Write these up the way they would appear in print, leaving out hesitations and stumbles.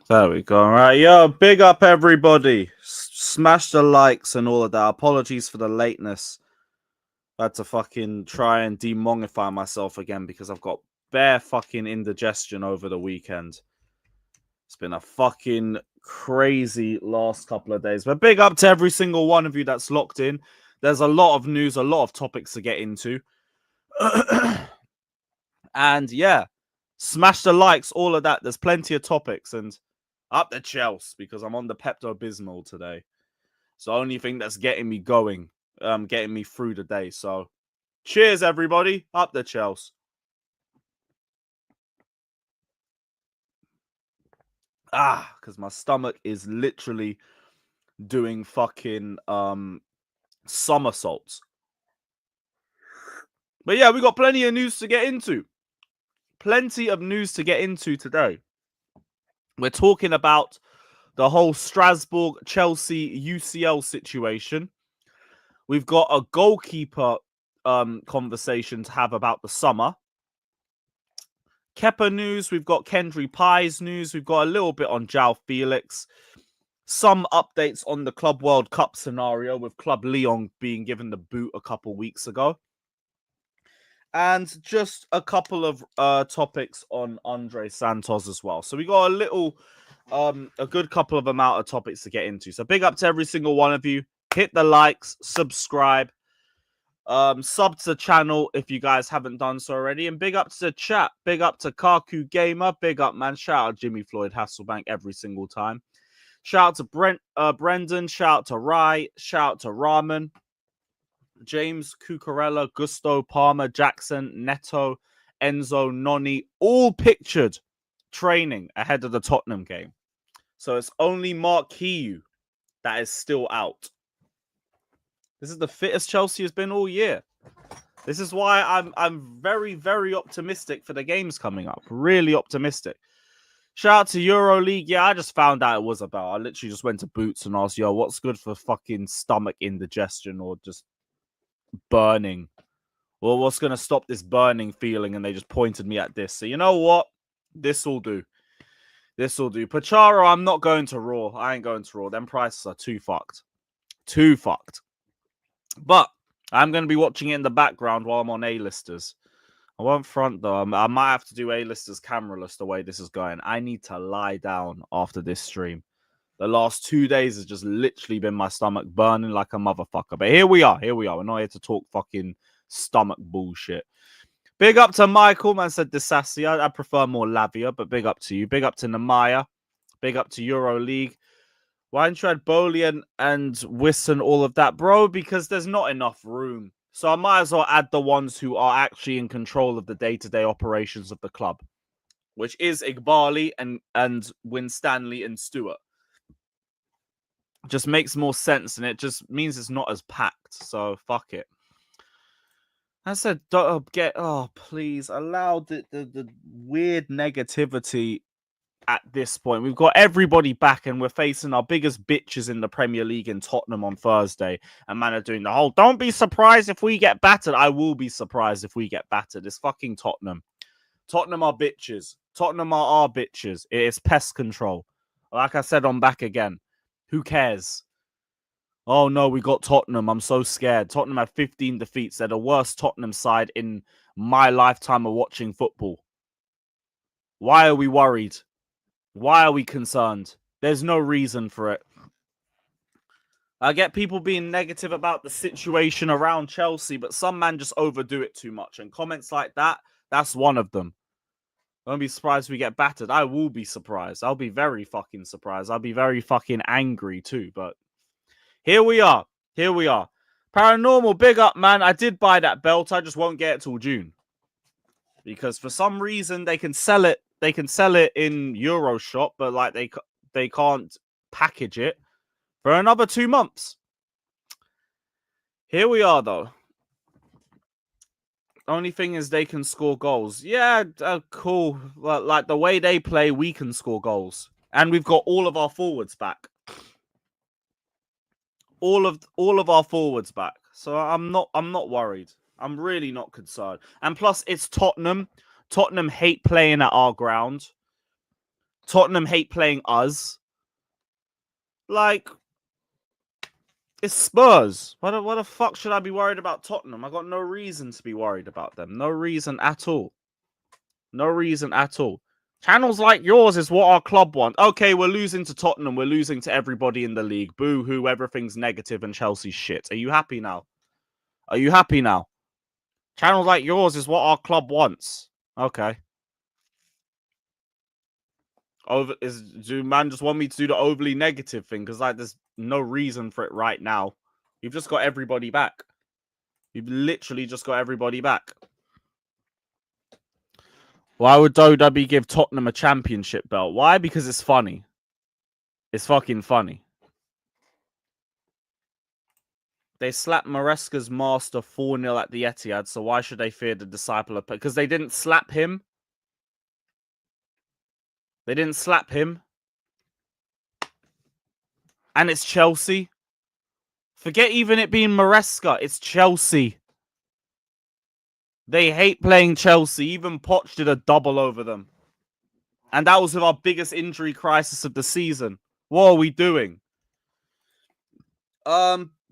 There we go. All right, yo, big up everybody. Smash the likes and all of that. Apologies for the lateness. I had to fucking try and demongify myself again because I've got bare fucking indigestion over the weekend. It's been a fucking crazy last couple of days. But big up to every single one of you that's locked in. There's a lot of news, a lot of topics to get into. And yeah, smash the likes, all of that. There's plenty of topics. And up the Chelsea because I'm on the Pepto-Bismol today. It's the only thing that's getting me going, getting me through the day. So cheers, everybody. Up the Chelsea. Because my stomach is literally doing fucking somersaults. But yeah, we got plenty of news to get into. Plenty of news to get into today. We're talking about the whole Strasbourg, Chelsea, UCL situation. We've got a goalkeeper conversation to have about the summer. Kepa news. We've got Kendry Paez news. We've got a little bit on Joao Felix. Some updates on the Club World Cup scenario with Club Lyon being given the boot a couple weeks ago. And just a couple of topics on Andre Santos as well. So we got a good couple of amount of topics to get into. So big up to every single one of you. Hit the likes, subscribe, sub to the channel if you guys haven't done so already. And big up to the chat. Big up to Kaku Gamer. Big up, man. Shout out Jimmy Floyd Hasselbank every single time. Shout out to Brendan. Shout out to Rai. Shout out to Rahman. James, Cucurella, Gusto, Palmer, Jackson, Neto, Enzo, Noni, all pictured training ahead of the Tottenham game. So it's only Mark Hiu that is still out. This is the fittest Chelsea has been all year. This is why I'm very, very optimistic for the games coming up. Really optimistic. Shout out to EuroLeague. Yeah, I just found out it was about. I literally just went to Boots and asked, yo, what's good for fucking stomach indigestion or just burning? Well, what's going to stop this burning feeling? And they just pointed me at this. So you know what? This will do. This will do. Pacharo, I'm not going to Raw. I ain't going to Raw. Them prices are too fucked. Too fucked. But I'm going to be watching it in the background while I'm on A-listers. I won't front, though. I might have to do A-listers camera-less the way this is going. I need to lie down after this stream. The last 2 days has just literally been my stomach burning like a motherfucker. But here we are. Here we are. We're not here to talk fucking stomach bullshit. Big up to Michael. Man said Disassi. I prefer more Lavia, but big up to you. Big up to Namaya. Big up to EuroLeague. Why didn't you add Bowley and Wisson, all of that? Bro, because there's not enough room. So I might as well add the ones who are actually in control of the day-to-day operations of the club, which is Igbali and Winstanley and Stewart. Just makes more sense, and it just means it's not as packed. So fuck it. I said, please allow the weird negativity at this point. We've got everybody back, and we're facing our biggest bitches in the Premier League in Tottenham on Thursday. And man are doing the whole, don't be surprised if we get battered. I will be surprised if we get battered. It's fucking Tottenham. Tottenham are bitches. Tottenham are our bitches. It is pest control. Like I said, I'm back again. Who cares? Oh no, we got Tottenham. I'm so scared. Tottenham had 15 defeats. They're the worst Tottenham side in my lifetime of watching football. Why are we worried? Why are we concerned? There's no reason for it. I get people being negative about the situation around Chelsea, but some man just overdo it too much. And comments like that, that's one of them. Don't be surprised if we get battered. I will be surprised. I'll be very fucking surprised. I'll be very fucking angry too. But here we are. Here we are. Paranormal, big up, man. I did buy that belt. I just won't get it till June. Because for some reason, they can sell it. They can sell it in Euroshop, but like they can't package it for another 2 months. Here we are, though. Only thing is they can score goals. Yeah, cool. Like the way they play, we can score goals. And we've got all of our forwards back. All of our forwards back. So I'm not worried. I'm really not concerned. And plus, it's Tottenham. Tottenham hate playing at our ground. Tottenham hate playing us. Like, it's Spurs. What the fuck should I be worried about Tottenham? I got no reason to be worried about them. No reason at all. No reason at all. Channels like yours is what our club want. Okay, we're losing to Tottenham. We're losing to everybody in the league. Boo-hoo, everything's negative and Chelsea's shit. Are you happy now? Are you happy now? Channels like yours is what our club wants. Okay. Do man just want me to do the overly negative thing? Because like there's no reason for it right now. You've just got everybody back. You've literally just got everybody back. Why would WWE give Tottenham a championship belt? Why? Because it's funny. It's fucking funny. They slapped Maresca's master 4-0 at the Etihad, so why should they fear the disciple of... Because they didn't slap him. They didn't slap him. And it's Chelsea. Forget even it being Maresca. It's Chelsea. They hate playing Chelsea. Even Poch did a double over them. And that was with our biggest injury crisis of the season. What are we doing?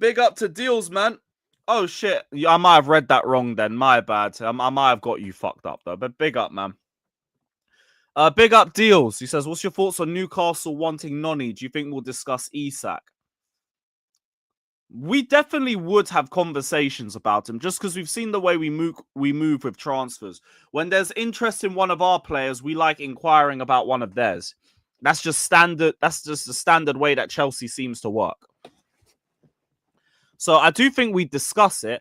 Big up to Deals, man. Oh, shit. I might have read that wrong then. My bad. I might have got you fucked up, though. But big up, man. Big up Deals. He says, what's your thoughts on Newcastle wanting Noni? Do you think we'll discuss Isak? We definitely would have conversations about him just because we've seen the way we move with transfers. When there's interest in one of our players, we like inquiring about one of theirs. That's just standard. That's just the standard way that Chelsea seems to work. So I do think we discuss it.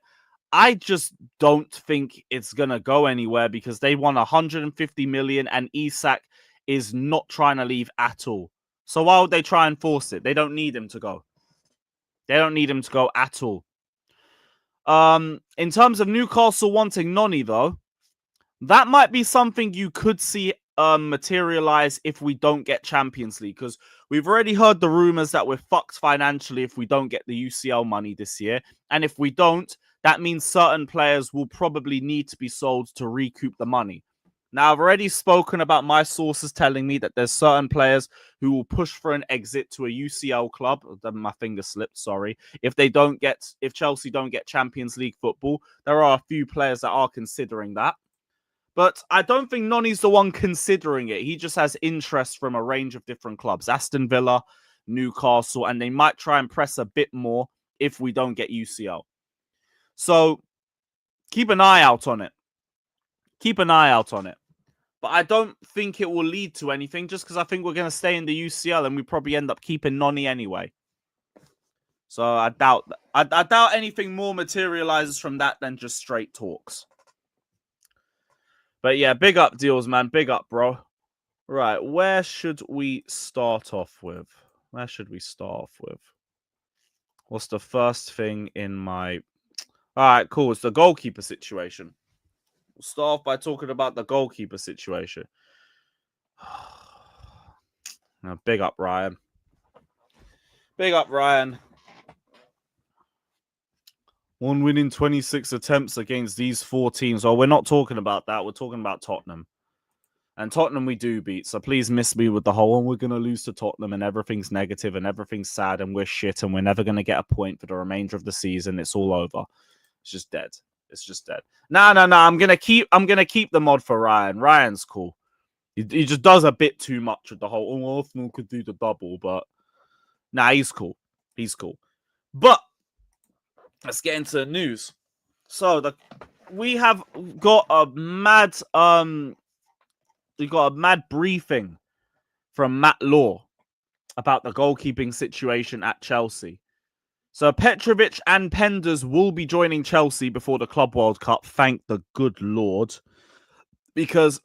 I just don't think it's going to go anywhere because they won 150 million and Isak is not trying to leave at all. So why would they try and force it? They don't need him to go. They don't need him to go at all. In terms of Newcastle wanting Noni, though, that might be something you could see materialize if we don't get Champions League. Because we've already heard the rumors that we're fucked financially if we don't get the UCL money this year. And if we don't, that means certain players will probably need to be sold to recoup the money. Now, I've already spoken about my sources telling me that there's certain players who will push for an exit to a UCL club. My finger slipped, sorry. If Chelsea don't get Champions League football, there are a few players that are considering that. But I don't think Noni's the one considering it. He just has interest from a range of different clubs. Aston Villa, Newcastle, and they might try and press a bit more if we don't get UCL. So keep an eye out on it. Keep an eye out on it. But I don't think it will lead to anything just because I think we're going to stay in the UCL and we probably end up keeping Noni anyway. So I doubt anything more materializes from that than just straight talks. But yeah, big up Deals, man. Big up, bro. Right, where should we start off with? Where should we start off with? What's the first thing in my... All right, cool. It's the goalkeeper situation. We'll start off by talking about the goalkeeper situation. Now, big up, Ryan. Big up, Ryan. 1 win in 26 attempts against these 4 teams. Oh, we're not talking about that. We're talking about Tottenham. And Tottenham we do beat. So please miss me with the whole, we're going to lose to Tottenham and everything's negative and everything's sad and we're shit and we're never going to get a point for the remainder of the season. It's all over. It's just dead. It's just dead. No. I'm gonna keep the mod for Ryan. Ryan's cool. He just does a bit too much with the whole. Arsenal could do the double, but nah, he's cool. He's cool. But let's get into the news. So we have got a mad briefing from Matt Law about the goalkeeping situation at Chelsea. So Petrovic and Penders will be joining Chelsea before the Club World Cup. Thank the good Lord. Because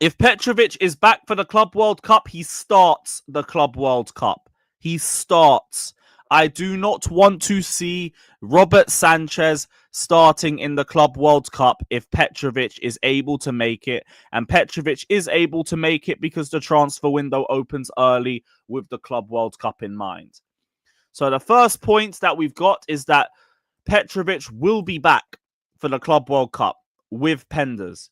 if Petrovic is back for the Club World Cup, he starts the Club World Cup. He starts. I do not want to see Robert Sanchez starting in the Club World Cup if Petrovic is able to make it. And Petrovic is able to make it because the transfer window opens early with the Club World Cup in mind. So the first point that we've got is that Petrovic will be back for the Club World Cup with Penders.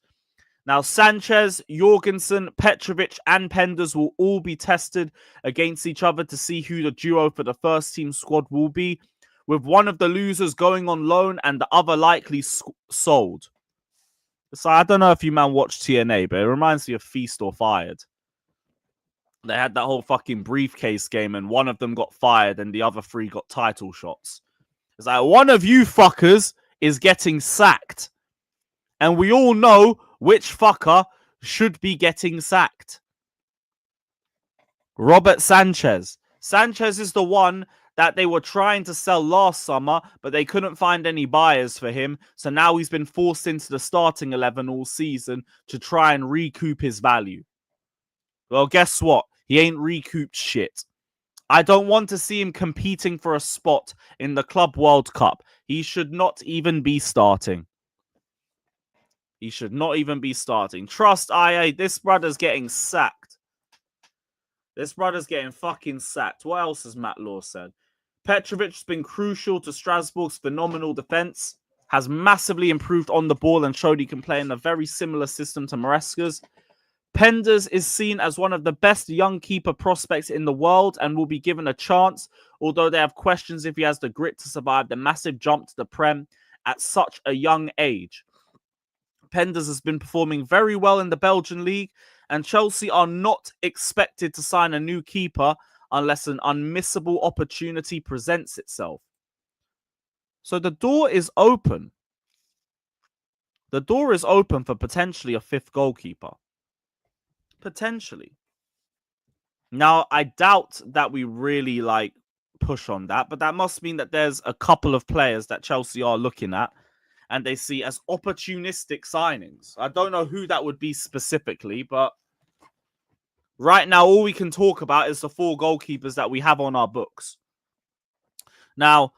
Now, Sanchez, Jorgensen, Petrovic, and Penders will all be tested against each other to see who the duo for the first team squad will be, with one of the losers going on loan and the other likely sold. So I don't know if you man watch TNA, but it reminds me of Feast or Fired. They had that whole fucking briefcase game and one of them got fired and the other three got title shots. It's like, one of you fuckers is getting sacked. And we all know which fucker should be getting sacked. Robert Sanchez. Sanchez is the one that they were trying to sell last summer, but they couldn't find any buyers for him. So now he's been forced into the starting 11 all season to try and recoup his value. Well, guess what? He ain't recouped shit. I don't want to see him competing for a spot in the Club World Cup. He should not even be starting. He should not even be starting. Trust IA, this brother's getting sacked. This brother's getting fucking sacked. What else has Matt Law said? Petrovic has been crucial to Strasbourg's phenomenal defence. Has massively improved on the ball and showed he can play in a very similar system to Maresca's. Penders is seen as one of the best young keeper prospects in the world and will be given a chance, although they have questions if he has the grit to survive the massive jump to the Prem at such a young age. Penders has been performing very well in the Belgian league, and Chelsea are not expected to sign a new keeper unless an unmissable opportunity presents itself. So the door is open. The door is open for potentially a fifth goalkeeper. Potentially. Now, I doubt that we really push on that, but that must mean that there's a couple of players that Chelsea are looking at and they see as opportunistic signings. I don't know who that would be specifically, but right now all we can talk about is the 4 goalkeepers that we have on our books. Now,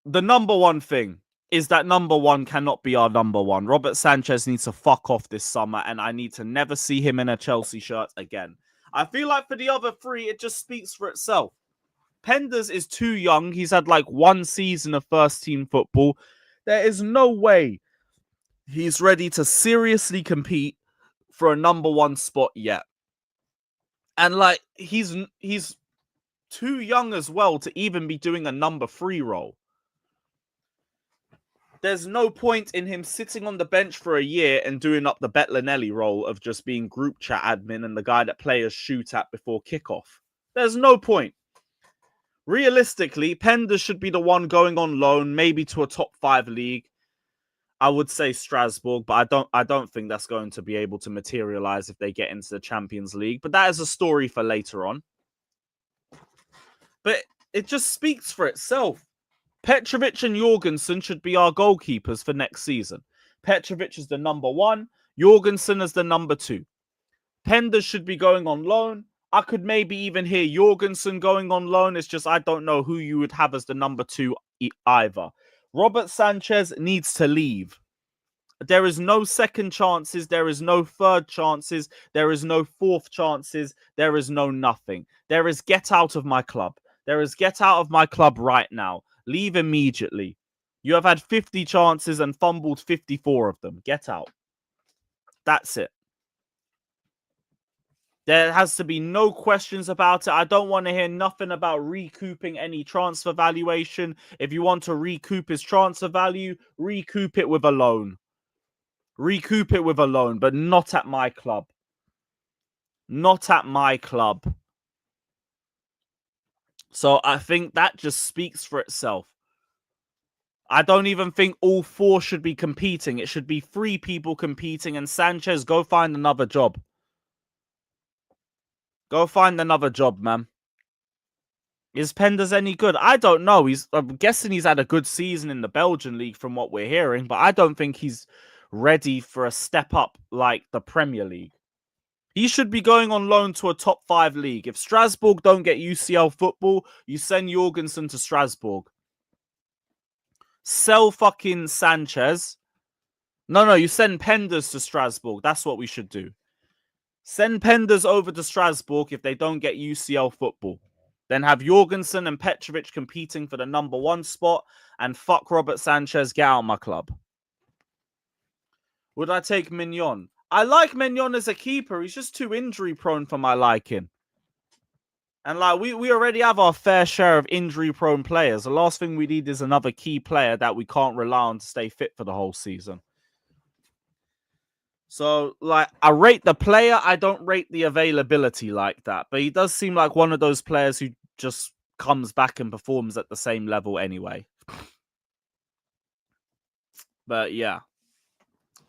the number one thing is that number one cannot be our number one. Robert Sanchez needs to fuck off this summer, and I need to never see him in a Chelsea shirt again. I feel like for the other 3, it just speaks for itself. Penders is too young. He's had 1 season of first team football. There is no way he's ready to seriously compete for a number 1 spot yet. And he's too young as well to even be doing a number 3 role. There's no point in him sitting on the bench for a year and doing up the Betlinelli role of just being group chat admin and the guy that players shoot at before kickoff. There's no point. Realistically, Penders should be the one going on loan, maybe to a top 5 league. I would say Strasbourg, but I don't think that's going to be able to materialize if they get into the Champions League. But that is a story for later on. But it just speaks for itself. Petrovic and Jorgensen should be our goalkeepers for next season. Petrovic is the number 1. Jorgensen is the number 2. Penders should be going on loan. I could maybe even hear Jorgensen going on loan. It's just I don't know who you would have as the number 2 either. Robert Sanchez needs to leave. There is no second chances. There is no third chances. There is no fourth chances. There is no nothing. There is get out of my club. There is get out of my club right now. Leave immediately. You have had 50 chances and fumbled 54 of them. Get out. That's it. There has to be no questions about it. I don't want to hear nothing about recouping any transfer valuation. If you want to recoup his transfer value, recoup it with a loan. Recoup it with a loan, but not at my club. Not at my club. So I think that just speaks for itself. I don't even think all 4 should be competing. It should be 3 people competing, and Sanchez, go find another job. Go find another job, man. Is Penders any good? I don't know. I'm guessing he's had a good season in the Belgian league from what we're hearing, but I don't think he's ready for a step up like the Premier League. He should be going on loan to a top 5 league. If Strasbourg don't get UCL football, you send Jorgensen to Strasbourg. Sell fucking Sanchez. No, you send Penders to Strasbourg. That's what we should do. Send Penders over to Strasbourg if they don't get UCL football. Then have Jorgensen and Petrovic competing for the number 1 spot, and fuck Robert Sanchez, get out of my club. Would I take Mignon? I like Mignon as a keeper. He's just too injury prone for my liking. And like we already have our fair share of injury prone players. The last thing we need is another key player that we can't rely on to stay fit for the whole season. So, like, I rate the player. I don't rate the availability like that. But he does seem like one of those players who just comes back and performs at the same level anyway. But yeah.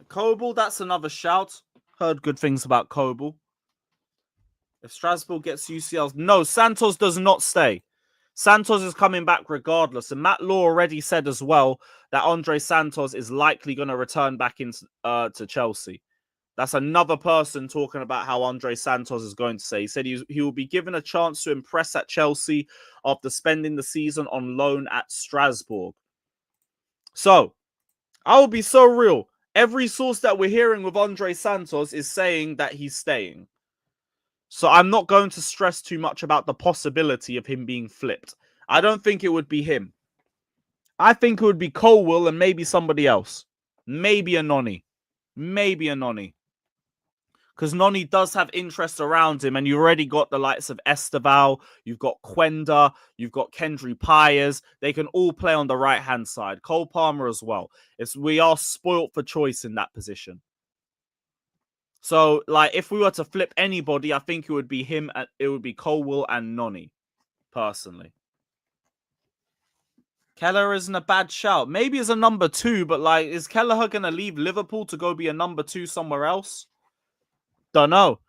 Kobel, that's another shout. Heard good things about Kobel. If Strasbourg gets UCL... No, Santos does not stay. Santos is coming back regardless. And Matt Law already said as well that Andre Santos is likely going to return back to Chelsea. That's another person talking about how Andre Santos is going to say. He said he will be given a chance to impress at Chelsea after spending the season on loan at Strasbourg. So, I will be so real. Every source that we're hearing with Andre Santos is saying that he's staying. So I'm not going to stress too much about the possibility of him being flipped. I don't think it would be him. I think it would be Colwill and maybe somebody else. Maybe a Noni. Because Noni does have interest around him, and you already got the likes of Esteval, you've got Quenda, you've got Kendry Paez. They can all play on the right-hand side. Cole Palmer as well. We are spoilt for choice in that position. So, like, if we were to flip anybody, I think it would be him. It would be Colwill and Noni, personally. Kelleher isn't a bad shout. Maybe as a number 2, but, like, is Kelleher going to leave Liverpool to go be a number 2 somewhere else? Don't know.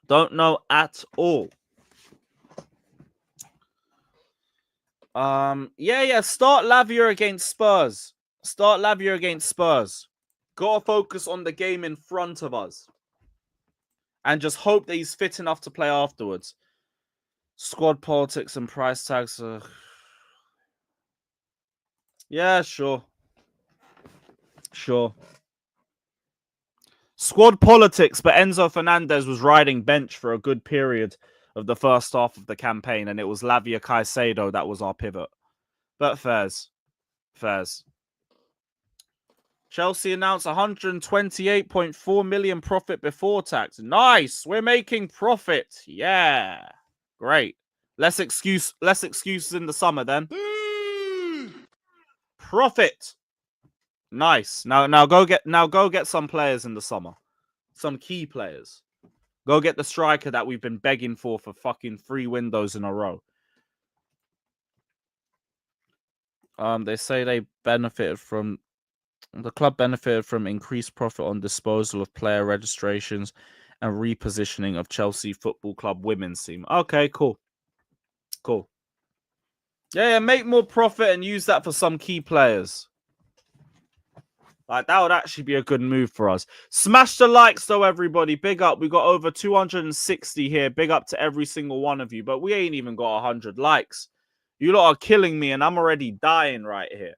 Don't know at all. Yeah. Start Lavia against Spurs. Gotta focus on the game in front of us. And just hope that he's fit enough to play afterwards. Squad politics and price tags. Yeah, sure. Squad politics, but Enzo Fernandez was riding bench for a good period of the first half of the campaign, and it was Lavia Caicedo that was our pivot. But fairs. Chelsea announced 128.4 million profit before tax. Nice. We're making profit. Yeah. Great. Less excuses in the summer then. Profit. Nice. Now go get some players in the summer. Some key players. Go get the striker that we've been begging for fucking 3 windows in a row. They say the club benefited from increased profit on disposal of player registrations and repositioning of Chelsea Football Club women's team. Okay, cool. Yeah, make more profit and use that for some key players. Like, that would actually be a good move for us. Smash the likes, though, everybody. Big up. We got over 260 here. Big up to every single one of you. But we ain't even got 100 likes. You lot are killing me, and I'm already dying right here.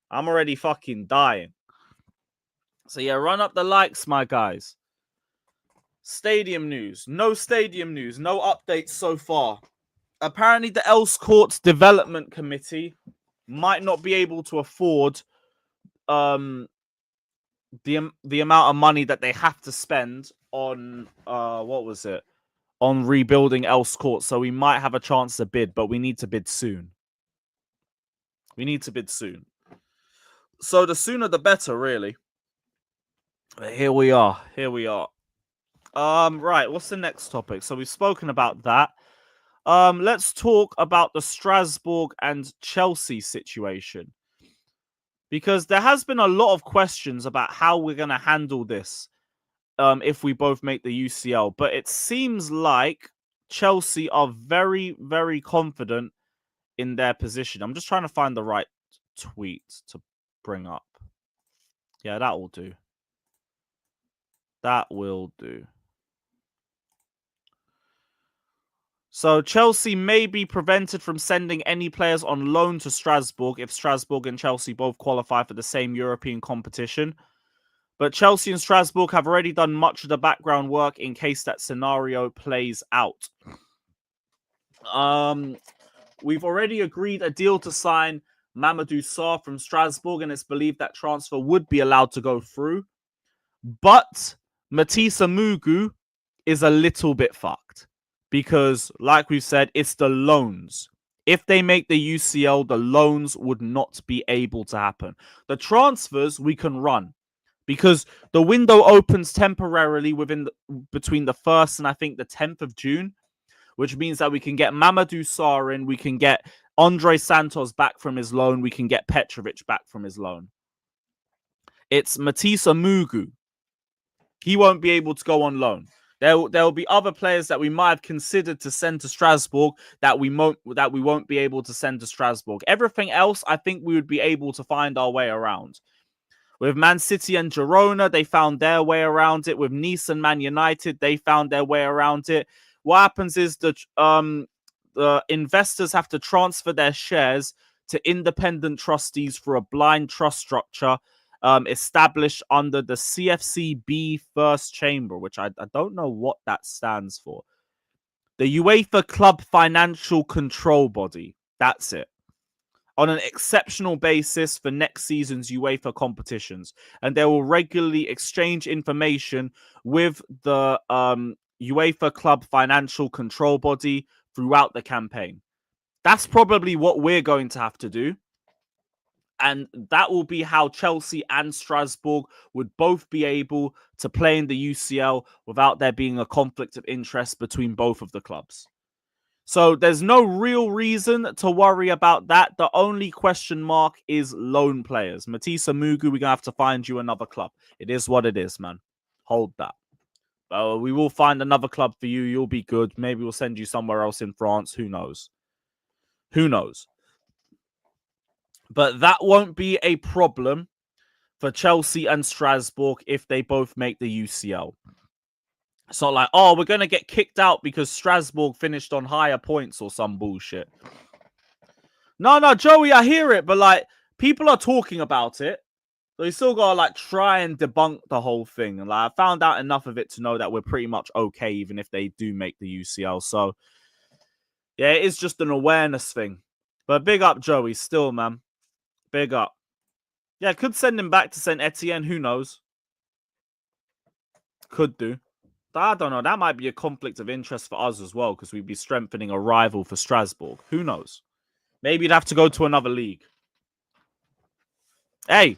I'm already fucking dying. So, yeah, run up the likes, my guys. Stadium news. No stadium news. No updates so far. Apparently, the Else Courts Development Committee might not be able to afford the amount of money that they have to spend on on rebuilding Else Court. So we might have a chance to bid, but we need to bid soon. So the sooner the better, really. But here we are. Right, what's the next topic? So we've spoken about that. Let's talk about the Strasbourg and Chelsea situation. Because there has been a lot of questions about how we're going to handle this if we both make the UCL. But it seems like Chelsea are very, very confident in their position. I'm just trying to find the right tweet to bring up. Yeah, that will do. So Chelsea may be prevented from sending any players on loan to Strasbourg if Strasbourg and Chelsea both qualify for the same European competition. But Chelsea and Strasbourg have already done much of the background work in case that scenario plays out. We've already agreed a deal to sign Mamadou Sarr from Strasbourg, and it's believed that transfer would be allowed to go through. But Matisa Mugu is a little bit fucked because, like we've said, it's the loans. If they make the UCL, the loans would not be able to happen. The transfers we can run because the window opens temporarily between the 1st and I think the 10th of June, which means that we can get Mamadou Sarr in, we can get Andre Santos back from his loan, we can get Petrovic back from his loan. It's Matisa Mugu. He won't be able to go on loan. There will be other players that we might have considered to send to Strasbourg that we won't be able to send to Strasbourg. Everything else, I think we would be able to find our way around. With Man City and Girona, they found their way around it. With Nice and Man United, they found their way around it. What happens is the investors have to transfer their shares to independent trustees for a blind trust structure established under the CFCB First Chamber, which I don't know what that stands for. The UEFA Club Financial Control Body. That's it. On an exceptional basis for next season's UEFA competitions. And they will regularly exchange information with the UEFA Club Financial Control Body throughout the campaign. That's probably what we're going to have to do. And that will be how Chelsea and Strasbourg would both be able to play in the UCL without there being a conflict of interest between both of the clubs. So there's no real reason to worry about that. The only question mark is loan players. Matisa Mugu, we're going to have to find you another club. It is what it is, man. Hold that. We will find another club for you. You'll be good. Maybe we'll send you somewhere else in France. Who knows? Who knows? But that won't be a problem for Chelsea and Strasbourg if they both make the UCL. It's not like, oh, we're going to get kicked out because Strasbourg finished on higher points or some bullshit. No, Joey, I hear it, but like, people are talking about it. So you still got to like try and debunk the whole thing. And like, I found out enough of it to know that we're pretty much okay, even if they do make the UCL. So yeah, it is just an awareness thing. But big up, Joey, still, man. Big up. Yeah, could send him back to Saint Etienne. Who knows? Could do. I don't know. That might be a conflict of interest for us as well, because we'd be strengthening a rival for Strasbourg. Who knows? Maybe you'd have to go to another league. Hey,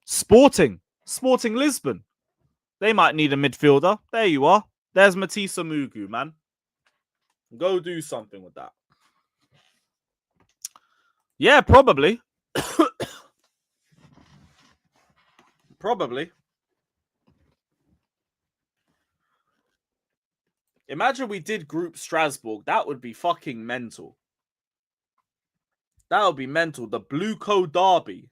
Sporting Lisbon. They might need a midfielder. There you are. There's Matisa Mugu, man. Go do something with that. Yeah, probably. Probably. Imagine we did group Strasbourg. That would be fucking mental. That would be mental. The Blue Code Derby.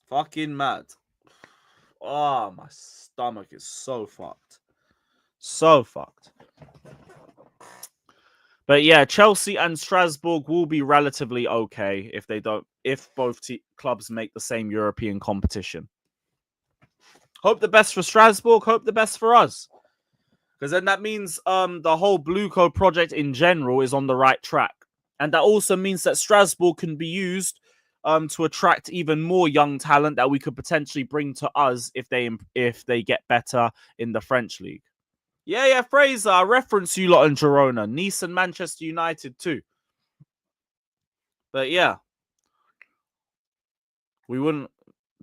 Fucking mad. Oh, my stomach is so fucked. So fucked. But yeah, Chelsea and Strasbourg will be relatively okay if both clubs make the same European competition. Hope the best for Strasbourg, hope the best for us. Because then that means the whole Blue Code project in general is on the right track. And that also means that Strasbourg can be used to attract even more young talent that we could potentially bring to us if they get better in the French league. Yeah, Fraser, I reference you lot in Girona, Nice and Manchester United too. But yeah,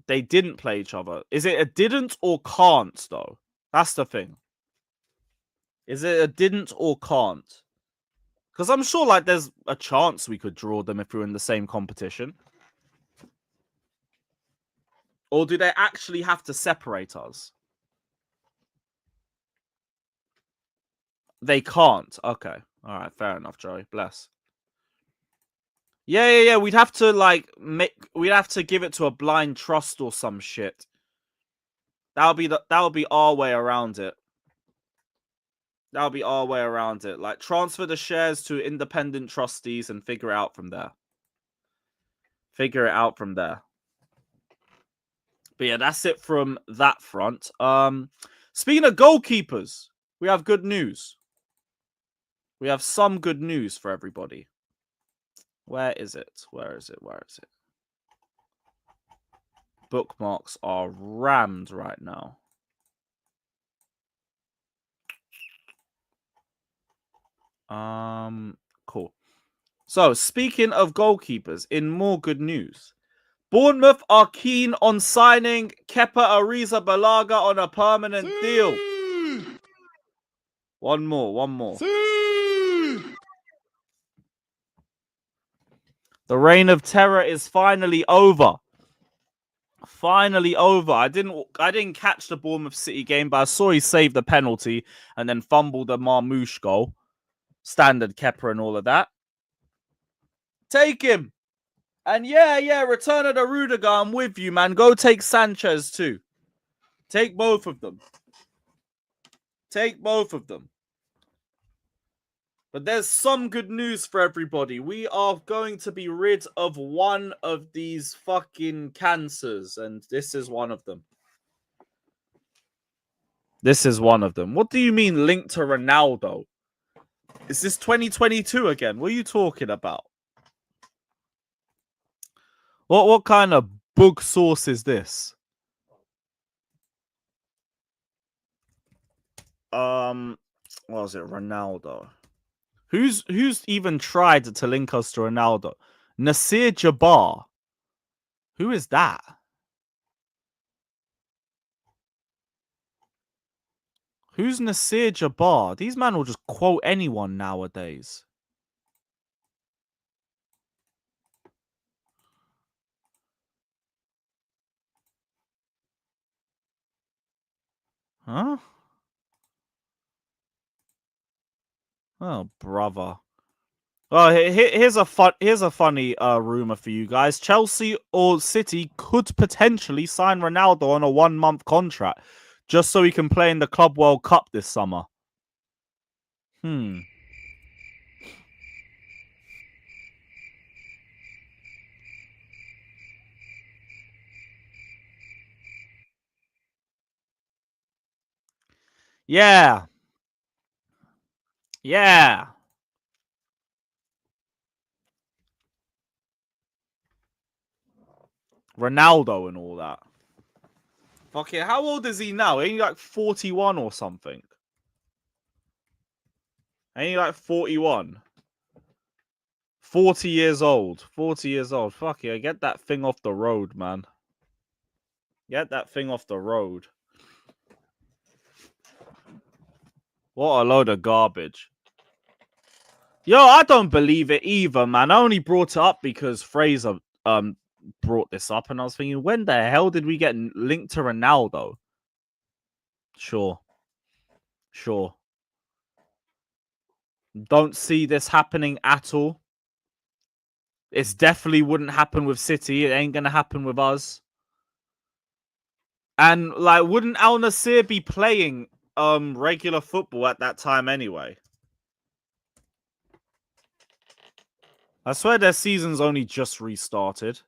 they didn't play each other. Is it a didn't or can't though? That's the thing. Is it a didn't or can't? Because I'm sure like there's a chance we could draw them if we're in the same competition. Or do they actually have to separate us? They can't. Okay. All right. Fair enough, Joey. Bless. Yeah. We'd have to we'd have to give it to a blind trust or some shit. That'll be our way around it. That'll be our way around it. Like transfer the shares to independent trustees and figure it out from there. But yeah, that's it from that front. Speaking of goalkeepers, we have good news. We have some good news for everybody. Where is it? bookmarks are rammed right now. Cool. So, speaking of goalkeepers, in more good news, Bournemouth are keen on signing Kepa Arrizabalaga on a permanent deal. One more. The reign of terror is finally over. Finally over. I didn't catch the Bournemouth City game, but I saw he saved the penalty and then fumbled the Marmoush goal. Standard Kepa and all of that. Take him. And yeah, return of the Rudiger. I'm with you, man. Go take Sanchez too. Take both of them. But there's some good news for everybody. We are going to be rid of one of these fucking cancers, and this is one of them. What do you mean linked to Ronaldo? Is this 2022 again? What are you talking about? What kind of bug sauce is this? What was it? Ronaldo. Who's even tried to link us to Ronaldo? Nasir Jabbar. Who is that? Who's Nasir Jabbar? These men will just quote anyone nowadays. Huh? Oh, brother. Oh, here's a funny rumor for you guys. Chelsea or City could potentially sign Ronaldo on a 1-month contract just so he can play in the Club World Cup this summer. Yeah. Ronaldo and all that. Fuck it. How old is he now? Ain't he like 41 or something? Ain't he like 41? 40 years old. Fuck yeah. Get that thing off the road, man. Get that thing off the road. What a load of garbage. Yo, I don't believe it either, man. I only brought it up because Fraser brought this up, and I was thinking, when the hell did we get linked to Ronaldo? Sure. Don't see this happening at all. It definitely wouldn't happen with City. It ain't gonna happen with us. And like, wouldn't Al Nassr be playing regular football at that time anyway? I swear their season's only just restarted.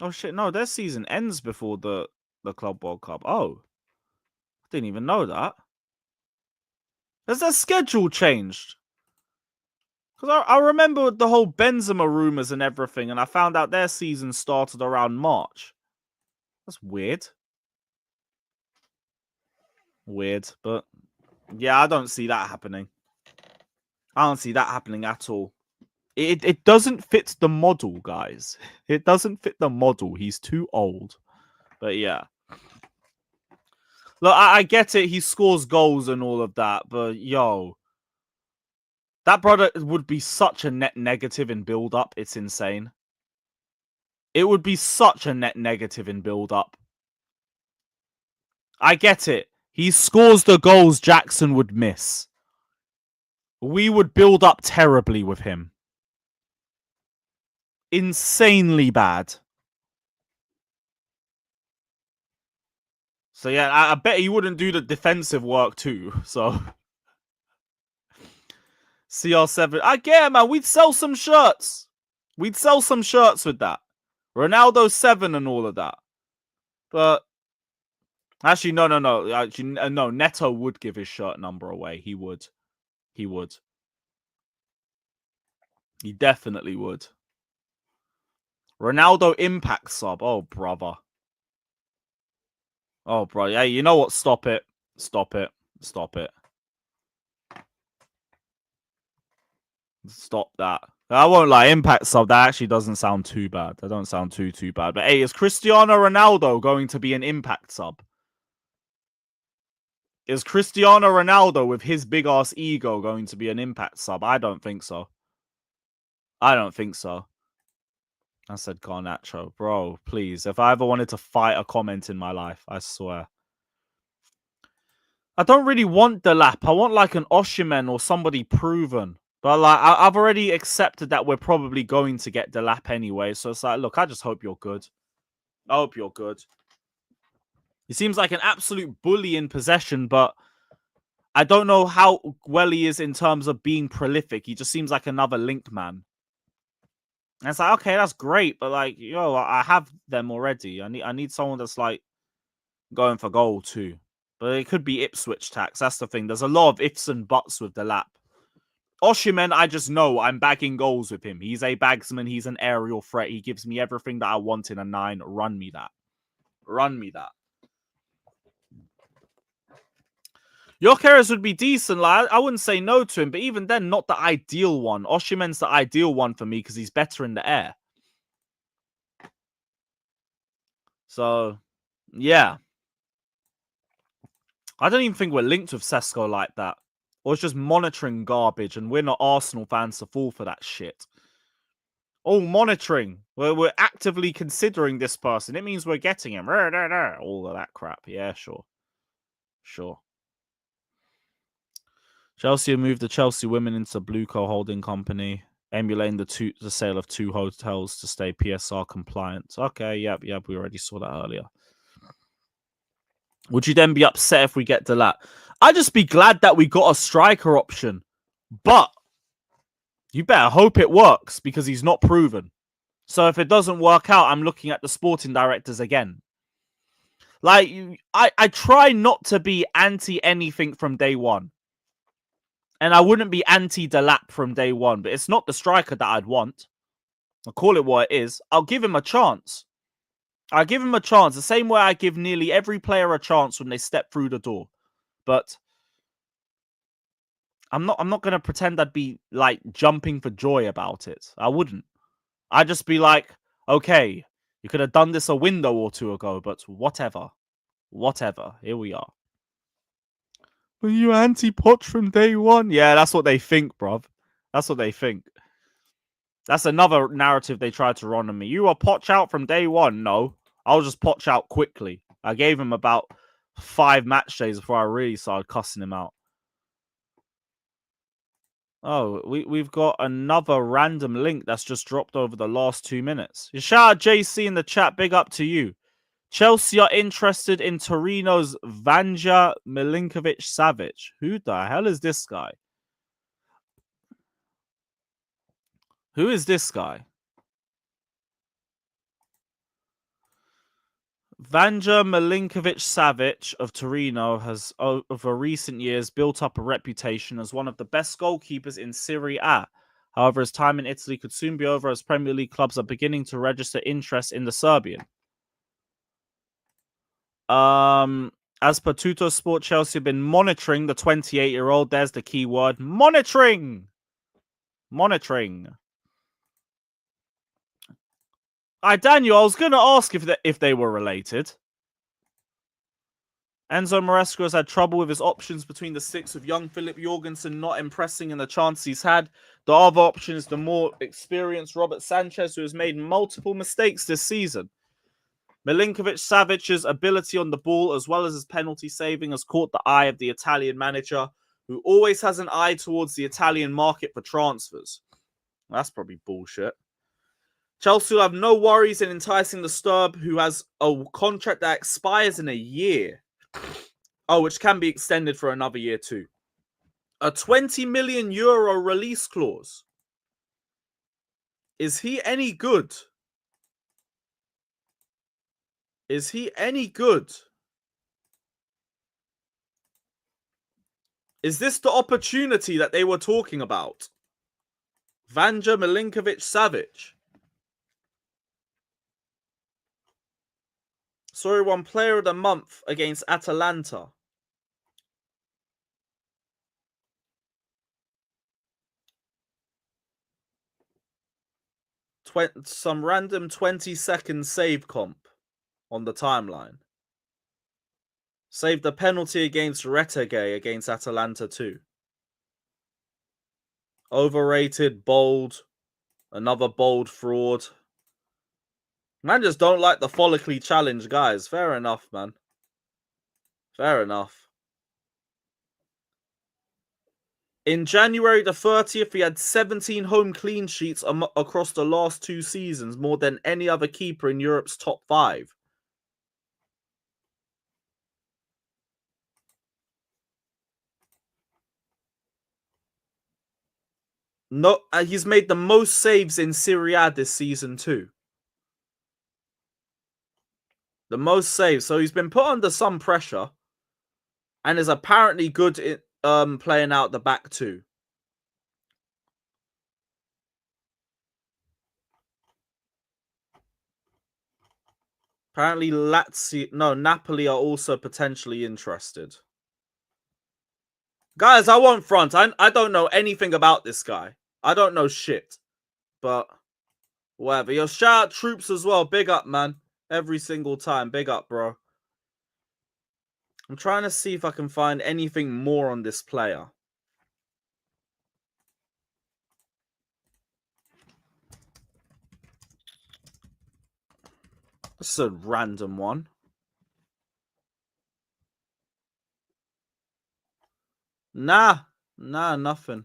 Oh shit, no, their season ends before the Club World Cup. Oh. I didn't even know that. Has their schedule changed? Because I remember the whole Benzema rumors and everything, and I found out their season started around March. That's weird. But yeah, I don't see that happening. I don't see that happening at all. It doesn't fit the model, guys. It doesn't fit the model. He's too old. But yeah. Look, I get it. He scores goals and all of that. But yo, that brother would be such a net negative in build-up. It's insane. It would be such a net negative in build-up. I get it. He scores the goals Jackson would miss. We would build up terribly with him. Insanely bad. So yeah, I bet he wouldn't do the defensive work too. So CR7. I get it, man. We'd sell some shirts. We'd sell some shirts with that. Ronaldo 7 and all of that. But actually, no. Actually, no. Neto would give his shirt number away. He would. He definitely would. Ronaldo impact sub. Oh, brother. Oh, bro. Hey, you know what? Stop it. Stop it. Stop it. Stop that. I won't lie. Impact sub, that actually doesn't sound too bad. That don't sound too bad. But hey, is Cristiano Ronaldo going to be an impact sub? Is Cristiano Ronaldo with his big ass ego going to be an impact sub? I don't think so. I don't think so. I said Garnacho. Bro, please. If I ever wanted to fight a comment in my life, I swear. I don't really want the lap. I want like an Osimhen or somebody proven. But like, I've already accepted that we're probably going to get the lap anyway. So it's like, look, I just hope you're good. I hope you're good. He seems like an absolute bully in possession, but I don't know how well he is in terms of being prolific. He just seems like another link man. And it's like, okay, that's great, but like, yo, I have them already. I need someone that's like going for goal too. But it could be Ipswich tax. That's the thing. There's a lot of ifs and buts with the lap. Osimhen, I just know I'm bagging goals with him. He's a bagsman. He's an aerial threat. He gives me everything that I want in a 9. Run me that. Run me that. Gyökeres would be decent. Like, I wouldn't say no to him, but even then, not the ideal one. Osimhen's the ideal one for me because he's better in the air. So, yeah. I don't even think we're linked with Sesko like that. Or it's just monitoring garbage, and we're not Arsenal fans to fall for that shit. Oh, monitoring. We're actively considering this person. It means we're getting him. All of that crap. Yeah, sure. Sure. Chelsea have moved the Chelsea women into Blueco Holding Company, emulating the sale of 2 hotels to stay PSR compliant. Okay, yep, we already saw that earlier. Would you then be upset if we get Delat? I'd just be glad that we got a striker option. But you better hope it works because he's not proven. So if it doesn't work out, I'm looking at the sporting directors again. Like, I try not to be anti anything from day one. And I wouldn't be anti-Delap from day one, but it's not the striker that I'd want. I'll call it what it is. I'll give him a chance. I give him a chance the same way I give nearly every player a chance when they step through the door. But I'm not going to pretend I'd be like jumping for joy about it. I wouldn't. I'd just be like, okay, you could have done this a window or two ago, but whatever. Whatever. Here we are. Were you anti-Poch from day one? Yeah, that's what they think, bruv. That's what they think. That's another narrative they tried to run on me. You were Poch out from day one. No, I was just Poch out quickly. I gave him about 5 match days before I really started cussing him out. Oh, we've got another random link that's just dropped over the last 2 minutes. Shout out JC in the chat. Big up to you. Chelsea are interested in Torino's Vanja Milinkovic-Savic. Who the hell is this guy? Who is this guy? Vanja Milinkovic-Savic of Torino has, over recent years, built up a reputation as one of the best goalkeepers in Serie A. However, his time in Italy could soon be over as Premier League clubs are beginning to register interest in the Serbian. As per Tutto Sport, Chelsea have been monitoring the 28-year-old. There's the key word. Monitoring! Monitoring. Daniel, I was going to ask if they were related. Enzo Maresca has had trouble with his options between the 6 of young Philip Jorgensen not impressing in the chance he's had. The other option is the more experienced Robert Sanchez, who has made multiple mistakes this season. Milinkovic-Savic's ability on the ball, as well as his penalty saving, has caught the eye of the Italian manager, who always has an eye towards the Italian market for transfers. That's probably bullshit. Chelsea will have no worries in enticing the Sturb, who has a contract that expires in a year. Oh, which can be extended for another year too. A 20 million euro release clause. Is he any good? Is he any good? Is this the opportunity that they were talking about? Vanja Milinkovic-Savic. Sari won Player of the Month against Atalanta. Some random 20-second save comp on the timeline. Saved the penalty against Retegay against Atalanta too. Overrated, bold, another bold fraud. Man just don't like the follicly challenge, guys. Fair enough, man. Fair enough. In January the 30th, he had 17 home clean sheets across the last 2 seasons, more than any other keeper in Europe's top 5. No, he's made the most saves in Serie A this season too. The most saves. So he's been put under some pressure and is apparently good at playing out the back too. Apparently Napoli are also potentially interested. Guys, I won't front. I don't know anything about this guy. I don't know shit. But whatever. Yo, shout out Troops as well. Big up, man. Every single time. Big up, bro. I'm trying to see if I can find anything more on this player. This is a random one. Nah, nothing.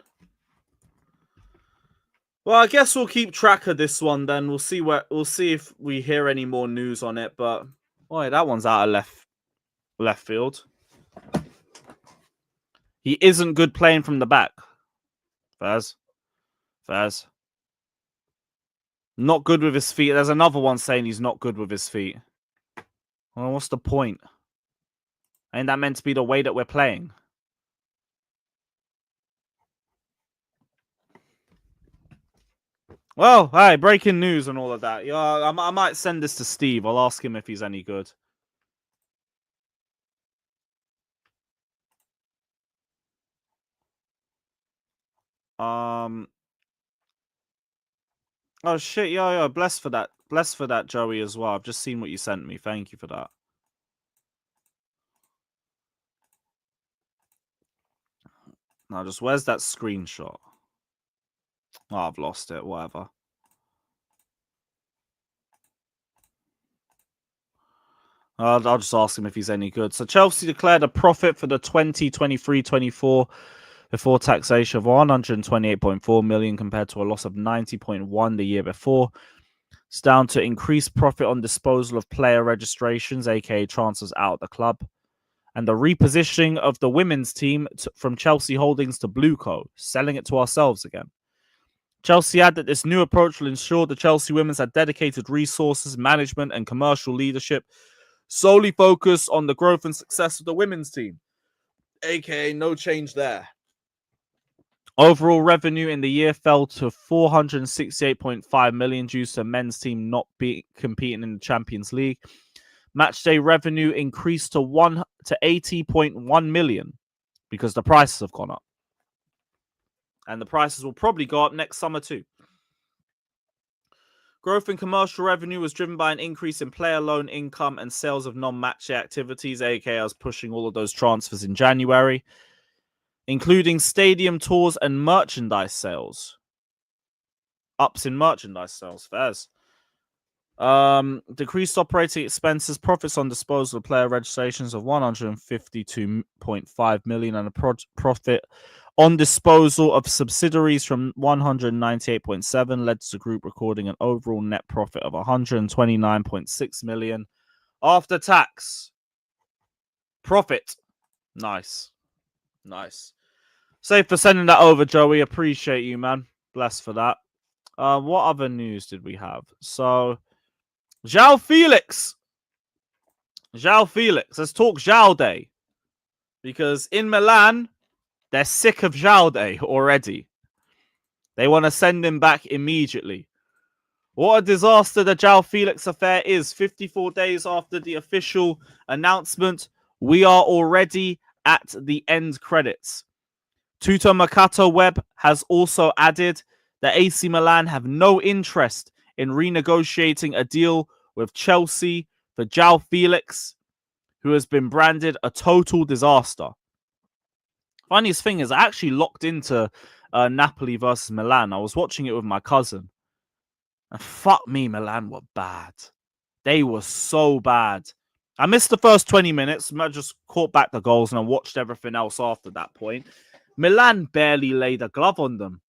Well, I guess we'll keep track of this one then. We'll see if we hear any more news on it. But boy, that one's out of left field. He isn't good playing from the back. Faz. Not good with his feet. There's another one saying he's not good with his feet. Well, what's the point? Ain't that meant to be the way that we're playing? Well, hey, breaking news and all of that. Yeah, I might send this to Steve. I'll ask him if he's any good. Oh shit, yeah. Blessed for that, Joey, as well. I've just seen what you sent me. Thank you for that. Now, just where's that screenshot? Oh, I've lost it. Whatever. I'll just ask him if he's any good. So Chelsea declared a profit for the 2023-24 before taxation of 128.4 million compared to a loss of 90.1 the year before. It's down to increased profit on disposal of player registrations, aka transfers out of the club, and the repositioning of the women's team from Chelsea Holdings to Blueco, selling it to ourselves again. Chelsea add that this new approach will ensure the Chelsea women's had dedicated resources, management, and commercial leadership solely focused on the growth and success of the women's team, aka no change there. Overall revenue in the year fell to 468.5 million due to the men's team not competing in the Champions League. Matchday revenue increased to 80.1 million because the prices have gone up. And the prices will probably go up next summer too. Growth in commercial revenue was driven by an increase in player loan income and sales of non-matchday activities, aka us pushing all of those transfers in January, including stadium tours and merchandise sales. Ups in merchandise sales, fairs. Decreased operating expenses, profits on disposal of player registrations of 152.5 million and a profit on disposal of subsidiaries from 198.7 led to the group recording an overall net profit of 129.6 million after tax. Profit. Nice. Safe for sending that over, Joey. Appreciate you, man. Blessed for that. What other news did we have? So, Joao Felix. Let's talk Joao Day. Because in Milan, they're sick of Joao Day already. They want to send him back immediately. What a disaster the Joao Felix affair is. 54 days after the official announcement, we are already at the end credits. Tuto Mercato Web has also added that AC Milan have no interest in renegotiating a deal with Chelsea for Joao Felix, who has been branded a total disaster. Funniest thing is, I actually locked into Napoli versus Milan. I was watching it with my cousin. And fuck me, Milan were bad. They were so bad. I missed the first 20 minutes. I just caught back the goals and I watched everything else after that point. Milan barely laid a glove on them.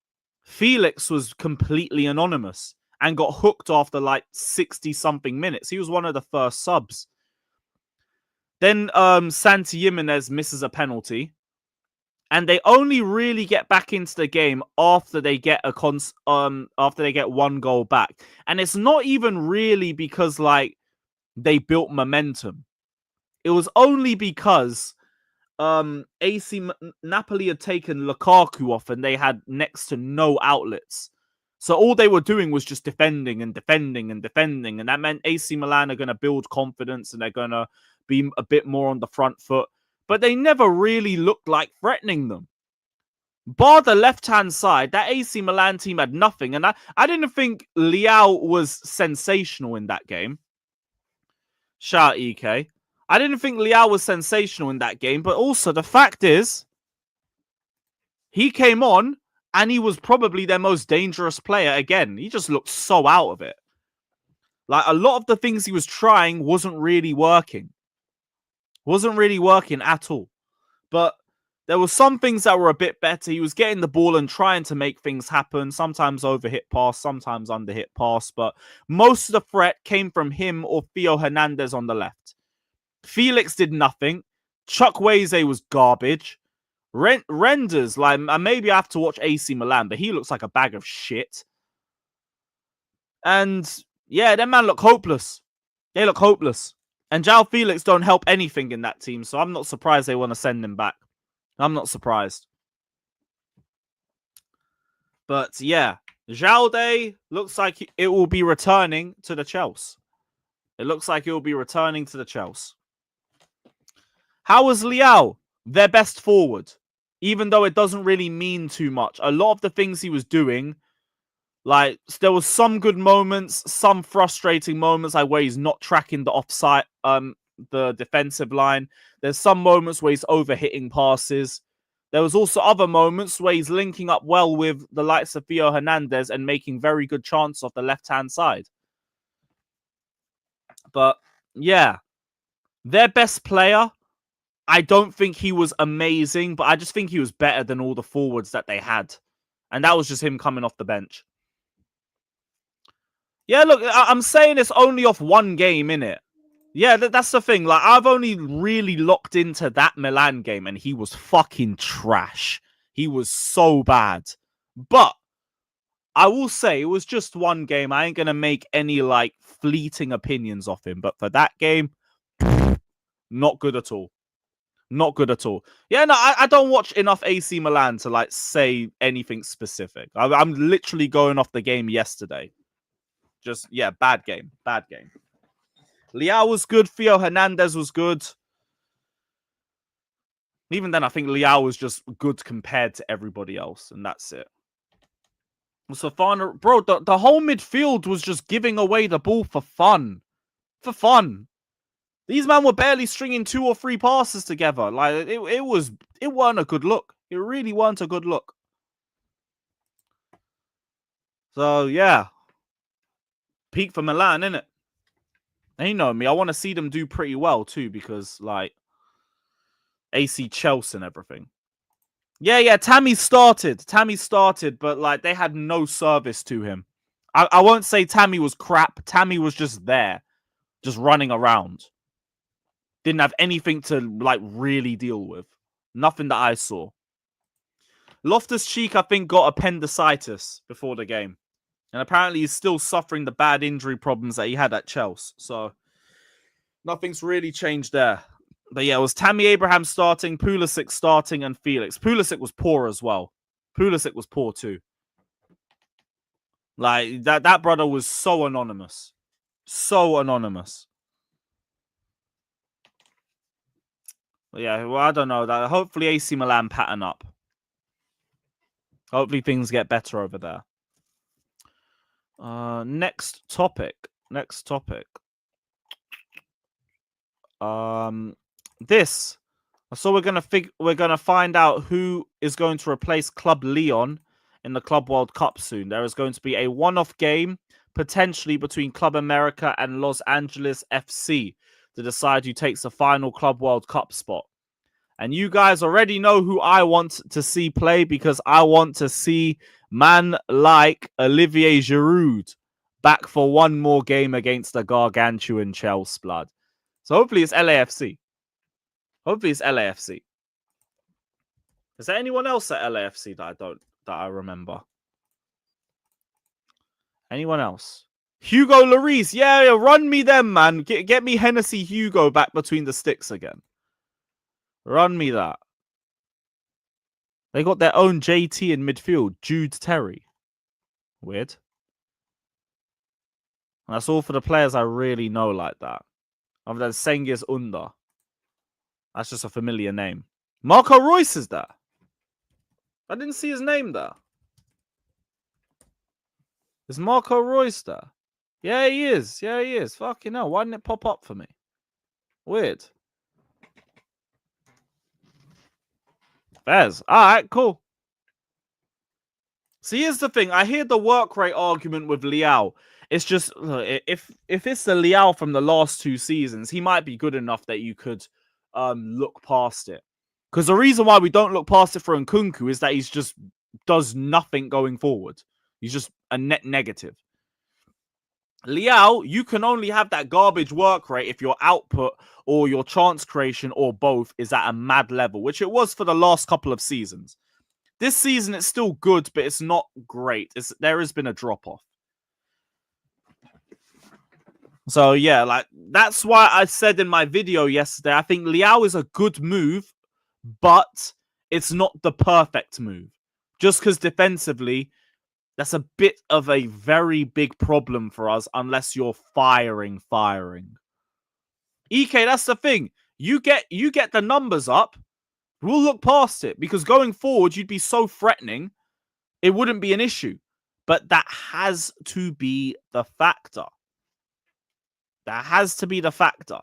Felix was completely anonymous and got hooked after like 60-something minutes. He was one of the first subs. Then Santi Jimenez misses a penalty. And they only really get back into the game after they get after they get one goal back. And it's not even really because like they built momentum. It was only because Napoli had taken Lukaku off and they had next to no outlets. So all they were doing was just defending and defending and defending. And that meant AC Milan are going to build confidence and they're going to be a bit more on the front foot. But they never really looked like threatening them. Bar the left-hand side, that AC Milan team had nothing. And I didn't think Liao was sensational in that game. Shout out EK. I didn't think Liao was sensational in that game. But also, the fact is, he came on and he was probably their most dangerous player again. He just looked so out of it. Like, a lot of the things he was trying wasn't really working. Wasn't really working at all. But there were some things that were a bit better. He was getting the ball and trying to make things happen. Sometimes overhit pass, sometimes underhit pass. But most of the threat came from him or Theo Hernandez on the left. Felix did nothing. Chukwueze was garbage. Renders, like, maybe I have to watch AC Milan, but he looks like a bag of shit. And yeah, that man look hopeless. They look hopeless. And Joao Felix don't help anything in that team, so I'm not surprised they want to send him back. I'm not surprised. But yeah, Jalde looks like it will be returning to the Chelsea. It looks like it will be returning to the Chelsea. How was Liao? Their best forward. Even though it doesn't really mean too much. A lot of the things he was doing, like, there was some good moments, some frustrating moments, like where he's not tracking the offside, the defensive line. There's some moments where he's overhitting passes. There was also other moments where he's linking up well with the likes of Theo Hernandez and making very good chances off the left-hand side. But yeah, their best player, I don't think he was amazing, but I just think he was better than all the forwards that they had. And that was just him coming off the bench. Yeah, look, I'm saying it's only off one game, innit? Yeah, that's the thing. Like, I've only really locked into that Milan game, and he was fucking trash. He was so bad. But I will say it was just one game. I ain't going to make any, like, fleeting opinions of him. But for that game, not good at all. Not good at all. Yeah, no, I don't watch enough AC Milan to, like, say anything specific. I'm literally going off the game yesterday. Just, yeah, bad game. Bad game. Liao was good. Theo Hernandez was good. Even then, I think Liao was just good compared to everybody else. And that's it. So, bro, the whole midfield was just giving away the ball for fun. For fun. These men were barely stringing 2 or 3 passes together. Like, it weren't a good look. It really weren't a good look. So, yeah. Peak for Milan, innit? They know me. I want to see them do pretty well, too, because, like, AC Chelsea and everything. Yeah, Tammy started, but, like, they had no service to him. I won't say Tammy was crap. Tammy was just there, just running around. Didn't have anything to, like, really deal with. Nothing that I saw. Loftus-Cheek, I think, got appendicitis before the game. And apparently he's still suffering the bad injury problems that he had at Chelsea. So, nothing's really changed there. But yeah, it was Tammy Abraham starting, Pulisic starting, and Felix. Pulisic was poor as well. Pulisic was poor too. Like, that brother was so anonymous. So anonymous. Yeah, well, I don't know. That hopefully AC Milan pattern up. Hopefully things get better over there. Next topic. This. So we're gonna find out who is going to replace Club Leon in the Club World Cup soon. There is going to be a one-off game potentially between Club America and Los Angeles FC to decide who takes the final Club World Cup spot. And you guys already know who I want to see play, because I want to see man like Olivier Giroud back for one more game against the gargantuan Chelsea blood. So hopefully it's LAFC. Hopefully it's LAFC. Is there anyone else at LAFC that I remember? Anyone else? Hugo Lloris. Yeah, run me them, man. Get me Hennessy Hugo back between the sticks again. Run me that. They got their own JT in midfield, Jude Terry. Weird. And that's all for the players I really know like that. Other than Cengiz Under. That's just a familiar name. Marco Reus is there. I didn't see his name there. Is Marco Reus there? Yeah, he is. Fucking hell. Why didn't it pop up for me? Weird. Fez. Alright, cool. See, here's the thing. I hear the work rate argument with Liao. It's just, if it's the Liao from the last two seasons, he might be good enough that you could look past it. Because the reason why we don't look past it for Nkunku is that he's just does nothing going forward. He's just a net negative. Liao, you can only have that garbage work rate if your output or your chance creation or both is at a mad level, which it was for the last couple of seasons. This season, it's still good, but it's not great. There has been a drop-off. So, yeah, like, that's why I said in my video yesterday, I think Liao is a good move, but it's not the perfect move. Just because defensively, that's a bit of a very big problem for us unless you're firing. EK, that's the thing. You get the numbers up, we'll look past it, because going forward, you'd be so threatening, it wouldn't be an issue. But that has to be the factor. That has to be the factor.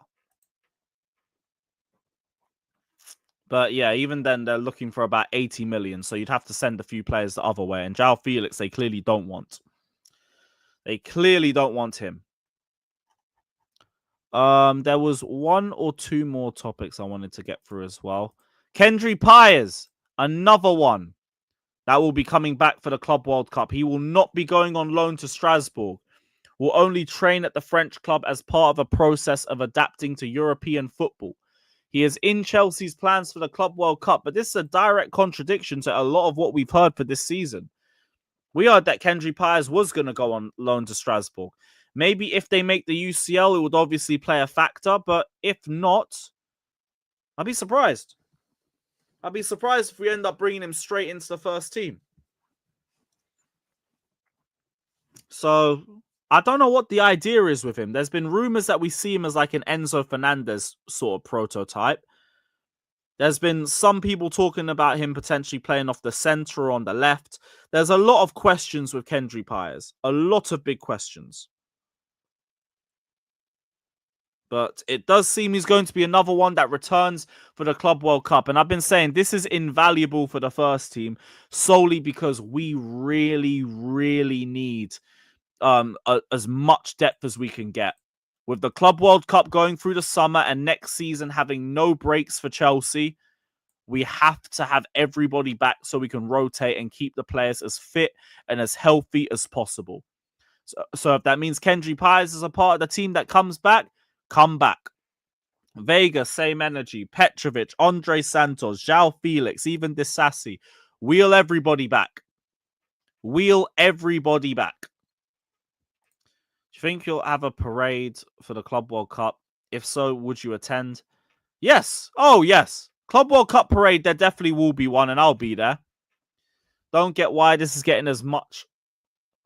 But yeah, even then, they're looking for about 80 million. So you'd have to send a few players the other way. And Joao Felix, they clearly don't want. They clearly don't want him. There was one or two more topics I wanted to get through as well. Kendry Paez, another one that will be coming back for the Club World Cup. He will not be going on loan to Strasbourg. Will only train at the French club as part of a process of adapting to European football. He is in Chelsea's plans for the Club World Cup, but this is a direct contradiction to a lot of what we've heard for this season. We heard that Kendry Paez was going to go on loan to Strasbourg. Maybe if they make the UCL, it would obviously play a factor, but if not, I'd be surprised. I'd be surprised if we end up bringing him straight into the first team. So I don't know what the idea is with him. There's been rumors that we see him as like an Enzo Fernandez sort of prototype. There's been some people talking about him potentially playing off the center or on the left. There's a lot of questions with Kendry Paez. A lot of big questions. But it does seem he's going to be another one that returns for the Club World Cup. And I've been saying this is invaluable for the first team solely because we really, really need as much depth as we can get. With the Club World Cup going through the summer and next season having no breaks for Chelsea, we have to have everybody back so we can rotate and keep the players as fit and as healthy as possible. So if that means Kendry Paez is a part of the team that comes back, come back. Vega, same energy. Petrovic, Andre Santos, Joao Felix, even Disasi. Wheel everybody back. Wheel everybody back. Do you think you'll have a parade for the Club World Cup? If so, would you attend? Yes. Oh, yes. Club World Cup parade, there definitely will be one, and I'll be there. Don't get why this is getting as much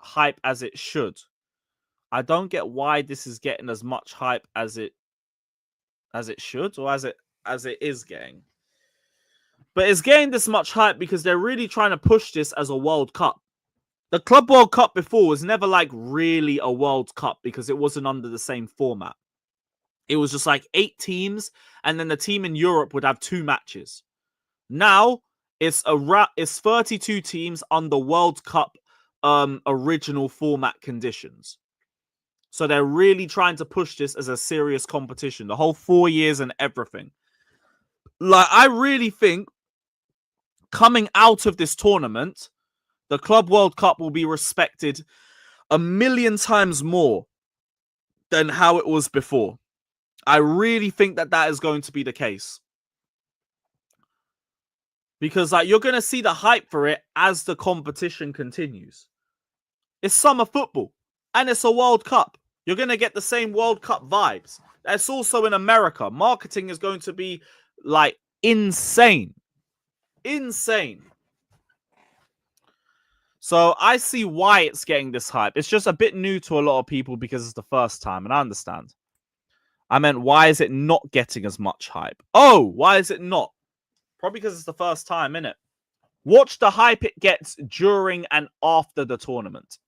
hype as it should. I don't get why this is getting as much hype as it should, or as it is getting. But it's getting this much hype because they're really trying to push this as a World Cup. The Club World Cup before was never like really a World Cup because it wasn't under the same format. It was just like 8 teams, and then the team in Europe would have 2 matches. Now it's 32 teams under World Cup original format conditions. So they're really trying to push this as a serious competition, the whole 4 years and everything. Like, I really think coming out of this tournament, the Club World Cup will be respected a million times more than how it was before. I really think that is going to be the case. Because like you're going to see the hype for it as the competition continues. It's summer football and it's a World Cup. You're going to get the same World Cup vibes. That's also in America. Marketing is going to be like insane. Insane. So I see why it's getting this hype. It's just a bit new to a lot of people because it's the first time, and I understand. I meant, why is it not getting as much hype? Oh, why is it not? Probably because it's the first time, innit? Watch the hype it gets during and after the tournament.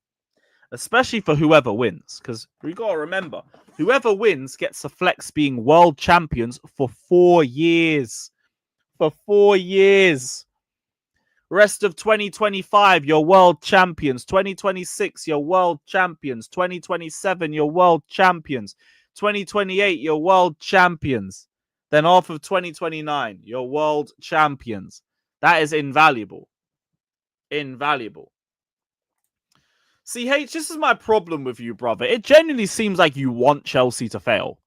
Especially for whoever wins. Because we got to remember, whoever wins gets the flex being world champions for 4 years. For 4 years. Rest of 2025, you're world champions. 2026, you're world champions. 2027, you're world champions. 2028, you're world champions. Then off of 2029, you're world champions. That is invaluable. Invaluable. CH, this is my problem with you, brother. It genuinely seems like you want Chelsea to fail.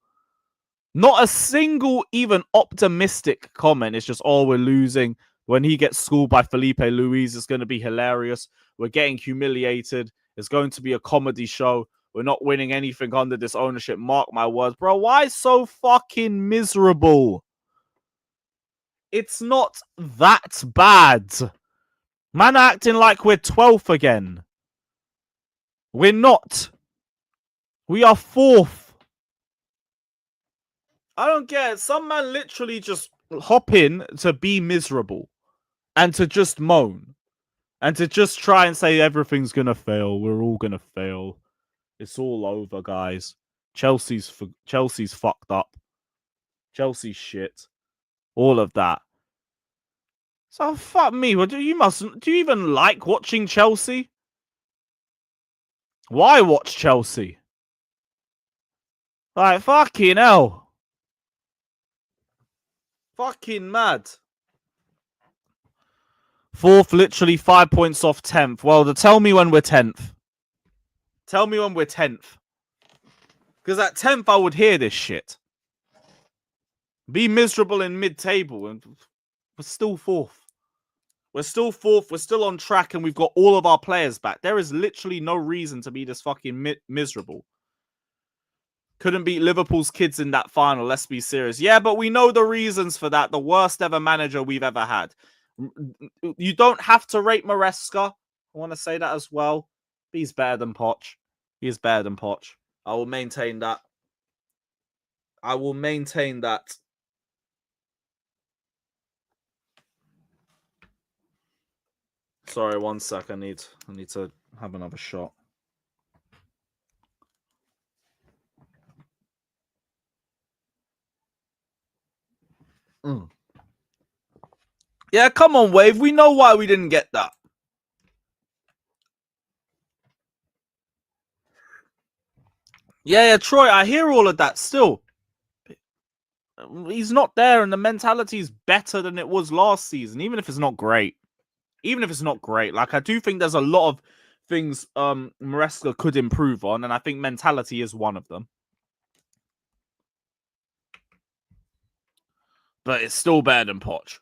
Not a single, even optimistic comment. It's just, oh, we're losing. When he gets schooled by Felipe Luis, it's going to be hilarious. We're getting humiliated. It's going to be a comedy show. We're not winning anything under this ownership. Mark my words. Bro, why so fucking miserable? It's not that bad. Man acting like we're 12th again. We're not. We are 4th. I don't get it. Some man literally just hop in to be miserable. And to just moan. And to just try and say everything's going to fail. We're all going to fail. It's all over, guys. Chelsea's fucked up. Chelsea's shit. All of that. So fuck me. Do you even like watching Chelsea? Why watch Chelsea? Like, fucking hell. Fucking mad. 4th, literally 5 points off 10th. Well, tell me when we're 10th. Tell me when we're 10th. Because at 10th, I would hear this shit. Be miserable in mid-table. And we're still 4th. We're still 4th. We're still on track. And we've got all of our players back. There is literally no reason to be this fucking miserable. Couldn't beat Liverpool's kids in that final. Let's be serious. Yeah, but we know the reasons for that. The worst ever manager we've ever had. You don't have to rate Maresca. I want to say that as well. He's better than Poch. He is better than Poch. I will maintain that. I will maintain that. Sorry, 1 sec. I need to have another shot. Yeah, come on, Wave. We know why we didn't get that. Yeah, Troy, I hear all of that still. He's not there, and the mentality is better than it was last season, even if it's not great. Even if it's not great. Like, I do think there's a lot of things Maresca could improve on, and I think mentality is one of them. But it's still better than Poch.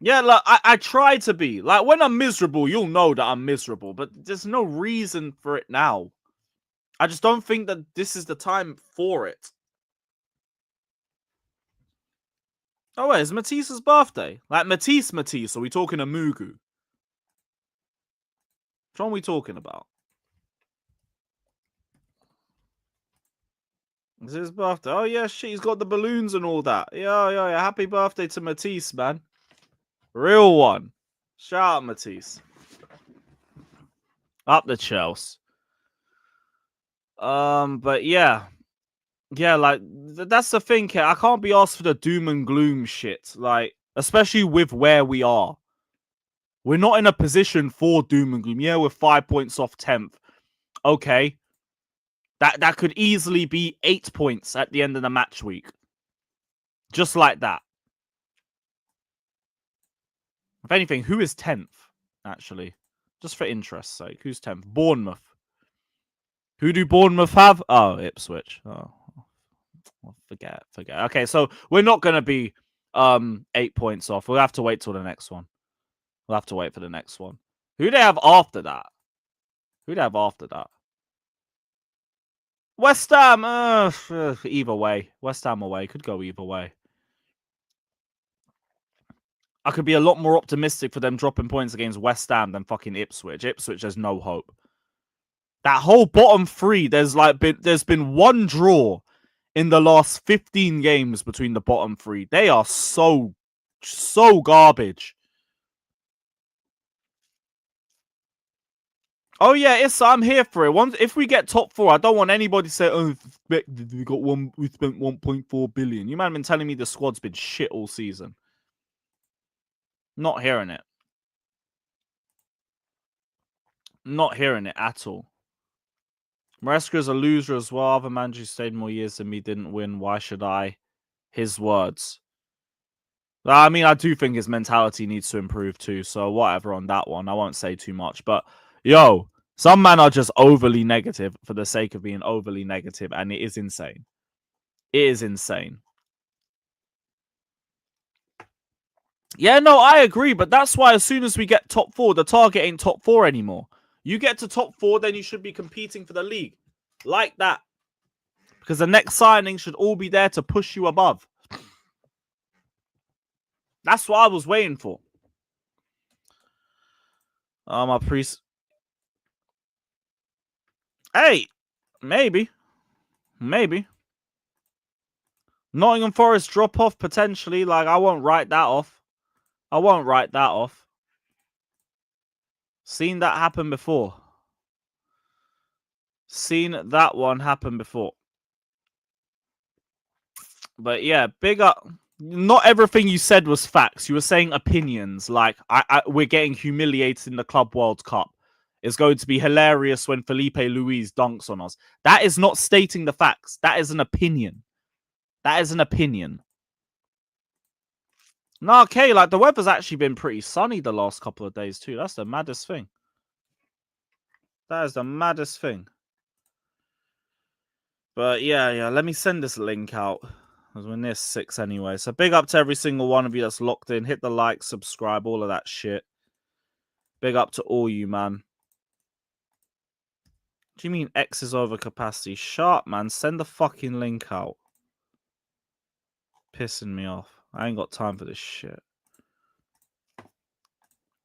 Yeah, like, I try to be. Like, when I'm miserable, you'll know that I'm miserable. But there's no reason for it now. I just don't think that this is the time for it. Oh, wait, it's Matisse's birthday. Like, Matisse, are we talking a Mugu? Which one are we talking about? It's his birthday. Oh, yeah, shit. He's got the balloons and all that. Yeah. Happy birthday to Matisse, man. Real one. Shout out, Matisse. Up the Chelsea. But yeah. Yeah, like, that's the thing, I can't be asked for the doom and gloom shit. Like, especially with where we are. We're not in a position for doom and gloom. Yeah, we're 5 points off 10th. Okay. That could easily be 8 points at the end of the match week. Just like that. If anything, who is 10th, actually? Just for interest's sake. Who's 10th? Bournemouth. Who do Bournemouth have? Oh, Ipswich. Oh, well, forget. Okay, so we're not going to be 8 points off. We'll have to wait till the next one. We'll have to wait for the next one. Who do they have after that? West Ham. Either way. West Ham away. Could go either way. I could be a lot more optimistic for them dropping points against West Ham than fucking Ipswich. Ipswich, there's no hope. That whole bottom three, there's been one draw in the last 15 games between the bottom three. They are so garbage. Oh yeah, I'm here for it. If we get top 4, I don't want anybody to say, "Oh, we spent 1.4 billion." You might have been telling me the squad's been shit all season. Not hearing it. Not hearing it at all. Maresca's a loser as well. Other managers stayed more years than me didn't win. Why should I? His words. I mean, I do think his mentality needs to improve too. So whatever on that one. I won't say too much. But, yo, some men are just overly negative for the sake of being overly negative. And it is insane. It is insane. Yeah, no, I agree. But that's why as soon as we get top 4, the target ain't top 4 anymore. You get to top 4, then you should be competing for the league. Like that. Because the next signing should all be there to push you above. That's what I was waiting for. My priest. Hey, maybe. Nottingham Forest drop off potentially. Like, I won't write that off. Seen that happen before. Seen that one happen before. But yeah, big up. Not everything you said was facts. You were saying opinions. Like, we're getting humiliated in the Club World Cup. It's going to be hilarious when Felipe Luis dunks on us. That is not stating the facts. That is an opinion. No, okay, like, the weather's actually been pretty sunny the last couple of days too. That's the maddest thing. That is the maddest thing. But yeah, let me send this link out. Because we're near 6 anyway. So big up to every single one of you that's locked in. Hit the like, subscribe, all of that shit. Big up to all you, man. Do you mean X is over capacity? Sharp, man. Send the fucking link out. Pissing me off. I ain't got time for this shit.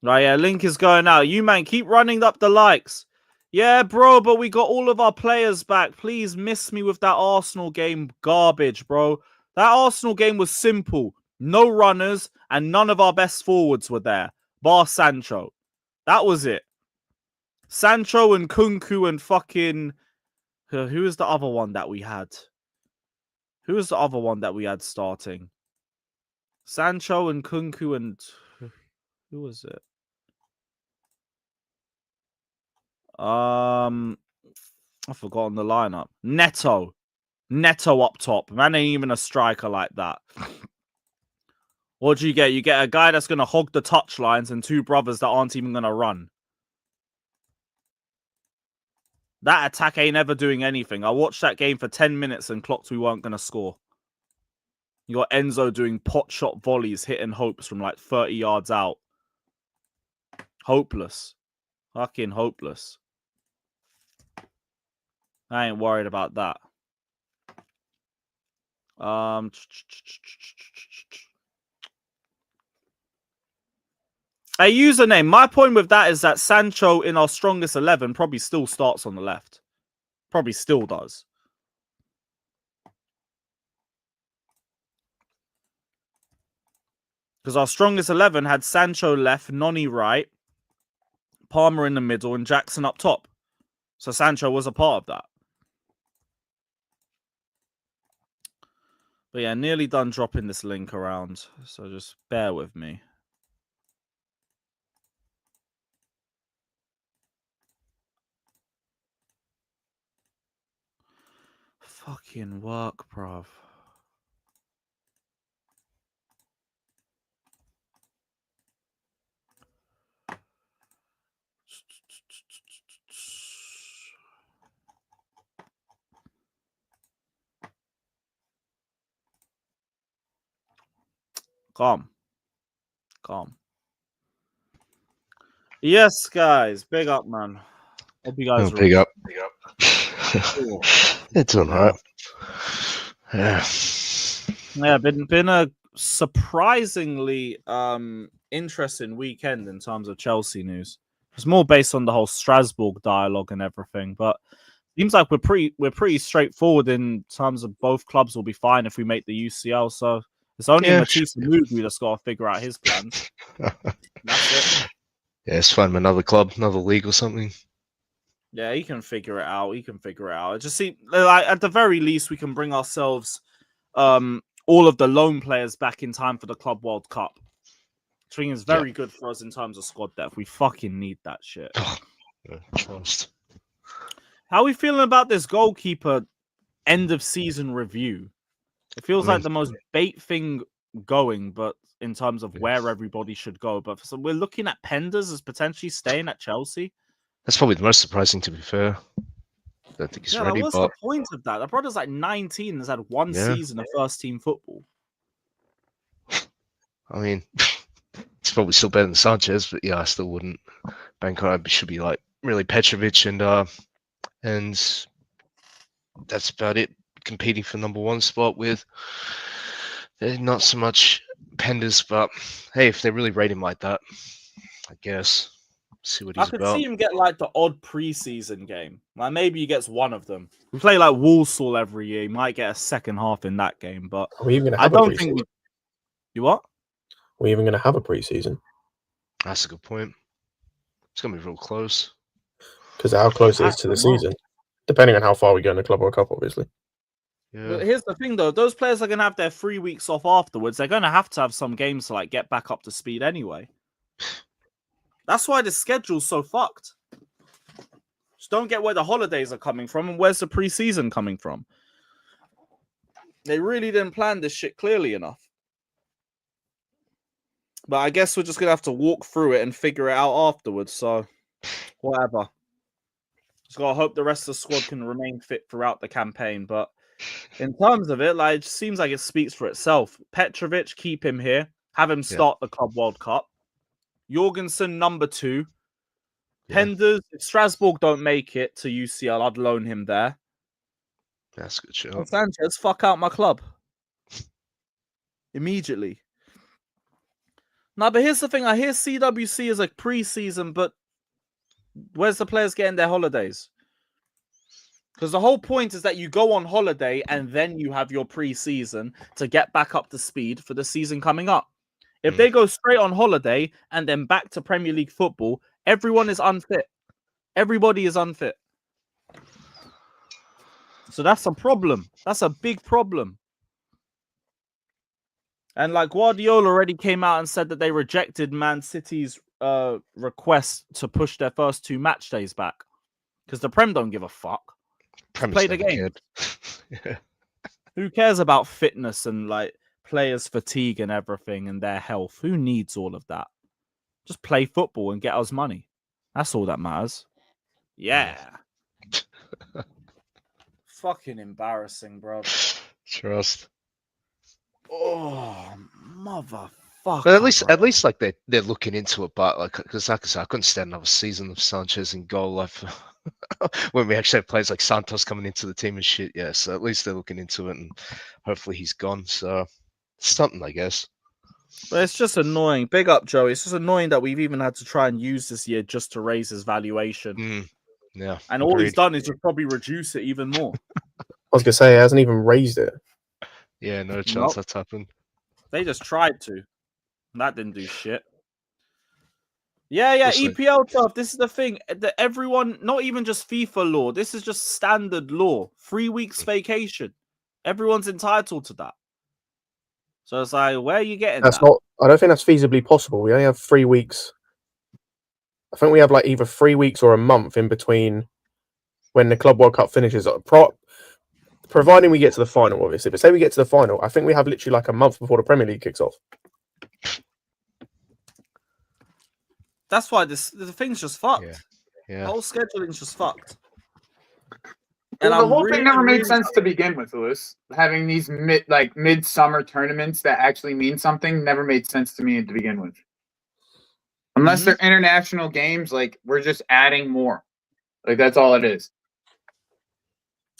Right, yeah, link is going out. You, man, keep running up the likes. Yeah, bro, but we got all of our players back. Please miss me with that Arsenal game garbage, bro. That Arsenal game was simple. No runners, and none of our best forwards were there. Bar Sancho. That was it. Sancho and Kunku and fucking... Who was the other one that we had? Who was the other one that we had starting? Sancho and Kunku and... Who was it? I've forgotten the lineup. Neto up top. Man ain't even a striker like that. What do you get? You get a guy that's going to hog the touchlines and 2 brothers that aren't even going to run. That attack ain't ever doing anything. I watched that game for 10 minutes and clocked we weren't going to score. You got Enzo doing pot shot volleys, hitting hopes from like 30 yards out. Hopeless. Fucking hopeless. I ain't worried about that. A username. My point with that is that Sancho in our strongest 11 probably still starts on the left. Probably still does. Because our strongest 11 had Sancho left, Noni right, Palmer in the middle, and Jackson up top. So Sancho was a part of that. But yeah, nearly done dropping this link around. So just bear with me. Fucking work, bruv. Calm. Yes, guys. Big up, man. Hope you guys are big up. It's all right. Yeah. Yeah, been a surprisingly interesting weekend in terms of Chelsea news. It's more based on the whole Strasbourg dialogue and everything, but seems like we're pretty straightforward in terms of both clubs will be fine if we make the UCL. So it's only Matisse Mugu that's got to figure out his plans. That's it. Yeah, it's fine. Another club, another league or something. Yeah, he can figure it out. It just seems like at the very least we can bring ourselves all of the loan players back in time for the Club World Cup. Which I think is very good for us in terms of squad depth. We fucking need that shit. Trust. How are we feeling about this goalkeeper end of season review? It feels like the most bait thing going, but in terms of where everybody should go. But so we're looking at Penders as potentially staying at Chelsea. That's probably the most surprising, to be fair. I don't think he's ready. What's the point of that? That brother's like 19, has had one season of first team football. I mean, it's probably still better than Sanchez, but yeah, I still wouldn't bank on it. Should be like really Petrovic and that's about it. Competing for number one spot with not so much Penders, but hey, if they really rate him like that, I guess see what he's about. I could see him get like the odd preseason game. Like maybe he gets one of them. We play like Walsall every year. He might get a second half in that game, but are we even gonna have I don't think we. You what? Are we even going to have a preseason? That's a good point. It's going to be real close. Because how close it is to the season, depending on how far we go in the Club World Cup, obviously. Yeah. But here's the thing, though. Those players are going to have their 3 weeks off afterwards. They're going to have some games to like get back up to speed anyway. That's why the schedule's so fucked. Just don't get where the holidays are coming from and where's the preseason coming from. They really didn't plan this shit clearly enough. But I guess we're just going to have to walk through it and figure it out afterwards. So, whatever. Just got to hope the rest of the squad can remain fit throughout the campaign. But in terms of it, like, it just seems like it speaks for itself. Petrovic, keep him here. Have him start the Club World Cup. Jorgensen, number 2. Penders, if Strasbourg don't make it to UCL, I'd loan him there. That's good shit. And Sanchez, fuck out my club. Immediately. No, but here's the thing. I hear CWC is a preseason, but where's the players getting their holidays? Because the whole point is that you go on holiday and then you have your preseason to get back up to speed for the season coming up. If they go straight on holiday and then back to Premier League football, everyone is unfit. Everybody is unfit. So that's a problem. That's a big problem. And like Guardiola already came out and said that they rejected Man City's request to push their first 2 match days back. Because the Prem don't give a fuck. Play the game. Yeah. Who cares about fitness and like players' fatigue and everything and their health? Who needs all of that? Just play football and get us money. That's all that matters. Yeah. Fucking embarrassing, bro. Trust. Oh, motherfucker. But at least like they're looking into it. But like, because like I said, I couldn't stand another season of Sanchez in goal. Like, when we actually have players like Santos coming into the team and shit. Yeah, so at least they're looking into it, and hopefully he's gone. So something, I guess. But it's just annoying. Big up, Joey. It's just annoying that we've even had to try and use this year just to raise his valuation. Yeah. And all he's done is just probably reduce it even more. I was gonna say, he hasn't even raised it. Yeah, no chance that's happened. They just tried to. And that didn't do shit. Yeah, Also- EPL stuff. This is the thing that everyone, not even just FIFA law, this is just standard law. 3 weeks vacation. Everyone's entitled to that. So it's like, where are you getting That's that? not. I don't think that's feasibly possible. We only have 3 weeks. I think we have like either 3 weeks or a month in between when the Club World Cup finishes. Providing we get to the final, obviously. But say we get to the final, I think we have literally like a month before the Premier League kicks off. That's why the thing's just fucked. Yeah. The whole scheduling's just fucked. Well, the whole thing never made sense to begin with, Lewis. Having these midsummer tournaments that actually mean something never made sense to me to begin with. Unless they're international games, like we're just adding more. Like that's all it is.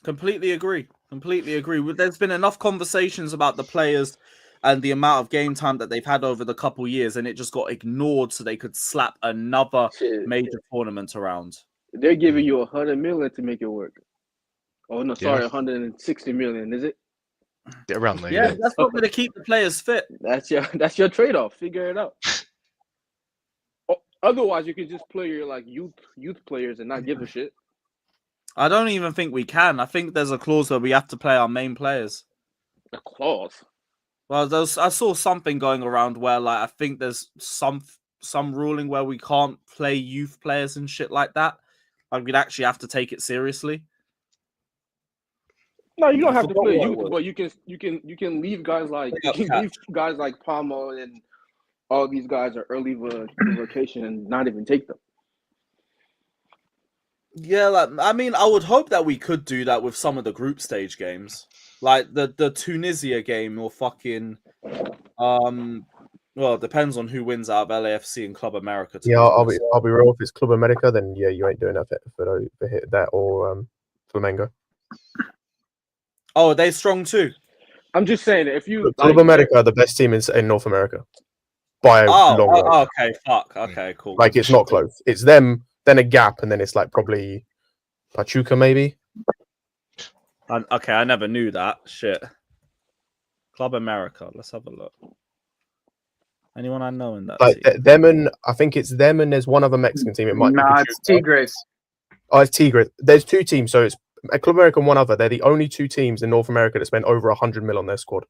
Completely agree. There's been enough conversations about the players and the amount of game time that they've had over the couple years, and it just got ignored so they could slap another major tournament around. They're giving you $100 million to make it work. Oh no, sorry, $160 million, is it? Around there. Yeah, that's not going to keep the players fit. That's your trade-off. Figure it out. Otherwise, you can just play your like youth players and not give a shit. I don't even think we can. I think there's a clause where we have to play our main players. A clause? Well, I saw something going around where, like, I think there's some ruling where we can't play youth players and shit like that. Like, we'd actually have to take it seriously. No, you don't have to play youth, but you can leave guys like Palmer and all these guys are early vacation and not even take them. Yeah, like, I mean, I would hope that we could do that with some of the group stage games. Like the Tunisia game or fucking well, it depends on who wins out of LAFC and Club America. Yeah, I'll be real. If it's Club America, then yeah, you ain't doing that for that or Flamengo. Oh, are they strong too? I'm just saying if you Club America are the best team in North America by a long way. Okay, fuck. Okay, cool. Like it's not close. It's them, then a gap, and then it's like probably Pachuca maybe. Okay, I never knew that. Shit. Club America. Let's have a look. Anyone I know in that team? Them and I think it's them and there's one other Mexican team. It might be it's Tigres. Oh, it's Tigres. There's 2 teams, so it's Club America and one other. They're the only 2 teams in North America that spend over 100 mil on their squad.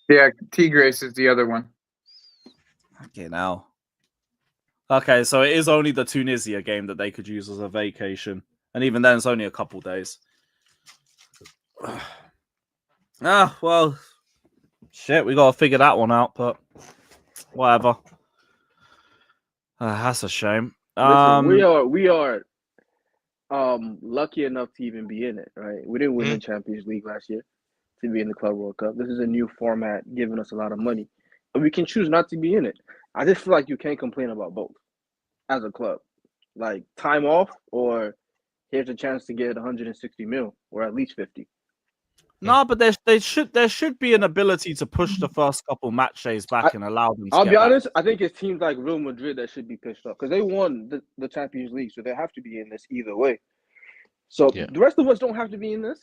Yeah, Tigres is the other one. Okay, now. Okay, so it is only the Tunisia game that they could use as a vacation. And even then, it's only a couple days. Well, shit, we got to figure that one out, but whatever. That's a shame. Listen, we are lucky enough to even be in it, right? We didn't win the Champions League last year to be in the Club World Cup. This is a new format giving us a lot of money. And we can choose not to be in it. I just feel like you can't complain about both as a club. Like time off or here's a chance to get 160 mil or at least 50. No, but there should be an ability to push the first couple match days back and allow them to I'll be honest, I think it's teams like Real Madrid that should be pissed off because they won the Champions League, so they have to be in this either way. So the rest of us don't have to be in this.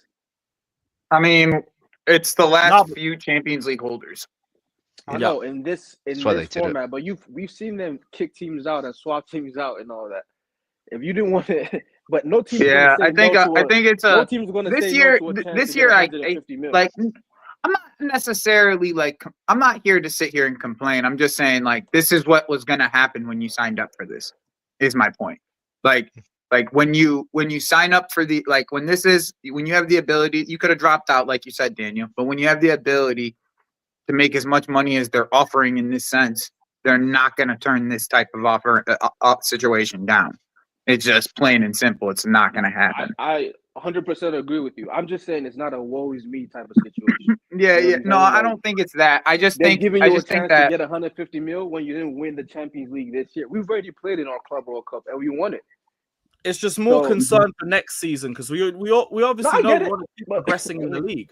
I mean, it's the last few Champions League holders. I know in this format, but we've seen them kick teams out and swap teams out and all that. If you didn't want to, but no team. Yeah, I think it's no team's going to this say year. No to a This year, like I'm not necessarily I'm not here to sit here and complain. I'm just saying this is what was going to happen when you signed up for this. Is my point. Like when you sign up for the when you have the ability, you could have dropped out like you said, Daniel. But when you have the ability to make as much money as they're offering in this sense, they're not going to turn this type of offer situation down. It's just plain and simple. It's not going to happen. I 100% agree with you. I'm just saying it's not a woe is me type of situation. Yeah. No, I don't think it's that. I just think giving you a chance to get 150 mil when you didn't win the Champions League this year. We've already played in our Club World Cup and we won it. It's just more concern for next season because we obviously don't want to keep progressing in the league.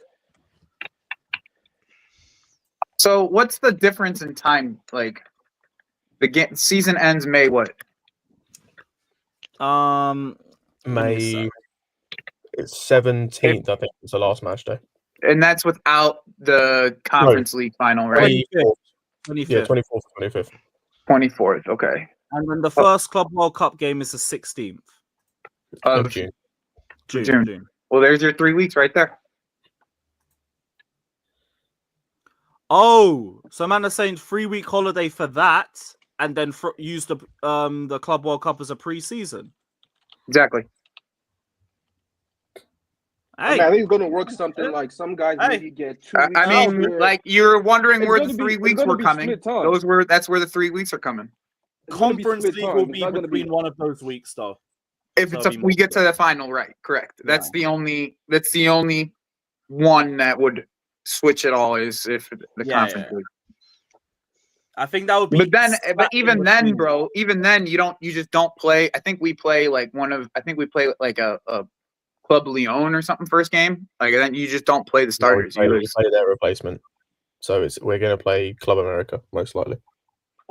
So what's the difference in time? Like the season ends May what? May it's 17th, I think it's the last match day. And that's without the Conference League final, right? 24th. 25th. Yeah, 24th, 25th. 24th. Okay. And then the first Club World Cup game is the 16th. Of June. June. Well, there's your 3 weeks right there. Oh, so man is saying 3-week holiday for that, and then use the Club World Cup as a pre-season. Exactly. Hey, I think it's gonna work something like some guys maybe get 2 weeks. I mean, here. like you're wondering It's where gonna the be- 3 it's weeks gonna were be coming. split time. That's where the 3 weeks are coming. It's gonna be Conference split League time. will It's be not gonna between one of those weeks, though. If So it's it'll be we more get to split. the final, right? Correct. That's Yeah. the only one that would switch it all is if the Conference League. I think that would be. But even then, bro, you just don't play. I think we play like like a Club Lyon or something first game. Like then you just don't play the starters. We play their replacement. So we're going to play Club America, most likely.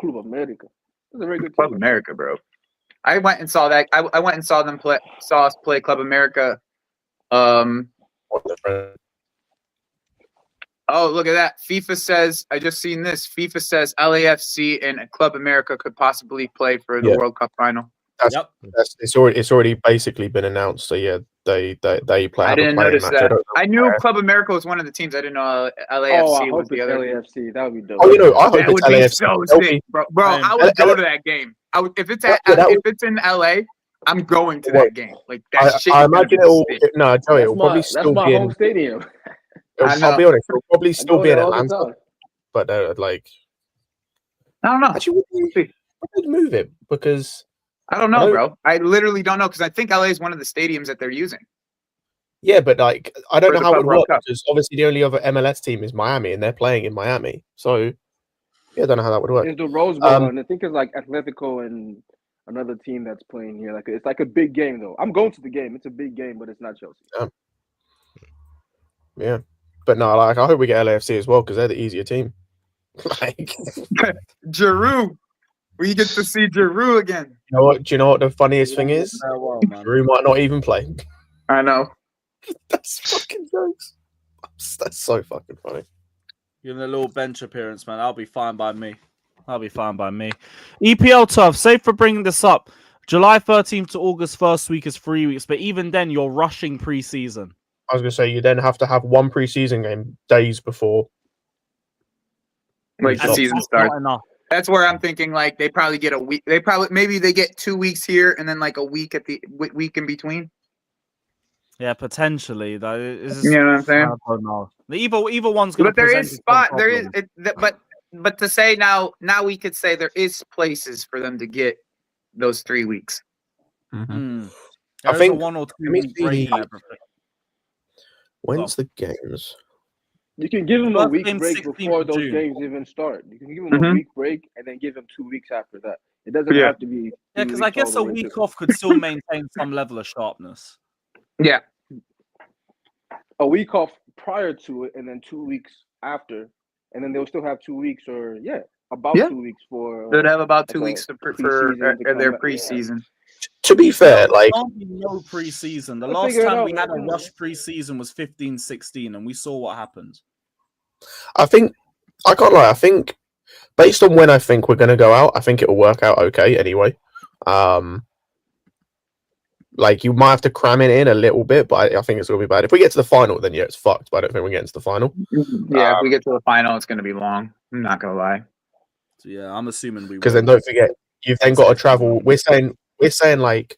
Club America. That's a very good Club team. America, bro. I went and saw that. I went and saw us play Club America. Oh, look at that. FIFA says, I just seen this. FIFA says LAFC and Club America could possibly play for the World Cup final. It's already basically been announced. So yeah, they play. I didn't notice that. I knew Club America was one of the teams. I didn't know LAFC was the other. LAFC. That would be dope. Oh, you know, I hope that would it's be LAFC. so sick, bro. I would go to that game. If it's in LA, I'm going to that game. Like that shit. I imagine it'll. No, Joey, it'll probably still be in home stadium. I'll be honest, it'll probably still be in Atlanta. But like, I don't know. Actually, would move it because I don't know, bro. I literally don't know because I think LA is one of the stadiums that they're using. Yeah, but like, I don't know how it would work Cup. because obviously the only other MLS team is Miami, and they're playing in Miami. So yeah, I don't know how that would work. It's the Rose Bowl, and I think it's like Atletico and another team that's playing here. Like it's like a big game though. I'm going to the game. It's a big game, but it's not Chelsea. Yeah. But no, like I hope we get LAFC as well because they're the easier team. Like Giroud, we get to see Giroud again. You know what? Do you know what the funniest thing is? Giroud might not even play. I know. That's fucking jokes. That's so fucking funny. Giving a little bench appearance, man. I'll be fine by me. EPL tough. Safe for bringing this up. July 13th to August 1st week is 3 weeks, but even then, you're rushing pre-season. I was going to say, you then have to have one pre-season game days before. Like the season starts. That's where I'm thinking, like, they probably get a week. Maybe they get 2 weeks here and then, like, a week at the week in between. Yeah, potentially. Though. You know what I'm saying? I don't know. Either one's going to But there is spot. There is. But to say now we could say there is places for them to get those 3 weeks. Mm-hmm. I think 1 or 2 week break. When's the games? You can give them a week break before those games even start. You can give them a week break and then give them 2 weeks after that. It doesn't have to be. Yeah, because I guess a week off could still maintain some level of sharpness. Yeah. A week off prior to it and then 2 weeks after. And then they'll still have 2 weeks or, about 2 weeks for. They'd have about 2 weeks for their preseason. To be fair, like no preseason. The last time we had a rush preseason was 15-16, and we saw what happened. I think I can't lie. I think based on when I think we're going to go out, I think it'll work out okay anyway. Like you might have to cram it in a little bit, but I think it's going to be bad. If we get to the final, then yeah, it's fucked. But I don't think we get into the final. Yeah, if we get to the final, it's going to be long. I'm not going to lie. So yeah, I'm assuming we. Because then don't forget, you've then got to travel. We're saying like.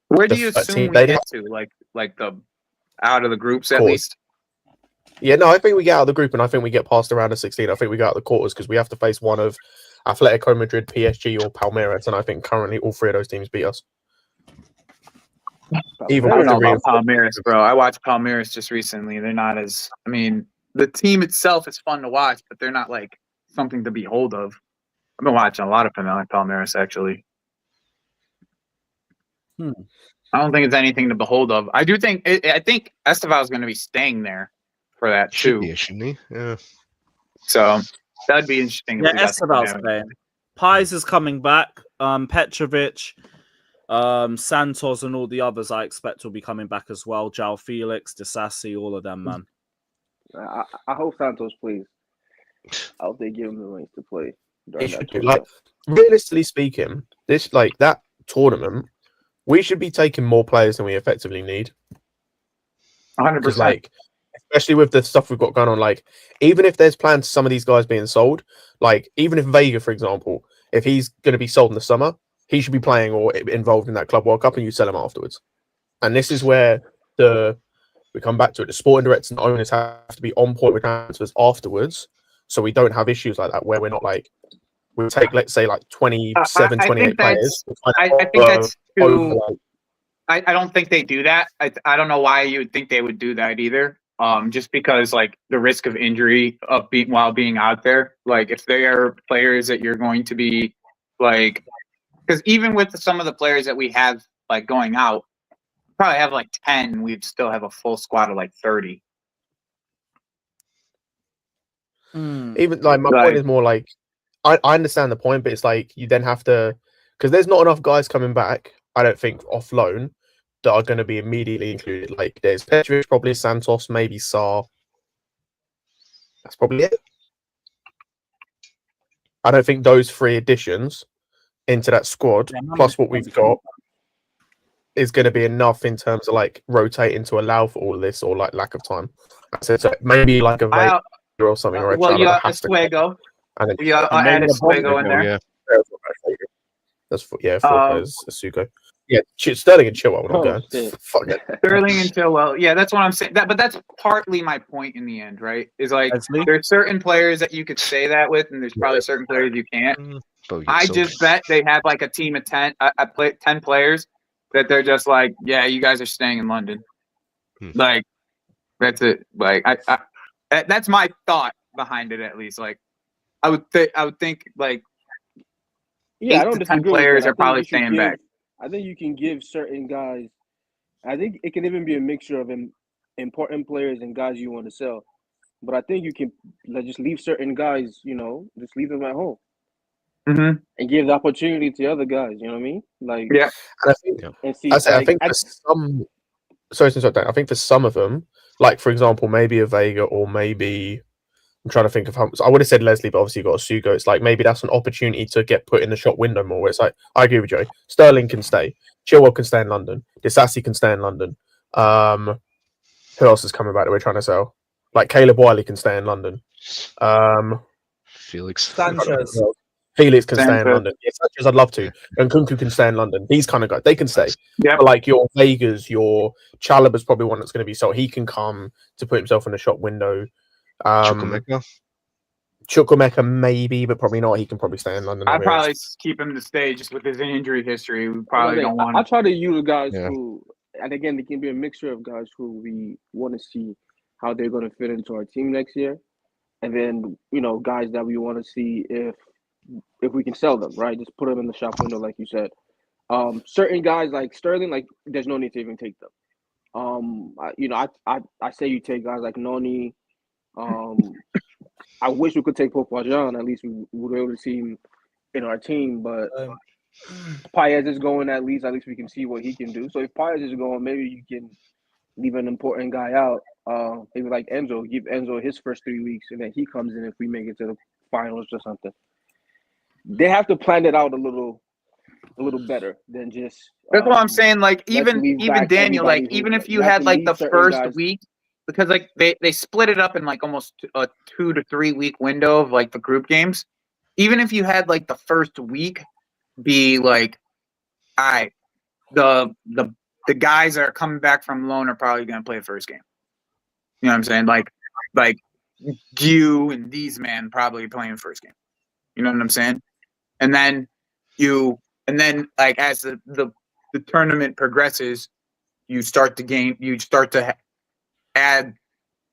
Where do you assume we get to? Like the out of the groups at least? Yeah, no, I think we get out of the group and I think we get past the round of 16. I think we go out of the quarters because we have to face one of Atletico Madrid, PSG, or Palmeiras, and I think currently all three of those teams beat us. Even I don't know about Palmeiras, bro. I watched Palmeiras just recently. They're not as. I mean, the team itself is fun to watch, but they're not like something to behold of. I've been watching a lot of Palmeiras actually. I don't think it's anything to behold of. I do think. I think Esteval is going to be staying there for that too. Shouldn't he? Yeah. So That'd be interesting. Yeah, If we got Estebal's something. playing. Paez is coming back. Petrovic, Santos, and all the others I expect will be coming back as well. Joao Felix, Disasi, all of them, man. I hope Santos plays. I hope they give him the reins to play during that Like, tournament. realistically speaking, this like that tournament, we should be taking more players than we effectively need. 100%. Because, like, especially with the stuff we've got going on, like, even if there's plans to some of these guys being sold, like, even if Vega, for example, if he's going to be sold in the summer, he should be playing or involved in that Club World Cup, and you sell him afterwards. And this is where we come back to it. The sporting directors and owners have to be on point with transfers afterwards, so we don't have issues like that where we're not like we take, let's say, like 27, I 28 think players. I think that's over, too. like, I don't think they do that. I don't know why you would think they would do that either. Just because like the risk of injury of while being out there, like if they are players that you're going to be like, because even with some of the players that we have like going out, probably have like 10, we'd still have a full squad of like 30. even like my point is more like I understand the point, but it's like you then have to, because there's not enough guys coming back, I don't think, off loan that are going to be immediately included. Like there's Petrovic, probably Santos, maybe Sar. That's probably it. I don't think those three additions into that squad, plus what we've got, is going to be enough in terms of like rotating to allow for all of this or like lack of time. So maybe like a Vega or something, or a Well, you Chalobah got has to Esfuego. and then Yeah, I maybe add a Esfuego in Oh, there. yeah. That's Sugo. Yeah, Sterling and Chilwell. We're not Oh, going. shit. Fuck it. Sterling and Chilwell. Yeah, that's what I'm saying. But that's partly my point in the end, right? Is like Leslie? there's certain players that you could say that with, and there's probably certain players you can't. I just bet they have like a team of 10. I play 10 players that they're just like, yeah, you guys are staying in London. Like that's it. Like that's my thought behind it. At least, like I would think like Yeah, 8 I don't to 10 disagree with players that. are probably staying back. I think you can give certain guys. I think it can even be a mixture of important players and guys you want to sell. But I think you can just leave certain guys, just leave them at home and give the opportunity to other guys. You know what I mean? Like, Yeah. And I think, and see. I think for some, sorry to interrupt, I think for some of them, like for example, maybe a Vega or maybe I'm trying to think of how. I would have said Leslie, but obviously you got a Sugo. It's like maybe that's an opportunity to get put in the shop window more. Where it's like I agree with Joey. Sterling can stay. Chilwell can stay in London. Disasi can stay in London. Who else is coming back that we're trying to sell? Like Caleb Wiley can stay in London. Felix. Sanchez. Felix can stay in London. Yeah, Sanchez, I'd love to. And Kunku can stay in London. These kind of guys, they can stay. Yeah. But like your Vegas, your Chalobah's probably one that's going to be sold. He can come to put himself in the shop window. Chukwuemeka maybe, but probably not. He can probably stay in London. I'd probably keep him to stay just with his injury history. We probably don't want. I try to use guys who, and again, it can be a mixture of guys who we want to see how they're going to fit into our team next year, and then guys that we want to see if we can sell them, right? Just put them in the shop window, like you said. Certain guys like Sterling, like there's no need to even take them. I say you take guys like Noni. I wish we could take Pope Vajan. At least we would be able to see him in our team. But Paez is going. At least we can see what he can do. So if Paez is going, maybe you can leave an important guy out. Maybe like Enzo. Give Enzo his first 3 weeks, and then he comes in if we make it to the finals or something. They have to plan it out a little better than just. That's what I'm saying. Like even Daniel, like even if you had like the first week. Because like they split it up in like almost a 2 to 3 week window of like the group games. Even if you had like the first week be like, all right, the guys that are coming back from loan are probably going to play the first game. You know what I'm saying? Like you and these men probably playing the first game. You know what I'm saying? And then like as the tournament progresses, you start to add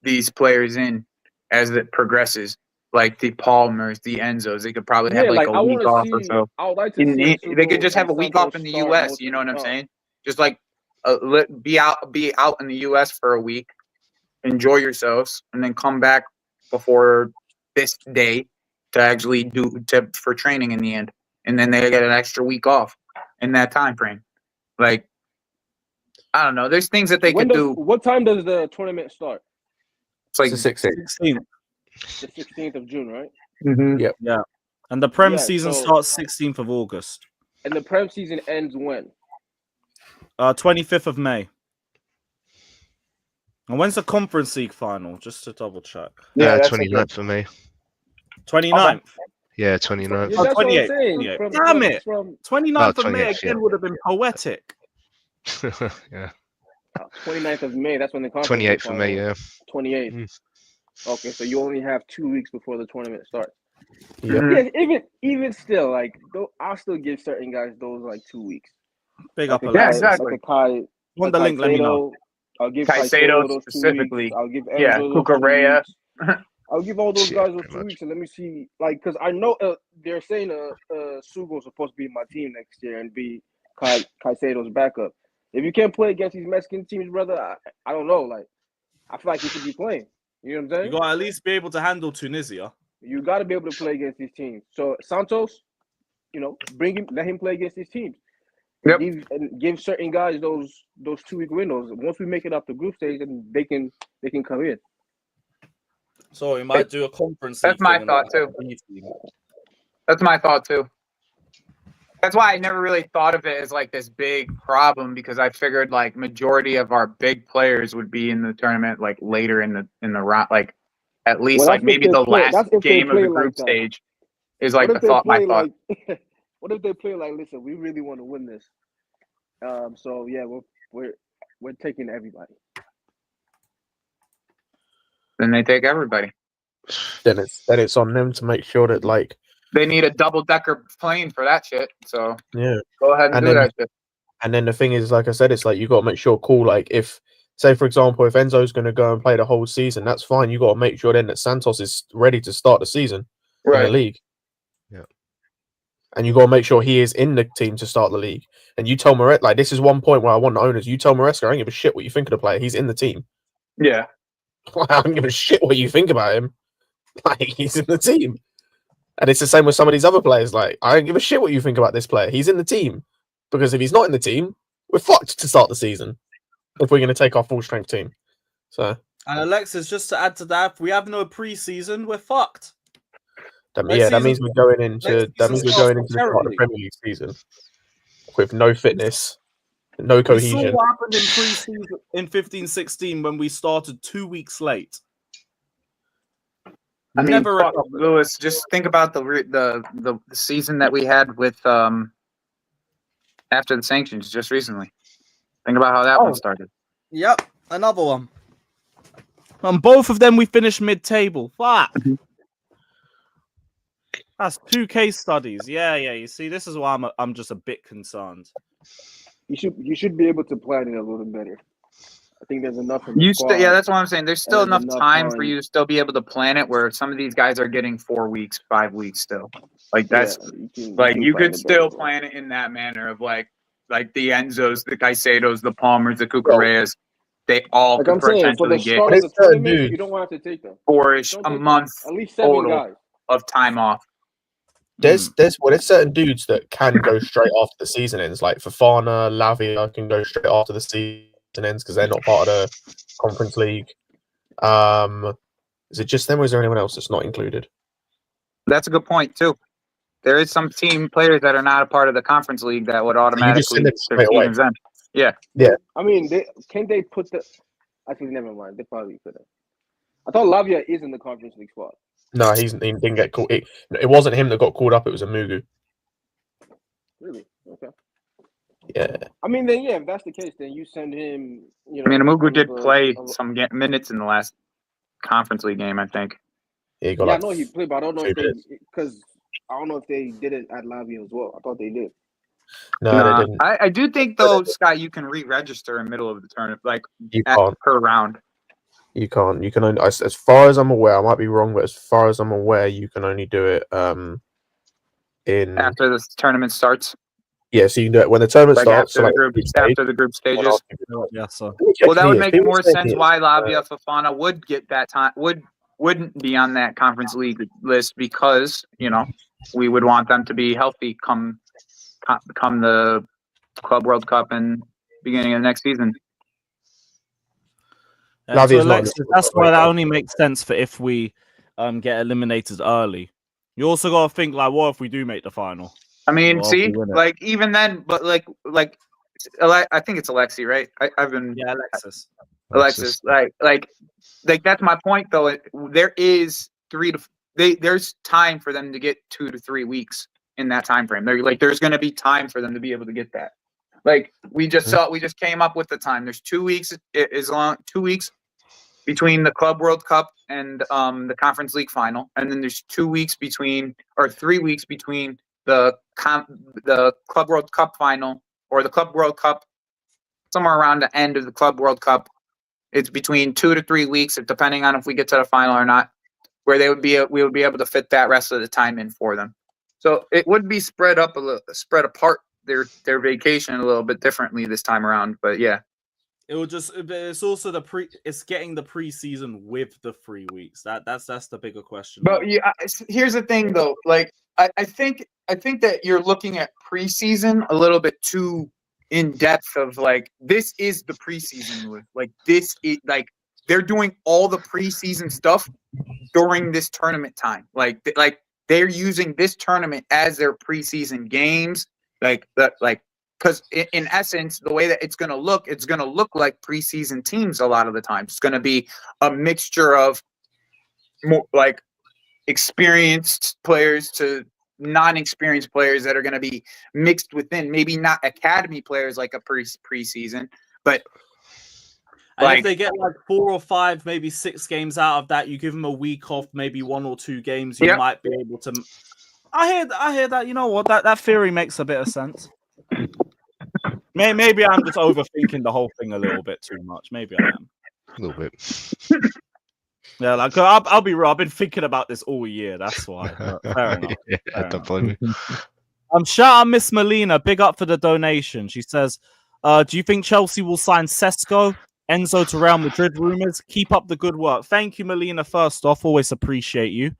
these players in as it progresses, like the Palmers, the Enzos. They could probably have like a week off or so. I would like to see they could just have a week off in the U.S. You know what I'm saying? Just like be out in the U.S. for a week, enjoy yourselves, and then come back before this day to actually for training in the end, and then they get an extra week off in that time frame. Like, I don't know. There's things that they could do. What time does the tournament start? It's like It's the 16th. 16th. The 16th of June, right? Yep. Yeah. And the Prem Yeah, season so- starts 16th of August. And the Prem season ends when? 25th of May. And when's the Conference League final? Just to double check. Yeah, that's 29th for me. 29th. Yeah, 29th. Yeah, Oh, that's what I'm 28th. saying. Yeah. From- Damn from- it. From 29th of May 28th, again yeah. would have been poetic. Yeah. 29th of May. That's when the conference. 28th for me, yeah. 28th. Mm. Okay, so you only have 2 weeks before the tournament starts. Yep. Yeah, even still, like, I'll still give certain guys those like 2 weeks. Big Like up a Alexis. Kai- exactly. Like a Kai. Want the link, let me know. Caicedo, I'll give Caicedo Caicedo those 2 specifically. weeks. I'll give Enzo Yeah, those 2 Cucurella. weeks. I'll give all those Yeah, guys those pretty 2 much. weeks and let me see, like, because I know they're saying Sugo's supposed to be in my team next year and be Caicedo's backup. If you can't play against these Mexican teams, brother, I don't know. Like, I feel like he should be playing. You know what I'm saying? You got to at least be able to handle Tunisia. You got to be able to play against these teams. So Santos, bring him, let him play against these teams. Yep. Give certain guys those 2 week windows. Once we make it up the group stage, then they can come in. So we might do a Conference That's League my thing thought, and too. That's my thought too. That's why I never really thought of it as like this big problem, because I figured like majority of our big players would be in the tournament like later in the round, like at least Well, like that's if maybe they the play- last that's if they game of play the like group that. stage is like What the if they thought. My play thought. like? What if they play like? Listen, we really want to win this. So yeah, we're taking everybody. Then they take everybody. Then it's on them to make sure that, like, They need a double-decker plane for that shit. So yeah. go ahead and And do then- that shit. And then the thing is, like I said, it's like you got to make sure, cool, like if, say, for example, if Enzo's going to go and play the whole season, that's fine. You got to make sure then that Santos is ready to start the season in the Right. league. Yeah. And you got to make sure he is in the team to start the league. And you tell Maresca, like, this is one point where I want the owners, you tell Maresca, I don't give a shit what you think of the player. He's in the team. Yeah. I don't give a shit what you think about him. Like, he's in the team. And it's the same with some of these other players. Like, I don't give a shit what you think about this player. He's in the team. Because if he's not in the team, we're fucked to start the season. If we're going to take our full strength team. So, And Alexis, just to add to that, if we have no preseason, we're fucked. that Next means season- we're going into next that season means we're starts going into the start of the terribly. Premier League season with no fitness, no We saw cohesion. what happened in preseason in 15-16 when we started 2 weeks late. I mean, Never fuck, recovered. Lewis. Just think about the season that we had with after the sanctions just recently. Think about how that one started. Yep, another one. And both of them we finished mid-table. Fuck. That's 2 case studies. Yeah. You see, this is why I'm just a bit concerned. You should be able to plan it a little better. I think there's enough in the Yeah, squad. that's what I'm saying. There's still there's enough enough time for time. you to still be able to plan it. Where some of these guys are getting 4 weeks, 5 weeks still. Like that's you could still plan it in that manner of like the Enzos, the Caicedos, the Palmers, the Cucurellas. They all Like could I'm saying, for potentially the get start of the It's certain tournament, dudes. you don't have to take them. 4-ish Don't a take month At least 7 total. guys. of time off. There's certain dudes that can go straight after the season ends. Like Fofana, Lavia can go straight after the season ends because they're not part of the Conference League. Is it just them or is there anyone else that's not included? That's a good point too. There is some team players that are not a part of the Conference League that would automatically send it straight away. seasons end. Yeah. I mean, they put the? Actually, never mind. They probably could have. I thought Lavia is in the Conference League squad. No, he didn't get called. It wasn't him that got called up. It was a Mugu. Really? Okay. Yeah. I mean, then yeah, if that's the case, then you send him. I mean, Amugu did of a- play of a- some minutes in the last Conference League game, I think. Yeah, he got Yeah, I like know he played, but I don't know 2 if minutes. I don't know if they did it at Lavia as well. I thought they did. No, Nah, they didn't. I do think though, Scott, you can re-register in middle of the tournament, like You can't. per round. You can't. You can only, as far as I'm aware, I might be wrong, but as far as I'm aware, you can only do it in After the tournament starts, yeah. So you can do it when the tournament like starts. after So like the group, stage, after the group someone stages. asks you to do it. Yeah, so Let me check Well, that would here. make People more say sense here. why Lavia Fofana would get that time. wouldn't be on that Conference League list because, you know, we would want them to be healthy come the Club World Cup and beginning of next season. Lavia's So not Alexis, in the that's top why right that now. only makes sense for if we get eliminated early. You also got to think, like, what if we do make the final? I mean, Well, if we see, win it. like even then, but like I think it's Alexi, right? I've been Yeah, Alexis. Alexis, like that's my point though. There is there's time for them to get 2 to 3 weeks in that time frame. There's going to be time for them to be able to get that. Like we just came up with the time. There's 2 weeks 2 weeks between the Club World Cup and the Conference League final, and then there's 3 weeks between the Club World Cup final or the Club World Cup, somewhere around the end of the Club World Cup. It's between 2 to 3 weeks, depending on if we get to the final or not, where we would be able to fit that rest of the time in for them. So it would be spread apart their vacation a little bit differently this time around. But yeah, it's also it's getting the preseason with the 3 weeks. That's the bigger question. But yeah, here's the thing though. Like I think that you're looking at preseason a little bit too in depth of like, this is the preseason. Like this is like they're doing all the preseason stuff during this tournament time. Like they're using this tournament as their preseason games. Because in essence, the way that it's going to look like preseason teams a lot of the time. It's going to be a mixture of more like experienced players to non-experienced players that are going to be mixed within, maybe not academy players like a preseason, but and if they get like 4 or 5, maybe 6 games out of that, you give them a week off, maybe 1 or 2 games, you might be able to. I hear that. You know what? That theory makes a bit of sense. Maybe I'm just overthinking the whole thing a little bit too much. Maybe I am. A little bit. Yeah, like I'll be real. I've been thinking about this all year. That's why. Fair enough. Don't blame me. Shout out Miss Melina. Big up for the donation. She says, "Do you think Chelsea will sign Sesko, Enzo to Real Madrid rumors? Keep up the good work." Thank you, Melina. First off, always appreciate you.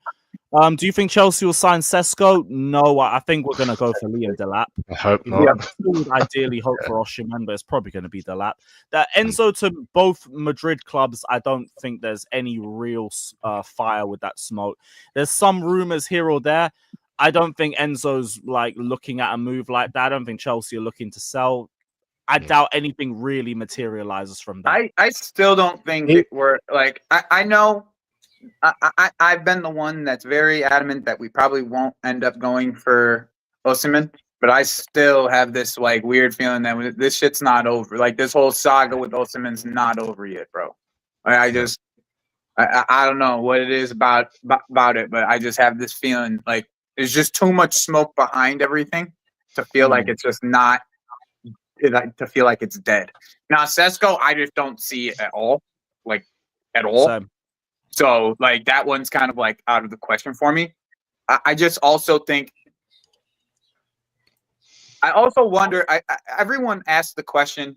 Do you think Chelsea will sign Sesko? No, I think we're going to go for Liam Delap. I hope not. Ideally hope for Osimhen, but it's probably going to be Delap. That Enzo to both Madrid clubs, I don't think there's any real fire with that smoke. There's some rumors here or there. I don't think Enzo's like looking at a move like that. I don't think Chelsea are looking to sell. I doubt anything really materializes from that. I still don't think we're like, I know I've been the one that's very adamant that we probably won't end up going for Osimhen, but I still have this like weird feeling that this shit's not over. Like this whole saga with Osimhen's not over yet, bro. I don't know what it is about it, but I just have this feeling like there's just too much smoke behind everything to feel like it's just not, to feel like it's dead. Now Sesko, I just don't see it at all, like at all. Same. So, like, that one's kind of, like, out of the question for me. I just also think – I also wonder – everyone asks the question,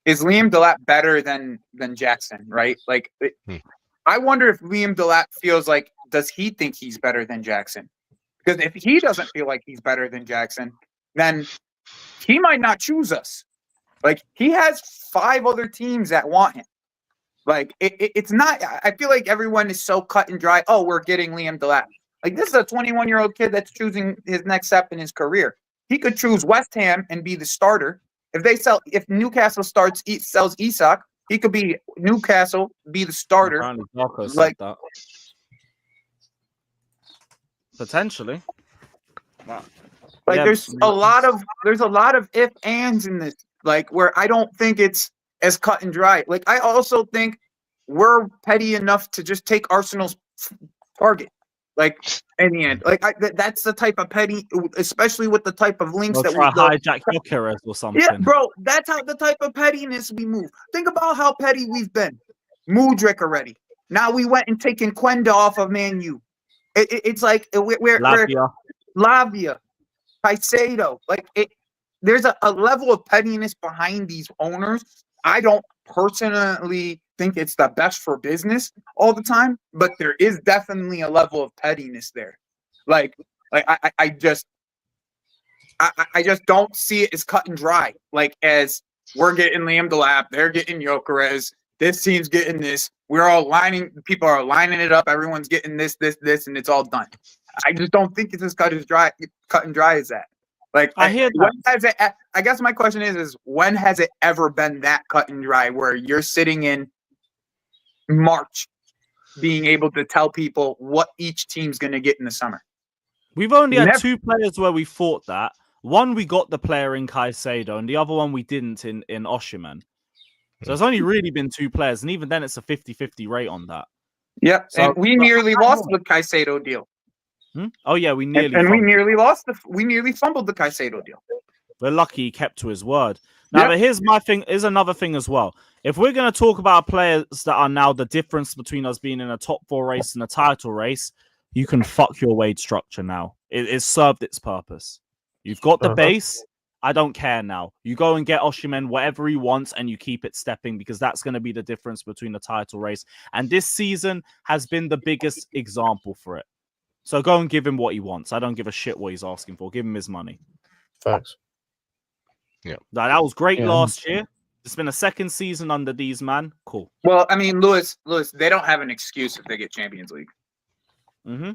is Liam Delap better than Jackson, right? Like, I wonder if Liam Delap feels like – does he think he's better than Jackson? Because if he doesn't feel like he's better than Jackson, then he might not choose us. Like, he has 5 other teams that want him. Like, it's not – I feel like everyone is so cut and dry. Oh, we're getting Liam Delap. Like, this is a 21-year-old kid that's choosing his next step in his career. He could choose West Ham and be the starter. If Newcastle sells Isak, he could be Newcastle, be the starter. Like that. Potentially. Wow. Like, there's a lot of if ands in this. Like, where I don't think it's as cut and dry. Like, I also think we're petty enough to just take Arsenal's target. Like, in the end, like that's the type of petty, especially with the type of links that we hijack Jokeres or something. Yeah, bro, that's how the type of pettiness we move. Think about how petty we've been. Mudryk already. Now we went and taken Quenda off of Man U. It's like we're Lavia, Caicedo. Like there's a level of pettiness behind these owners. I don't personally think it's the best for business all the time, but there is definitely a level of pettiness there. I just don't see it as cut and dry. Like, as we're getting Liam Delap, they're getting Gyökeres, this team's getting this. People are lining it up. Everyone's getting this, and it's all done. I just don't think it's as cut and dry as that. Like, I hear that. When has it? I guess my question is when has it ever been that cut and dry where you're sitting in March being able to tell people what each team's going to get in the summer? We've only had 2 players where we thought that. One, we got the player in Caicedo, and the other one we didn't in Osimhen. So it's only really been 2 players, and even then it's a 50-50 rate on that. Yep, so, and we nearly lost the Caicedo deal. Oh yeah, we nearly we nearly fumbled the Caicedo deal. We're lucky he kept to his word. Now, but here's another thing as well. If we're going to talk about players that are now the difference between us being in a top 4 race and a title race, you can fuck your wage structure now. It's served its purpose. You've got the base. I don't care now. You go and get Osimhen whatever he wants, and you keep it stepping, because that's going to be the difference between the title race. And this season has been the biggest example for it. So go and give him what he wants. I don't give a shit what he's asking for. Give him his money. Facts. Yeah. That was great last year. It's been a second season under these, man. Cool. Well, I mean, Lewis, they don't have an excuse if they get Champions League. Mm-hmm.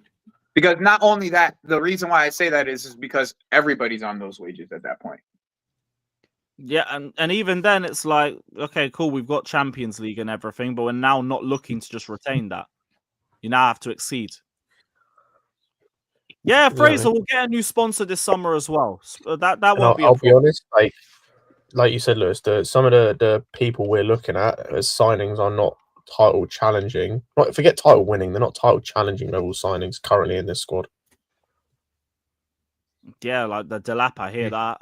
Because not only that, the reason why I say that is because everybody's on those wages at that point. Yeah, and even then, it's like, okay, cool, we've got Champions League and everything, but we're now not looking to just retain that. You now have to exceed. Yeah, Fraser will get a new sponsor this summer as well. That won't be a problem. I'll be honest, like you said, Lewis, some of the people we're looking at as signings are not title challenging. Forget title winning, they're not title challenging level signings currently in this squad. Yeah, like the Delap, I hear that.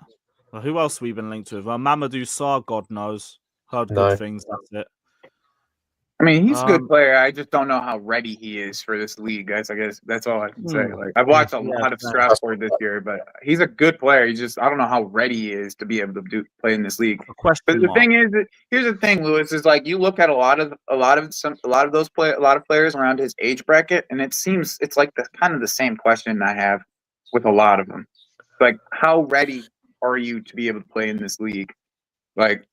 Well, who else we've been linked with? Mamadou Sarr, God knows. Heard good things, that's it. I mean, he's a good player. I just don't know how ready he is for this league, guys. I guess that's all I can say. Like, I've watched a lot of Strasbourg this year, but he's a good player. I don't know how ready he is to be able to play in this league. But the thing is, here's the thing, Lewis, is like you look at a lot of players around his age bracket, and it seems it's like kind of the same question I have with a lot of them. Like, how ready are you to be able to play in this league? Like,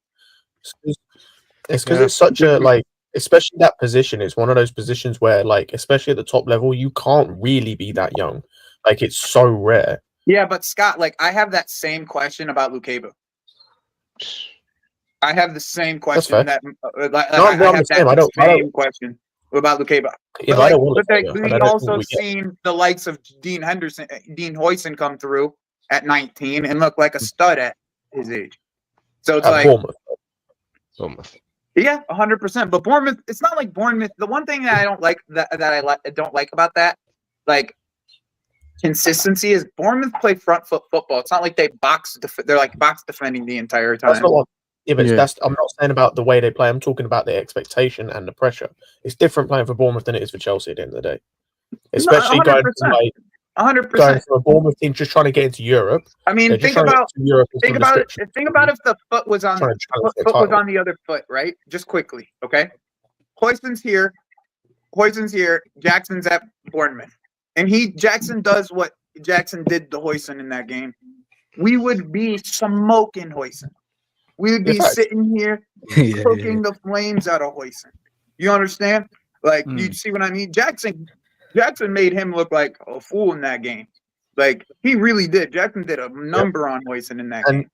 it's because it's such a especially that position, it's one of those positions where, like, especially at the top level, you can't really be that young. Like, it's so rare. Yeah, but Scott, like, I have that same question about Lukeba. I have the same question that I have that same question about Lukeba. Yeah, but we also seen the likes of Dean Huijsen come through at 19 and look like a stud at his age. So it's like Bournemouth. Yeah, 100%. But Bournemouth, it's not like Bournemouth. The one thing that I don't like don't like about that, like, consistency is Bournemouth play front foot football. It's not like they're like box defending the entire time. That's not what, I'm not saying about the way they play. I'm talking about the expectation and the pressure. It's different playing for Bournemouth than it is for Chelsea at the end of the day. Especially going from 100%. a Bournemouth team just trying to get into Europe. I mean, think about if the foot was on the other foot, right? Just quickly, okay? Huijsen's here. Jackson's at Bournemouth, and Jackson does what Jackson did to Huijsen in that game. We would be smoking Huijsen. We would be sitting here cooking the flames out of Huijsen. You understand? Like, you see what I mean? Jackson made him look like a fool in that game. Like, he really did. Jackson did a number on Huijsen in that game.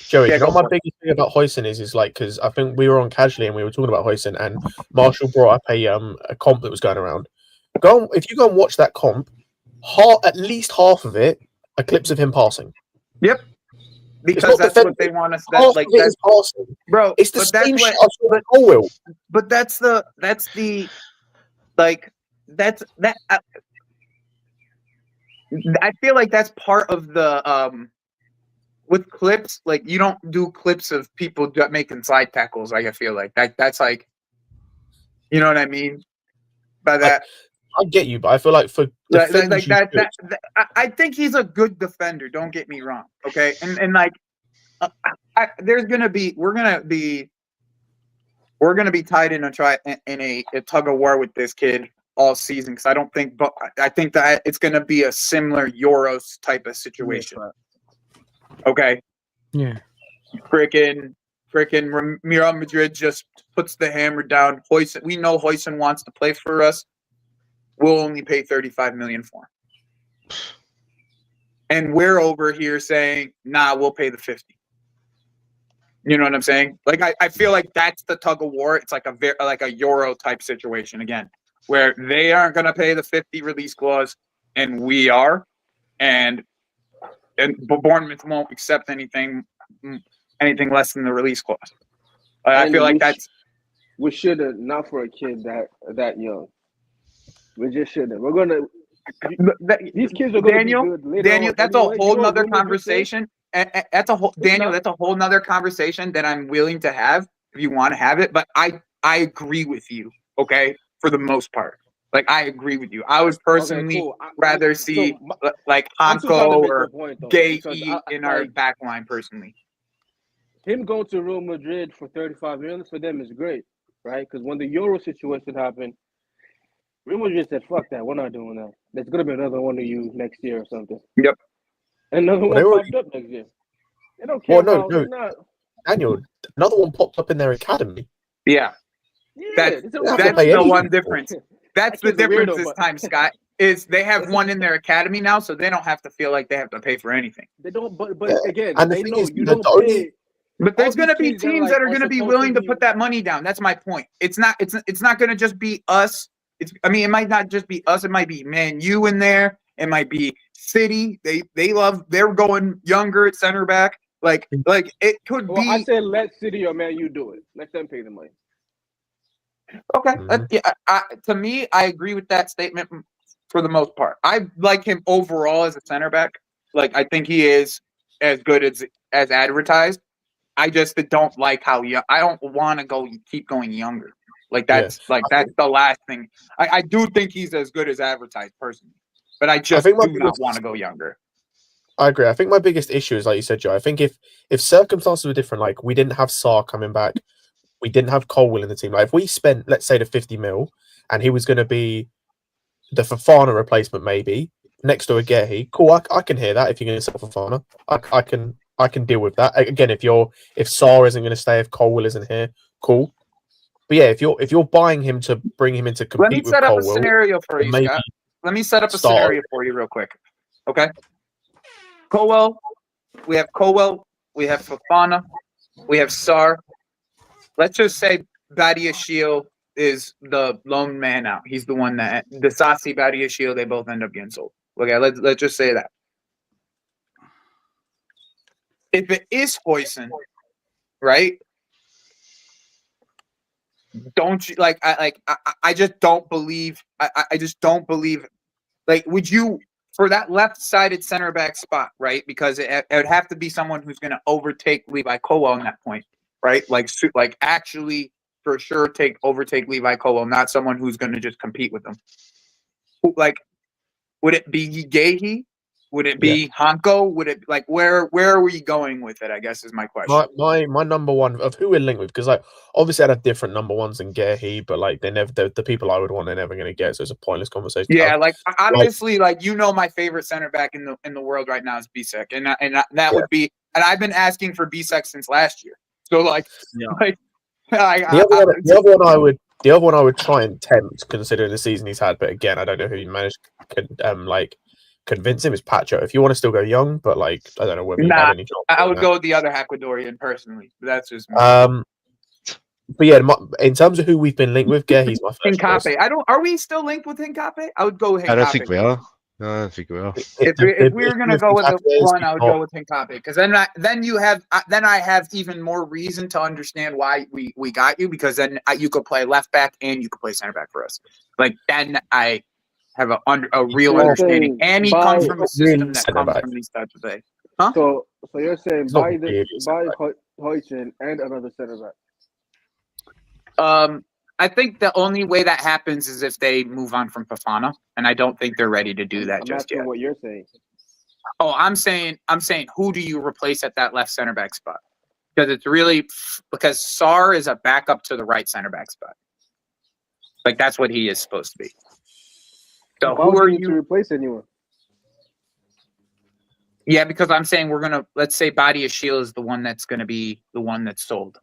Joey, you know what my biggest thing about Huijsen is like, because I think we were on Casually and we were talking about Huijsen, and Marshall brought up a comp that was going around. If you go and watch that comp, at least half of it are clips of him passing. Yep. Because that's what they want us. That's passing. Bro, it's the same shit I saw with Colwell. But that's I feel like that's part of the with clips. Like, you don't do clips of people making side tackles. Like, I feel like that's like, you know what I mean by that. I get you, but I feel like for defenders, I think he's a good defender. Don't get me wrong, okay? And like, we're gonna be we're going to be tied in a tug of war with this kid all season because I don't think, but I think that it's going to be a similar Euros type of situation. Okay. Yeah. Freaking Real Madrid just puts the hammer down. We know Huijsen wants to play for us. We'll only pay 35 million for him. And we're over here saying, nah, we'll pay the 50. You know what I'm saying? Like I feel like that's the tug of war. It's like a Euro type situation again, where they aren't going to pay the 50 release clause, and we are, and Bournemouth won't accept anything less than the release clause. I feel like we should have, not for a kid that young. We just shouldn't. We're gonna. These kids are going to be good later Daniel, on that's anyway. a whole nother conversation. That's a whole nother conversation that I'm willing to have if you want to have it. But I agree with you, okay, for the most part. Like, I agree with you. I would personally rather see like Hanko or Gay in our back line personally. Him going to Real Madrid for 35 million for them is great, right? Because when the Euro situation happened, Real Madrid said, fuck that, we're not doing that. There's going to be another one of you next year or something. Yep. Another one popped up next year. They don't care about Daniel, another one popped up in their academy. Yeah. That's the one difference. That's the difference this time, Scott, is they have one in their academy now, so they don't have to feel like they have to pay for anything. They don't, but again, and they know you don't pay. But there's going to be teams that are going to be willing to put that money down. That's my point. It's not going to just be us. It might not just be us. It might be Man U in there. It might be City. They're going younger at center back. Like it could be. I said let City or Man U do it. Let them pay the money. Okay. To me, I agree with that statement for the most part. I like him overall as a center back. Like, I think he is as good as advertised. I just don't like how young. I don't want to keep going younger. Like, that's that's the last thing. I do think he's as good as advertised personally, but I do not want to go younger. I agree. I think my biggest issue is, like you said, Joe. I think if circumstances were different, like we didn't have Sar coming back, we didn't have Colwill in the team. Like, if we spent, let's say, the 50 mil, and he was going to be the Fofana replacement, maybe next to a Gehi, cool. I can hear that. If you're going to sell Fofana, I can deal with that. Again, if Sar isn't going to stay, if Colwill isn't here, cool. But yeah, if you're buying him to bring him in to compete with Colwill, let me set up a scenario for you, Scott. Let me set up a scenario for you real quick. Okay. Colwill, we have Fofana, we have Sar. Let's just say Badiashile is the lone man out. He's the one that Disasi, Badiashile, they both end up getting sold. Okay, let's just say that. If it is Huijsen, right? Don't you I just don't believe. I just don't believe. Like, would you, for that left-sided center back spot, right? Because it would have to be someone who's going to overtake Levi Colwill on that point, right? Like actually for sure overtake Levi Colwill, not someone who's going to just compete with them. Like, would it be Gehi? Would it be Hanko? Would it where are we going with it? I guess is my question. My number one of who we're linked with, because obviously I'd have different number ones than Gehi, but they never the people I would want they're never going to get, so it's a pointless conversation. Yeah, honestly, my favorite center back in the world right now is Bisek, and that would be, and I've been asking for Bisek since last year. So the other one I would try and tempt, considering the season he's had, but again I don't know who he managed to convince him, is Pacho. If you want to still go young, but I don't know whether you have any job. I would go with the other Ecuadorian personally. But that's just me. But yeah, in terms of who we've been linked with, he's my first choice. Are we still linked with Hincape? I would go with Hincape. I don't think we are. No, I don't think we are. If we were gonna go with the one, I would go with Hincape, because then I have even more reason to understand why we got you, because then you could play left back and you could play center back for us. Then I have a real understanding, and he comes from a system that comes from these types of things. Huh? So you're saying buy Huijsen and another center back? I think the only way that happens is if they move on from Fofana, and I don't think they're ready to do that just yet. What you're saying? Oh, I'm saying, who do you replace at that left center back spot? because it's really because Sar is a backup to the right center back spot. Like that's what he is supposed to be. So Why who would are you need to you? replace anyone? Yeah, because I'm saying let's say Badia Shield is the one that's gonna be the one that's sold.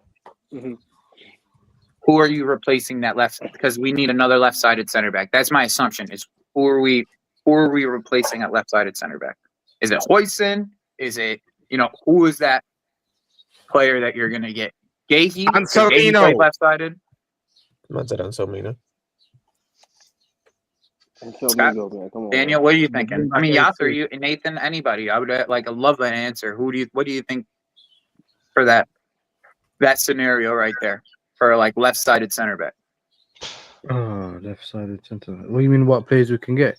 Mhm. Who are you replacing that left? Because we need another left-sided center back. That's my assumption. Is who are we replacing at left-sided center back? Is it Hoyson? Is it who is that player that you're gonna get? Gahey? Gahey play left-sided. Man said Anselmino. And so Scott? Mingo, man. Come on, Daniel, man. what are you thinking? I mean, Yasser, you, Nathan, anybody? I would love that answer. What do you think for that scenario right there for like left-sided center back? Oh, left-sided centre. What do you mean? What players we can get?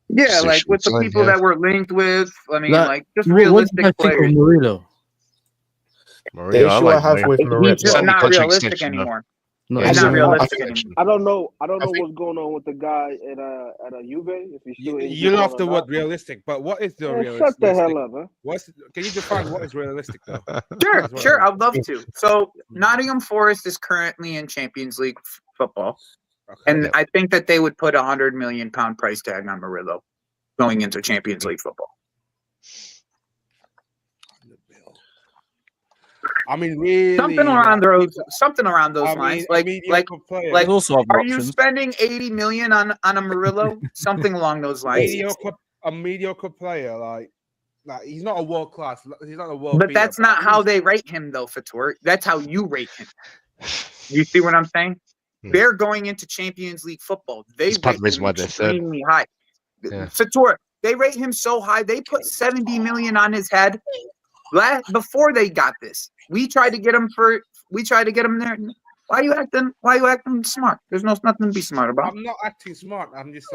Yeah, like with the people that we're linked with. I mean, like just realistic what do you think of players. Murillo? The issue I have with He's Murillo, just not realistic anymore. No, He's not realistic I anymore. don't know. I don't know think- what's going on with the guy at a Juve. If he's still injured You love or the not. word realistic, but what is the Man, realistic? shut the hell up, huh? Can you define what is realistic though? Sure, I'd love to. So Nottingham Forest is currently in Champions League football, and I think that they would put £100 million price tag on Murillo going into Champions League football. I mean, really, something around those lines. Like, also are you spending $80 million on a Murillo? Something along those lines. A mediocre player, like he's not a world class. He's not a world. But that's not how they rate him, though, Fatur. That's how you rate him. You see what I'm saying? They're going into Champions League football. They rate him extremely high. Fatur, they rate him so high. They put $70 million on his head before they got this. We tried to get him there. Why are you acting smart? There's nothing to be smart about. I'm not acting smart. I'm just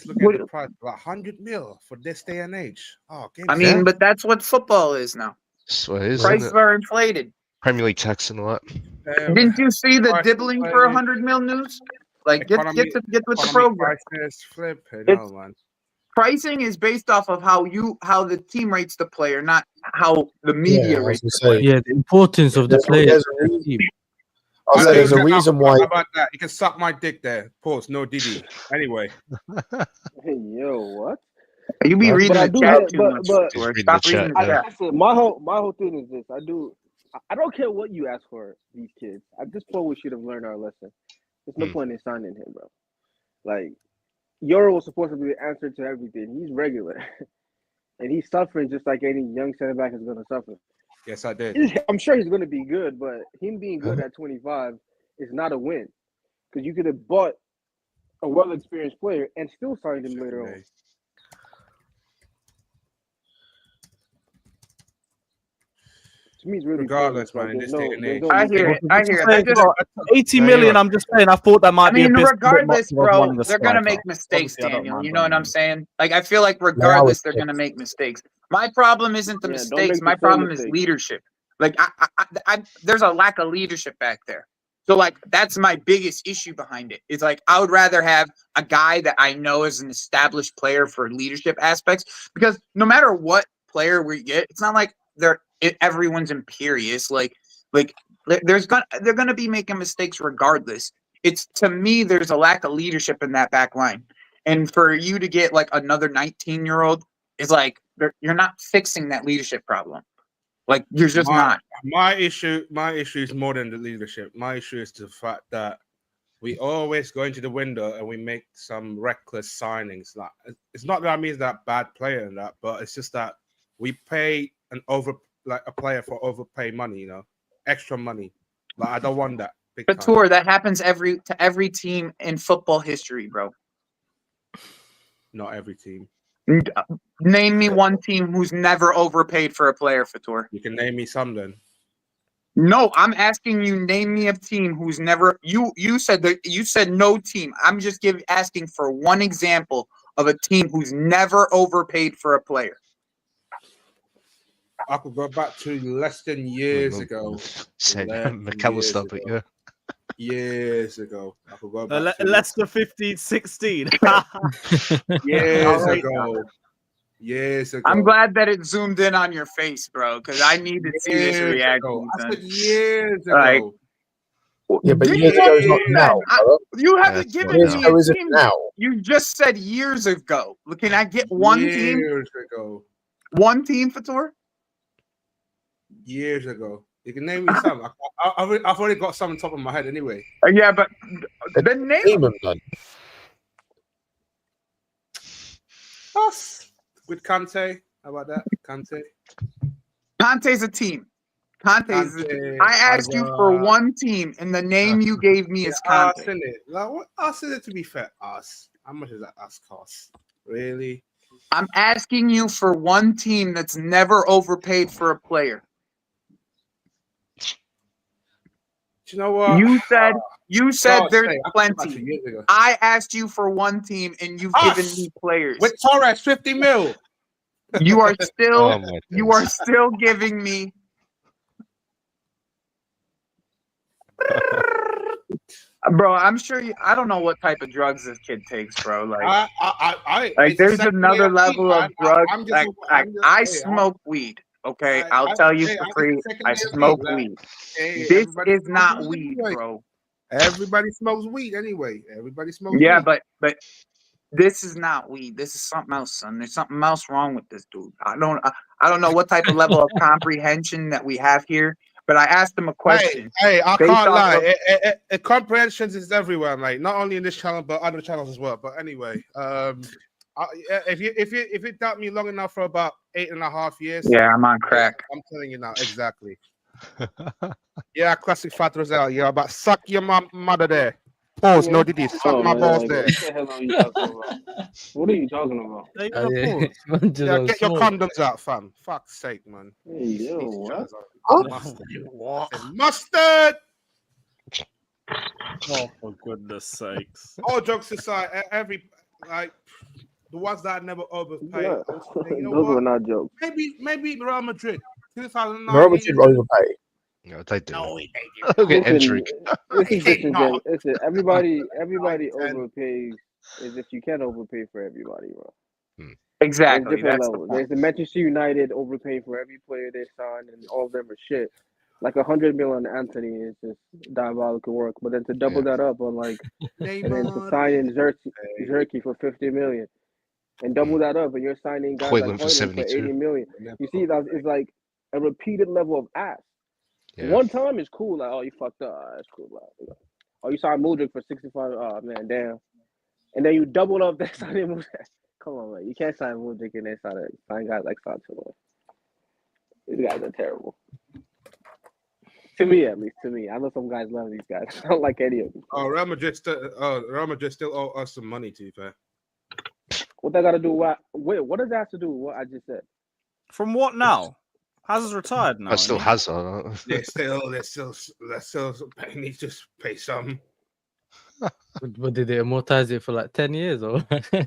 looking at the price. Like 100 mil for this day and age. But that's what football is now. Prices are inflated. Premier League tax and all that. Didn't you see the dibbling for 100 mil news? Like, get with the program. Pricing is based off of how the team rates the player, not how the media rates the player. Yeah, the importance of the player. I'll say there's a reason why. How about that? You can suck my dick there. Pause. No Diddy. Anyway. Hey, yo, what? You be reading the chat too much. Stop reading the chat. My whole thing is this. I don't care what you ask for these kids. At this point, we should have learned our lesson. There's no point in signing him, bro. Like, Euro was supposed to be the answer to everything. He's regular. And he's suffering just like any young center back is going to suffer. Yes, I did. I'm sure he's going to be good, but him being good at 25 is not a win. Because you could have bought a well-experienced player and still signed him later on. To me, it's really regardless, man. In this day and age, I hear it. 80 million. I'm just saying. I thought that might be. Regardless, bro, they're gonna make mistakes, Daniel. You know what I'm saying? Like, I feel like regardless, they're gonna make mistakes. My problem isn't the mistakes. My problem is leadership. Like, there's a lack of leadership back there. So, like, that's my biggest issue behind it. It's like I would rather have a guy that I know is an established player for leadership aspects, because no matter what player we get, it's not like everyone's imperious. Like they're gonna be making mistakes regardless. It's, to me, there's a lack of leadership in that back line, and for you to get like another 19-year-old is like you're not fixing that leadership problem. Like, you're just not. My issue is more than the leadership. My issue is the fact that we always go into the window and we make some reckless signings. Like, it's not that I mean that bad player and that, but it's just that we pay a player for overpay money, extra money. Like, I don't want that. But Tour, that happens to every team in football history, bro. Not every team. Name me one team who's never overpaid for a player, Fatur. You can name me some then. No, I'm asking you, name me a team who's never. You said no team. I'm just asking for one example of a team who's never overpaid for a player. I could go back to less than years ago. McAllister, but yeah. Years ago. I could go back Leicester 15-16. years ago. Years ago. I'm glad that it zoomed in on your face, bro, because I need to see this Years reaction. ago. I son. said years ago. Like, Yeah, but give years me ago a is not team now, then. brother. You haven't That's given not Years me now. ago a isn't team. now. You just said years ago. Can I get one team? Years ago. One team, Fator? Years ago. You can name me some. I've already got some on top of my head anyway. Yeah, but the name. Team them done. Us with Kante. How about that? Kante. Conte's a team. Conte's a team. Kante, I asked you for Hazard. one team, and the name you gave me is Us, Conte. innit? Like, what us is it, to be fair? Us. How much does that us cost? Really? I'm asking you for one team that's never overpaid for a player. Do you know what? You said God's there's sake, I thought about plenty. 2 years ago. I asked you for one team, and you've Us! given me players. With Torres, 50 mil. You are still Oh my you are days. still giving me. Bro, I'm sure I don't know what type of drugs this kid takes, bro. Like Like there's another level of drugs. I Hey, smoke weed. Okay, I- I'll tell you hey, for I'm free. just second I layer smoke weed, like, weed. hey, This everybody is smokes not weed, anyway. bro. Everybody smokes weed anyway. Everybody smokes Yeah, weed. but this is not weed. This is something else, son. There's something else wrong with this dude. I don't know what type of level of comprehension that we have here. But I asked him a question. Hey, I based can't off lie. of- Comprehensions is everywhere, mate. Not only in this channel, but other channels as well. But anyway, if you doubt me long enough for about 8.5 years, Yeah, I'm on crack. I'm telling you now exactly. Yeah, classic Fat Roselle. Yeah, but suck your mother there. Pause. No, did this. Suck my man, balls like, there. What the hell are you talking about? What are you talking about? Are you gonna pause? Man, just Yeah, on get your smoke. condoms out, fam. Fuck's sake, man. Hey, yo, what? Mustard. Oh, for goodness sakes. All jokes aside, the ones that I never overpaid. Yeah. You know Those what? were not jokes. Maybe Real Madrid, 2009. Real Madrid overpay. No, they do. No, Look at Listen, Endrick. this is just No. listen, everybody Right, overpays is if you can't overpay for everybody, bro. Exactly. There's different That's the levels. point. There's the Manchester United overpaying for every player they sign, and all of them are shit. Like 100 million on Anthony is just diabolical work. But then to double that up on like, and then to sign in Xerxes for 50 million, and double that up, and you're signing guys Højlund like for Højlund for 72. 80 million. You see, that it's like a repeated level of ass. Yeah. One time is cool, like, oh, you fucked up, that's cool. Like, oh, you signed Mudryk for 65. Oh man, damn. And then you double up that signing Mudryk. Come on, man. You can't sign Mudryk and then sign guys like Sancho. These guys are terrible. To me, at least. To me, I know some guys love these guys. I don't like any of them. Oh, Real Madrid still owe us some money, to be fair. What they got to do? What does that have to do with what I just said? From what now? Hazard's retired now. I still isn't he? Hazard. They're still need to pay some. But did they amortize it for like 10 years or?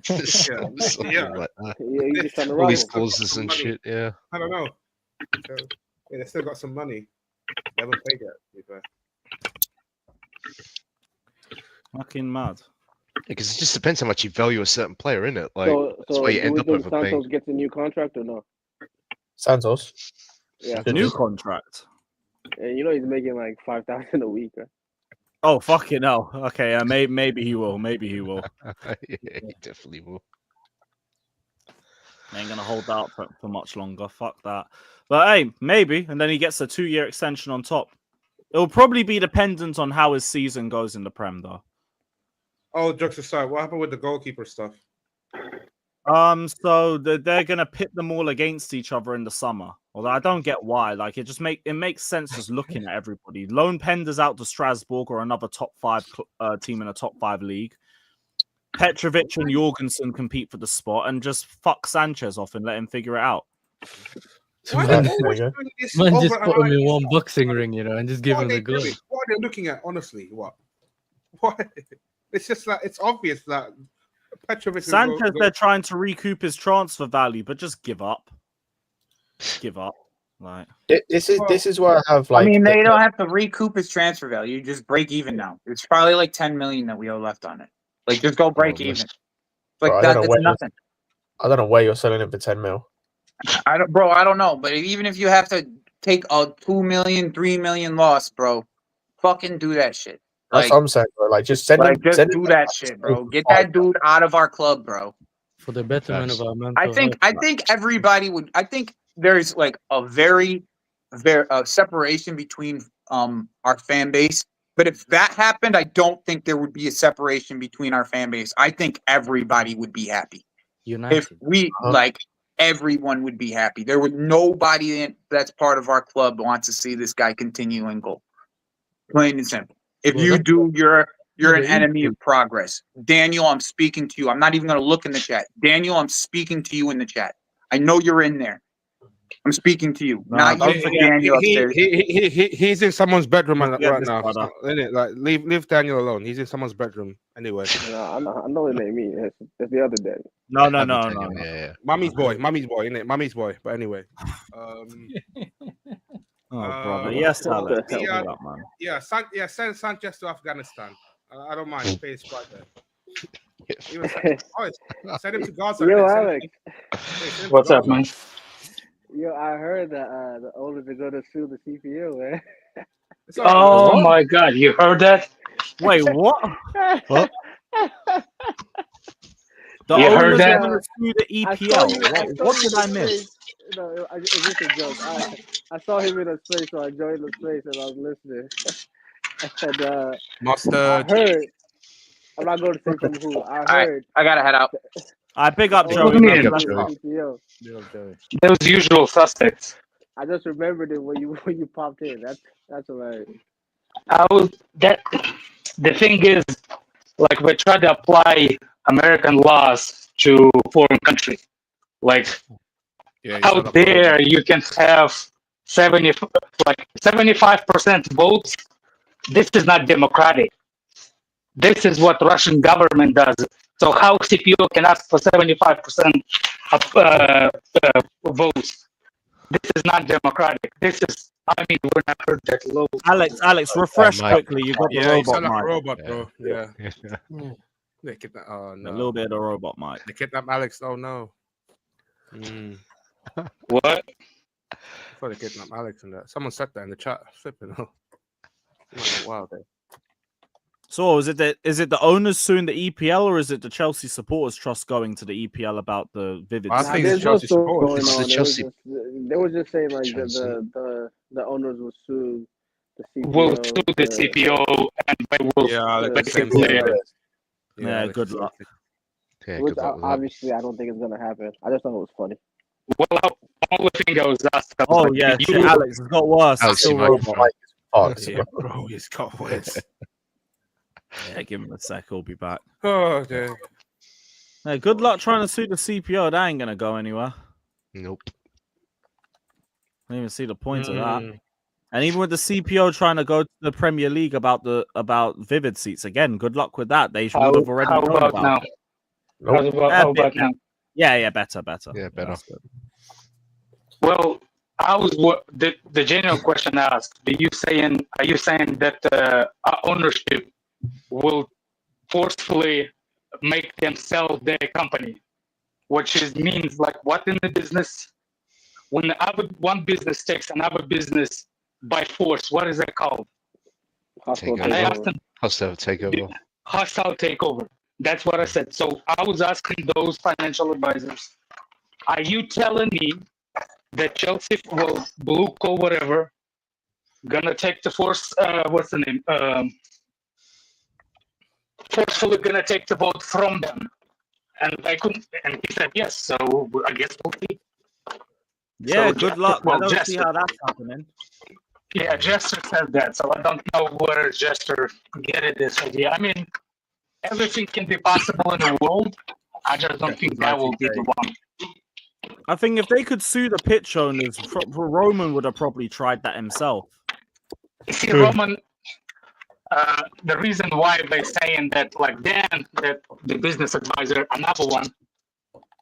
Something Yeah. like that. Yeah, you just trying to All rob these them. clauses and shit. Yeah. I don't know. So, yeah, they still got some money. They haven't paid yet, to be fair. Fucking mad. Because it just depends how much you value a certain player, innit? Like that's So why you do end we up think overpaying. Santos gets a new contract or no? Santos. Yeah. The new contract. And you know he's making like 5,000 a week, right? Oh, fucking hell. Okay, yeah, maybe he will. Maybe he will. Yeah, he definitely will. Ain't gonna hold out for much longer. Fuck that. But hey, maybe, and then he gets a 2-year extension on top. It'll probably be dependent on how his season goes in the Prem, though. Oh, jokes aside, what happened with the goalkeeper stuff? So they're gonna pit them all against each other in the summer. Although I don't get why. Like it makes sense just looking at everybody. Loan Pender's out to Strasbourg or another top 5 team in a top 5 league. Petrovic and Jorgensen compete for the spot, and just fuck Sanchez off and let him figure it out. Why Man, are they always doing this Man, just put him in overanalyzing one stuff? boxing ring, you know, and just give What him are the they glove. doing? What are they looking at? Honestly, what? What? It's just like it's obvious that Petrovic. Sanchez, they're trying to recoup his transfer value, but just give up. Give up. Like This is where I have like. I mean, they don't have to recoup his transfer value. You just break even now. It's probably like 10 million that we owe left on it. Like, just go break Oh, even. that's- Like Bro, I that, don't know it's when- nothing. I don't know where you're selling him for 10 mil. I don't know. But even if you have to take a 2 million, 3 million loss, bro, fucking do that shit. That's what I'm saying, bro. Like, just send him. Just Send do him that shit, bro. Get that dude out of our club, bro. For the betterment of our mental I think everybody would. I think there's like a very separation between our fan base. But if that happened, I don't think there would be a separation between our fan base. I think everybody would be happy. United. If we like, everyone would be happy. There would nobody that's part of our club wants to see this guy continue in goal. Plain and simple. If you do, you're an enemy of progress. Daniel, I'm speaking to you. I'm not even going to look in the chat. Daniel, I'm speaking to you in the chat. I know you're in there. I'm speaking to you. Not you, Daniel upstairs. He's in someone's bedroom right now. brother. Isn't it? Like, leave Daniel alone. He's in someone's bedroom anyway. I know it ain't me. It's the other day. No. Yeah. Mommy's boy, isn't it? Mommy's boy. But anyway. Brother. Yes, Alex. Send Sanchez to Afghanistan. I don't mind. Pay his flight there. Send him to Gaza. Yo, Alex. What's up, man? Yo, I heard that the owners are gonna sue the CPO, man. Oh my God, you heard that? Wait, what? What? The You heard owners that? are going to sue the EPL. What did I miss? No, it's just a joke. I saw him in a space, so I joined the space and I was listening. And Mustard. I heard. I'm not going to say from who. I heard. I gotta head out. I big up What Joey. do you mean? Man. CPO. Those usual suspects. I just remembered it when you popped in. That's hilarious. The thing is, like, we try to apply American laws to foreign countries. Like, out there, you can have 75% votes. This is not democratic. This is what Russian government does. So how CPO can ask for 75% of votes? This is not democratic. This is, I mean, we're not heard that low. Alex, refresh quickly. You got the You robot sound like mic. a robot, bro. Yeah. A little bit of the robot mic. They kidnapped Alex. Oh no. What? I thought they kidnapped Alex and that. Someone said that in the chat. Flipping. Wow. So is it the owners suing the EPL, or is it the Chelsea Supporters Trust going to the EPL about the Vivid? I think it's Chelsea supporters. Going on. The Chelsea. They were just saying like Chelsea. the owners will sue the CPO. We'll sue the CPO and they will basically. Yeah, good luck. Yeah, Which good luck with that. obviously I don't think it's gonna happen. I just thought it was funny. Well, the only thing I was asked. I was Oh like, yeah, you- shit, Alex, it's got worse. Alex, It's still you might- robot. Fuck. Yeah, bro, it's got worse. Yeah, give him a sec. He'll be back. Oh, okay. Hey, good luck trying to sue the CPO. That ain't gonna go anywhere. Nope. I don't even see the point of that. And even with the CPO trying to go to the Premier League about Vivid seats again, good luck with that. They should How, have already how known about about now? it. How about now? Yeah, better. Yeah, better. That's good. Well, the general question asked: Are you saying that our ownership will forcefully make them sell their company, which means like what in the business? When one business takes another business by force, what is that called? Hostile And I asked them, Hostile takeover. hostile takeover. That's what I said. So I was asking those financial advisors, are you telling me that Chelsea, well, Blue Co, whatever, gonna take the force, what's the name? Forcefully gonna take the vote from them? And I couldn't, and he said yes, so I guess we'll see. Yeah, So good luck. I don't see Jester- how that's happening. Yeah, Jester said that, so I don't know where Jester get this idea. I mean, everything can be possible in the world. I just don't think that will be the one. I think if they could sue the pitch owners, Roman would have probably tried that himself. See, Roman, the reason why they're saying that, like Dan, that the business advisor, another one,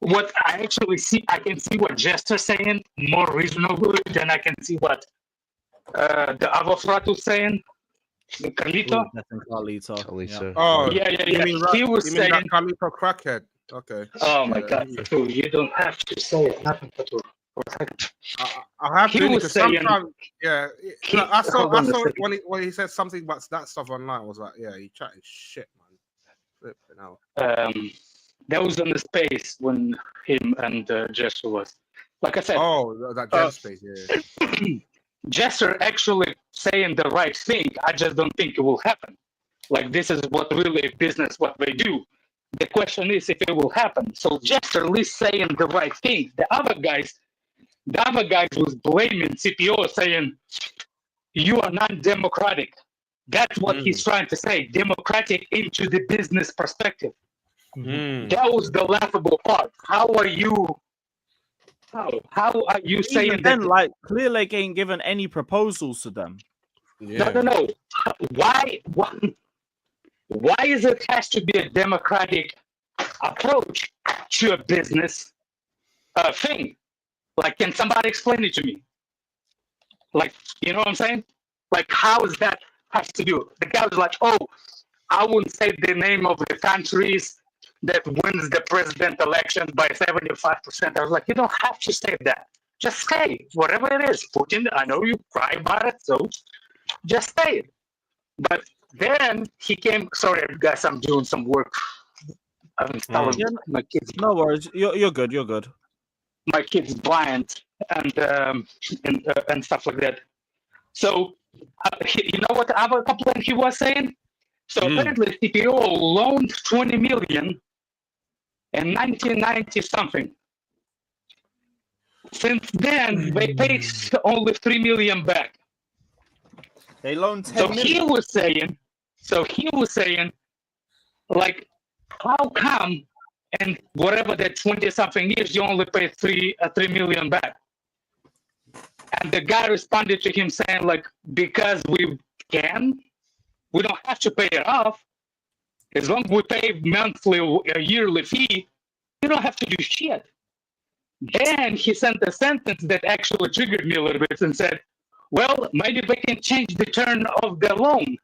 what I actually see, I can see what Jester's saying more reasonably than I can see what the other Fratu's saying. The Carlito. Carlito. Carlito. Oh, Yeah. You mean He was you mean saying, that Carlito crackhead? Okay. Oh my God, Fatou, you don't have to say it. Nothing, Fatou. For a second. I have He to was because saying- sometimes, yeah. He- No, I saw hold on a it second. when he said something about that stuff online. I was like, yeah, he chatting shit, man. Flipping out. That was in the space when him and Jester was. Like I said, Oh, that Gen space, yeah. Jester actually saying the right thing. I just don't think it will happen. Like, this is what really business, what they do. The question is if it will happen. So Jester at least saying the right thing. The other guys was blaming CPO, saying you are non-democratic. That's what he's trying to say. Democratic into the business perspective. That was the laughable part. How are you saying Even then, that? like, Clear Lake ain't given any proposals to them. Yeah. No. Why is it has to be a democratic approach to a business thing? Like, can somebody explain it to me? Like, you know what I'm saying? Like, how is that has to do? The guy was like, oh, I wouldn't say the name of the countries that wins the president election by 75%. I was like, you don't have to say that. Just say whatever it is. Putin, I know you cry about it, so just say it. But then he came. Sorry, guys, I'm doing some work. I'm installing my kids. No worries. You're good. You're good. My kid's blind and stuff like that. So you know what the other complaint he was saying? So apparently CPO loaned 20 million in 1990 something. Since then, they paid only 3 million back. They loaned 10 So million. he was saying, like, how come and whatever that 20-something years, you only pay 3 million back? And the guy responded to him saying, like, because we can, we don't have to pay it off. As long as we pay monthly, a yearly fee, you don't have to do shit. Then he sent a sentence that actually triggered me a little bit and said, well, maybe they can change the term of the loan.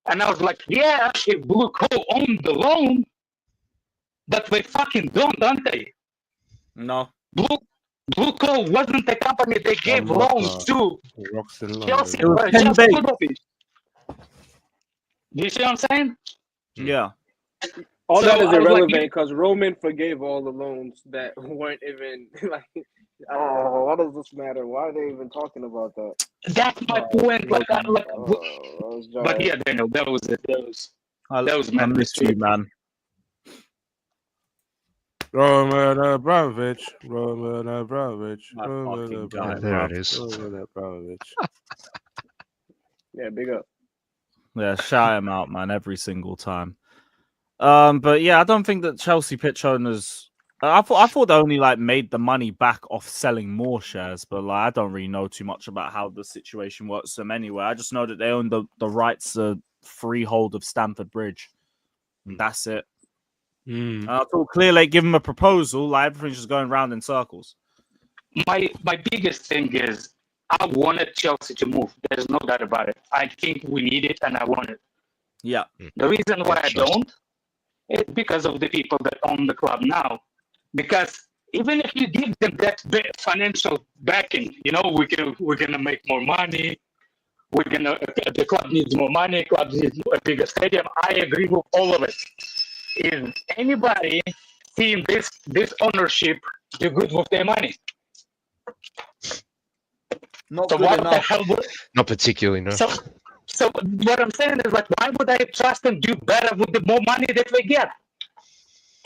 And I was like, yeah, if Blue Co owned the loan, but they fucking don't they? No. Blue Co wasn't the company they gave loans to. Rocks in Chelsea, It was Chelsea 10 big. Football Team. Do you see what I'm saying? Yeah. All So that is I was like, irrelevant because Roman forgave all the loans that weren't even like. Oh, what does this matter? Why are they even talking about that? That's my point. But yeah, Daniel, that was it. That was I madness. miss you, man. Roman Abramovich. fucking guy. Yeah, there it is. Roman Abramovich. Yeah, big up. Yeah, shout him out, man, every single time. But yeah, I don't think that Chelsea pitch owners. I thought they only like made the money back off selling more shares, but like I don't really know too much about how the situation works for them anyway. I just know that they own the rights to freehold of Stamford Bridge. And that's it. I thought Clear Lake give them a proposal, like everything's just going round in circles. My biggest thing is I wanted Chelsea to move. There's no doubt about it. I think we need it, and I want it. Yeah. The reason why I don't is because of the people that own the club now. Because even if you give them that financial backing, you know, we're gonna make more money. The club needs more money. Club needs a bigger stadium. I agree with all of it. Is anybody seeing this ownership do good with their money? Not So good what enough. the hell would, Not particularly, no. so what I'm saying is, like, why would I trust them do better with the more money that we get?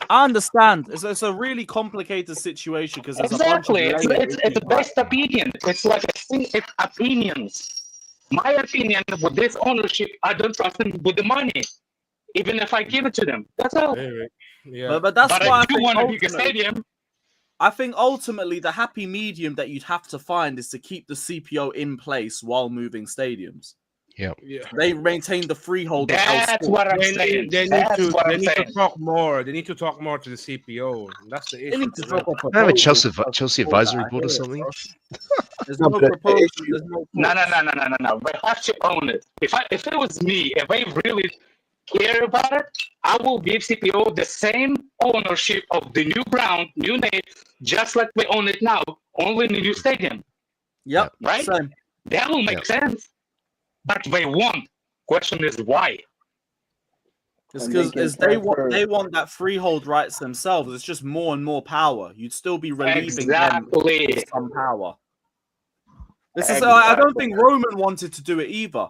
I understand. It's a really complicated situation because there's Exactly. a bunch of It's based opinion. It's like it's opinions. My opinion with this ownership, I don't trust them with the money, even if I give it to them. That's all. Yeah. But that's But why I do think want a bigger ultimately- stadium. I think ultimately the happy medium that you'd have to find is to keep the CPO in place while moving stadiums. Yeah. They maintain the freehold. of El That's Sport. what I'm saying. That's what I'm They need saying. to talk more. They need to talk more to the CPO. That's the They issue. need to drop a They have a proposal. Chelsea advisory board or something. There's No, no but the proposal. issue- There's no No. They have to own it. If it was me, if they really care about it, I will give CPO the same ownership of the new ground, new name, just like we own it now, only in the new stadium. Yep. Right? Same. That will make sense. But they won't. Question is why? It's And they because can they want that freehold rights themselves. It's just more and more power. You'd still be relieving them Exactly. of some power. This is. I don't think Roman wanted to do it either.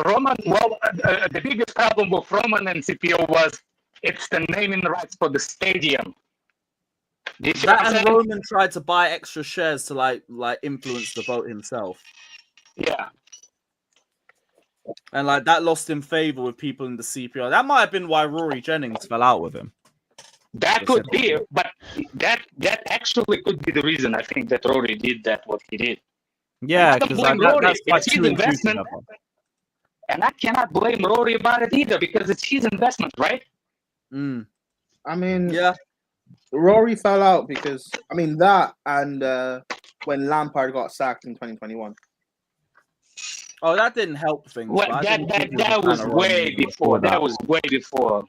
Roman, well, the biggest problem with Roman and CPO was it's the naming rights for the stadium. That and Roman tried to buy extra shares to like influence the vote himself. Yeah. And like that lost him favor with people in the CPO. That might have been why Rory Jennings fell out with him. That could be, but that actually could be the reason I think that Rory did that, what he did. Yeah, because that's like his investment. And I cannot blame Rory about it either because it's his investment, right? Mm. I mean, yeah, Rory fell out because that and when Lampard got sacked in 2021. Oh, that didn't help things. Well, that was way before. That was way before.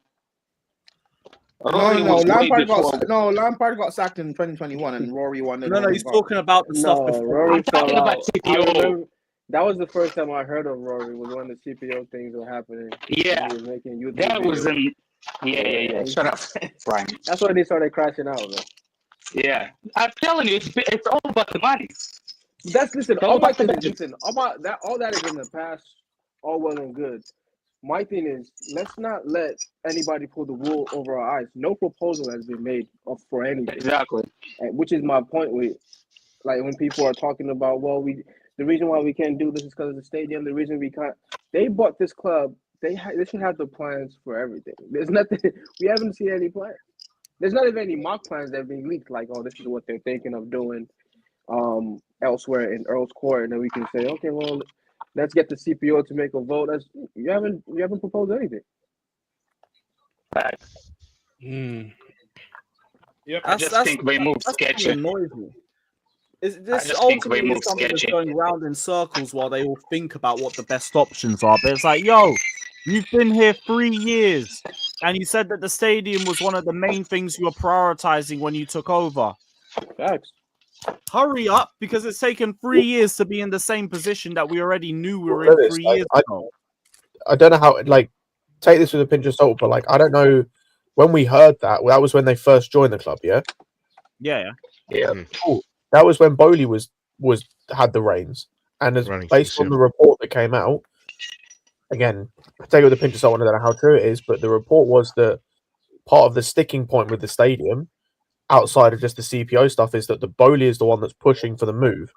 Lampard got sacked in 2021 and Rory won. No, he's talking about the stuff before. Rory I'm talking about CPO. That was the first time I heard of Rory, was when the CPO things were happening. Yeah, he was making YouTube that videos. was in. Yeah. Shut up, Brian. That's why they started crashing out, man. Yeah, I'm telling you, it's all about the money. All that is in the past, all well and good. My thing is, let's not let anybody pull the wool over our eyes. No proposal has been made for anything. Exactly. Which is my point with, like, when people are talking about, the reason why we can't do this is because of the stadium. The reason we can't, they bought this club. They should have the plans for everything. There's nothing. We haven't seen any plans. There's not even any mock plans that have been leaked. Like, oh, this is what they're thinking of doing, elsewhere in Earl's Court, and then we can say, okay, well, let's get the CPO to make a vote. You haven't proposed anything. Right. Yep. I just think we moved sketchy. This ultimately is something that's going round in circles while they all think about what the best options are. But it's like, yo, you've been here 3 years, and you said that the stadium was one of the main things you were prioritizing when you took over. Facts. Hurry up, because it's taken 3 years to be in the same position that we already knew we were in 3 years ago. I don't know how, take this with a pinch of salt, but, I don't know, when we heard that was when they first joined the club, yeah? Yeah. Cool. That was when Bowley had the reins. And based on the report that came out, again, take it with a pinch of salt, I don't know how true it is, but the report was that part of the sticking point with the stadium, outside of just the CPO stuff, is that the Bowley is the one that's pushing for the move.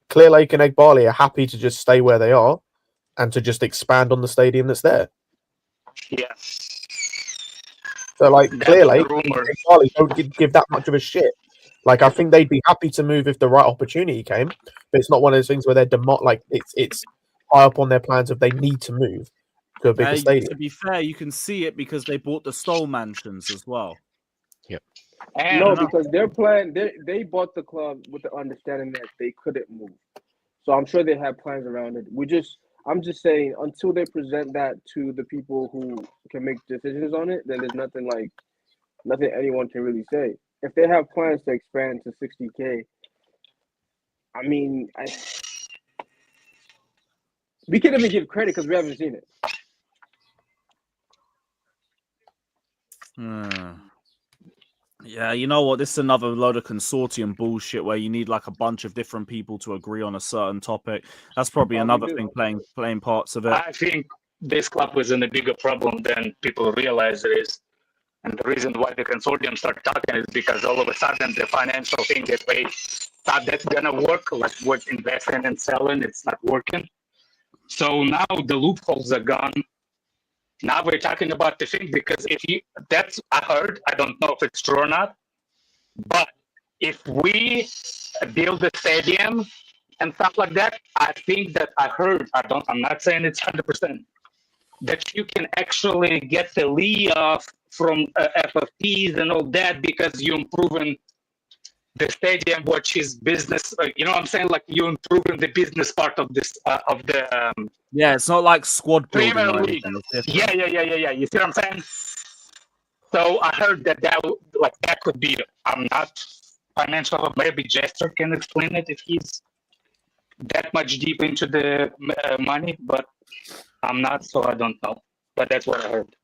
Clear Lake and Egg Barley are happy to just stay where they are and to just expand on the stadium that's there. Yeah. So, Clear Lake and Egg Barley don't give that much of a shit. I think they'd be happy to move if the right opportunity came, but it's not one of those things where they're it's high up on their plans if they need to move to a bigger stadium. To be fair, you can see it because they bought the Stoll mansions as well. Yep. Because their plan, they bought the club with the understanding that they couldn't move. So I'm sure they have plans around it. I'm just saying, until they present that to the people who can make decisions on it, then there's nothing anyone can really say. If they have plans to expand to 60K, we can't even give credit because we haven't seen it. Yeah, you know what? This is another load of consortium bullshit where you need a bunch of different people to agree on a certain topic. That's probably another thing playing parts of it. I think this club is in a bigger problem than people realize it is. And the reason why the consortium started talking is because all of a sudden the financial thing that they thought that's gonna work, with investing and selling, it's not working. So now the loopholes are gone. Now we're talking about the thing because I heard, I don't know if it's true or not, but if we build a stadium and stuff like that, I think that I'm not saying it's 100%, that you can actually get the Liao from FFPs and all that because you're improving the stadium, which is business. You know what I'm saying? Like you improving the business part of this of the Yeah, it's not like squad building Premier or League. anything. It's different. Yeah. You see what I'm saying? So I heard that could be. I'm not financial. Maybe Jester can explain it if he's that much deep into the money, but I'm not, so I don't know. But that's what I heard.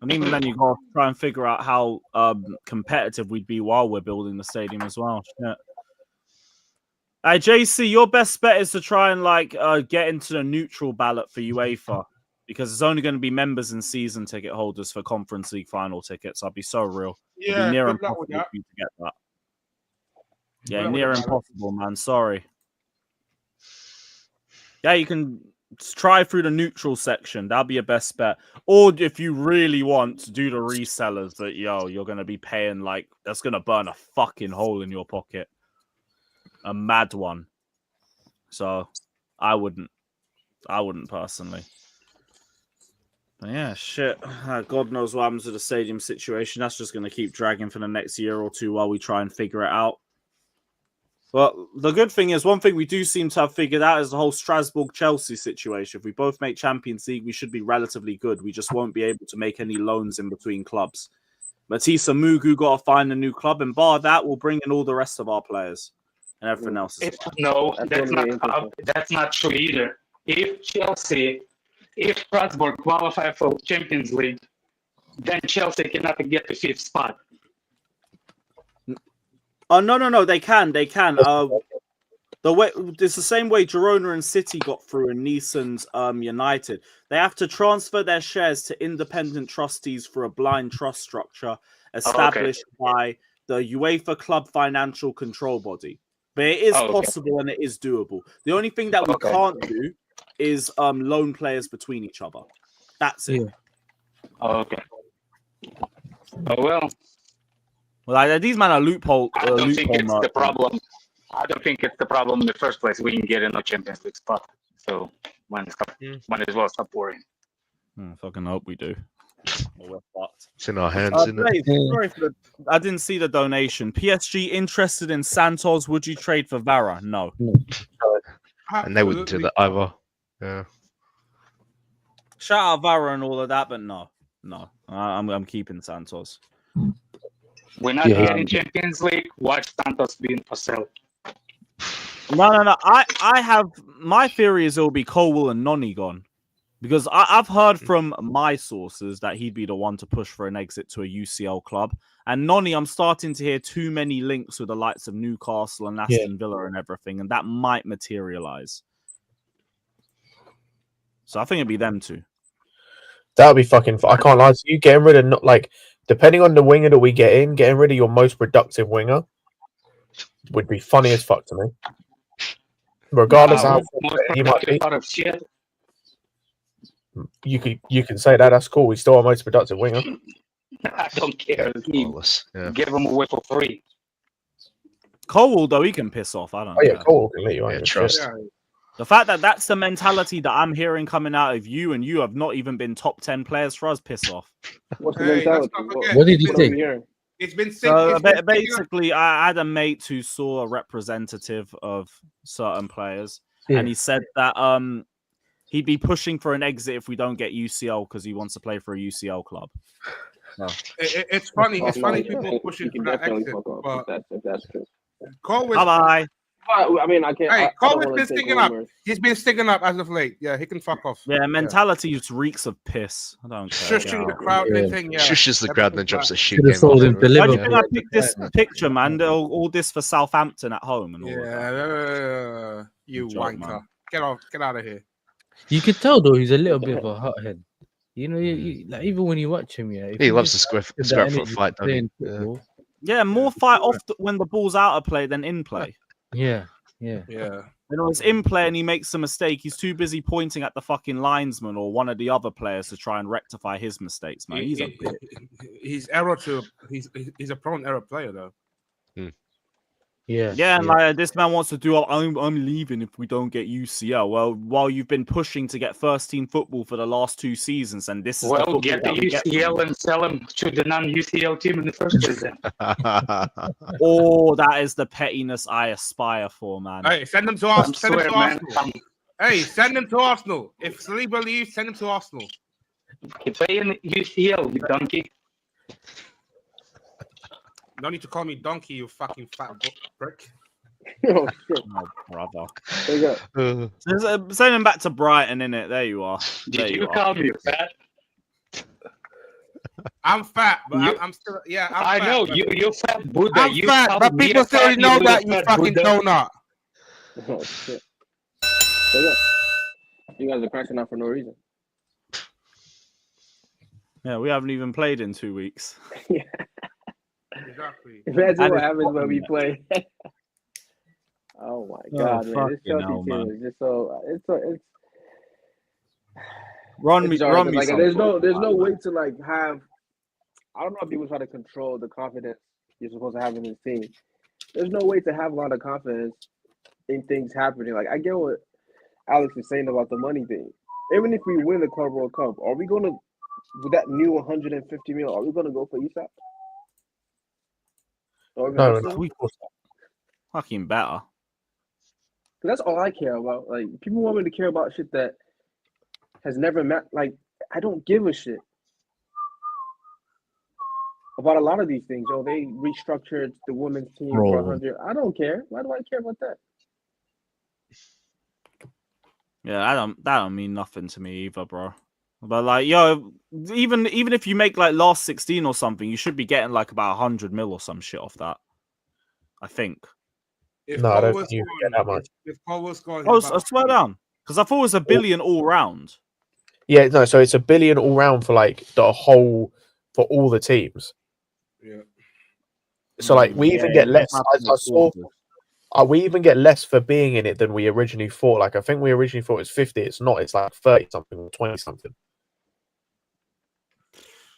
And even then, you got to try and figure out how competitive we'd be while we're building the stadium as well. Shit. JC, your best bet is to try and get into the neutral ballot for UEFA because it's only going to be members and season ticket holders for Conference League final tickets. I'll be so real. It'll Yeah, be near good luck impossible with for that. you to get that. Good Yeah, luck with near that, impossible, man. Sorry. Yeah, you can try through the neutral section. That'll be your best bet. Or if you really want to do the resellers, but you're going to be paying that's going to burn a fucking hole in your pocket. A mad one. So I wouldn't personally. But yeah, shit. God knows what happens to the stadium situation. That's just going to keep dragging for the next year or two while we try and figure it out. But the good thing is, one thing we do seem to have figured out is the whole Strasbourg-Chelsea situation. If we both make Champions League, we should be relatively good. We just won't be able to make any loans in between clubs. Matissa Mugu got to find a new club, and bar that, we'll bring in all the rest of our players. And everything else is fine. No, That's that's not true either. If Strasbourg qualify for Champions League, then Chelsea cannot get the 5th spot. Oh no, they can. The way it's the same way Girona and City got through and Nice and United. They have to transfer their shares to independent trustees for a blind trust structure established by the UEFA Club Financial Control Body. But it is possible and it is doable. The only thing that we can't do is loan players between each other. That's it. Okay. Oh well. Well, these men are loophole. I don't think it's the problem. I don't think it's the problem in the first place. We can get in a Champions League spot. So might as well stop worrying. Fucking hope we do. We're fucked. It's in our hands, isn't it? Sorry I didn't see the donation. PSG interested in Santos. Would you trade for Vara? No. And they wouldn't do that either. Yeah. Shout out Vara and all of that, but no. I'm keeping Santos. We're not getting Champions League. Watch Santos being for sale. No. I have my theory is it'll be Colwell and Noni gone. Because I've heard from my sources that he'd be the one to push for an exit to a UCL club. And Noni, I'm starting to hear too many links with the likes of Newcastle and Aston Villa and everything, and that might materialize. So I think it'd be them two. That would be fucking fun. I can't lie to you. Getting rid of, depending on the winger that we get in, getting rid of your most productive winger would be funny as fuck to me. Regardless of how he might be. You can say that. That's cool. He's still our most productive winger. I don't care. Give him away for free. Colwell, though, he can piss off. I don't know. Oh, yeah, Colwell can let you trust. The fact that that's the mentality that I'm hearing coming out of you, and you have not even been top 10 players for us, piss off. What's the mentality? What did you say? It's been basically, I had a mate who saw a representative of certain players, and he said that he'd be pushing for an exit if we don't get UCL because he wants to play for a UCL club. No. It's funny. It's funny people pushing for that exit. But if that's true. Bye-bye. I mean, I can't. Hey, I Cole's don't been sticking up. He's been sticking up as of late. Yeah, he can fuck off. Yeah, mentality just reeks of piss. I don't care. Shushing the crowd thing. Yeah. Shushes the crowd, then drops a shoot Should've game. sold him to Why do you Liverpool. think I picked this picture, man? All this for Southampton at home and all of that. Yeah, you Joke, wanker. man. Get out of here. You could tell though he's a little bit of a hothead. You know, like even when you watch him, He loves the square foot fight, doesn't he? Yeah, more fight off when the ball's out of play than in play. Yeah. Yeah. You know, it's in play and he makes a mistake. He's too busy pointing at the fucking linesman or one of the other players to try and rectify his mistakes, man. He's a bitch. He's a prone error player though. Yeah, and like, this man wants to do. I'm leaving if we don't get UCL. Well, while you've been pushing to get first team football for the last 2 seasons, and this is Well, get the UCL and sell him to the non-UCL team in the first place. Then. Oh, that is the pettiness I aspire for, man. Hey, send them to Arsenal. Send them to Arsenal. Hey, send them to Arsenal. If Saliba leaves, send them to Arsenal. You play in UCL, you donkey. No need to call me donkey, you fucking fat prick. Oh shit! Oh, brother. There Send him back to Brighton, innit? There you are. Did you call me fat? I'm fat, but I'm still. Yeah, I'm fat, know you're fat Buddha. I'm fat, but people still know that you fucking donut. Oh shit! You guys are crashing out for no reason. Yeah, we haven't even played in 2 weeks. Yeah. Exactly. Imagine what happens when we play. Oh my god, man! This Chelsea team is just so it's. Run me. Like, there's no way to like have. I don't know if people try to control the confidence you're supposed to have in this team. There's no way to have a lot of confidence in things happening. Like I get what Alex is saying about the money thing. Even if we win the Club World Cup, are we gonna with that new 150 million? Are we gonna go for Isak? No, we fucking better. That's all I care about. Like people want me to care about shit that has never met. Like I don't give a shit about a lot of these things. Oh, they restructured the women's team for 100. I don't care. Why do I care about that? Yeah, that don't mean nothing to me either, bro. But like, yo, even if you make like last 16 or something, you should be getting like about 100 mil or some shit off that. I think. No, I don't think you get that much. If Paul was going, I swear down, because I thought it was $1 billion all round. Yeah, no, so it's $1 billion all round for like the whole for all the teams. Yeah. So like we even get less. I saw. We even get less for being in it than we originally thought. Like I think we originally thought it was 50. It's not. It's like 30 something or 20 something.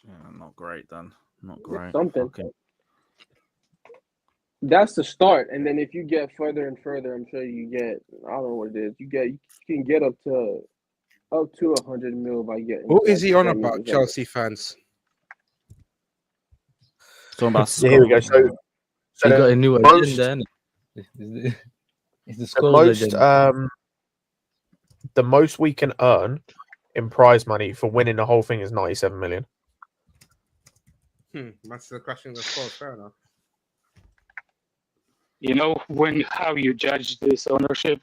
Yeah, not great then. Not great. Something. Okay. That's the start, and then if you get further and further, I'm sure you get. I don't know what it is. You can get up to 100 mil by getting. What is he on about, Chelsea fans? Talking about yeah, here we go. So he got a new agenda. It's the most we can earn in prize money for winning the whole thing is 97 million. That's the question. That's fair enough. You know how you judge this ownership?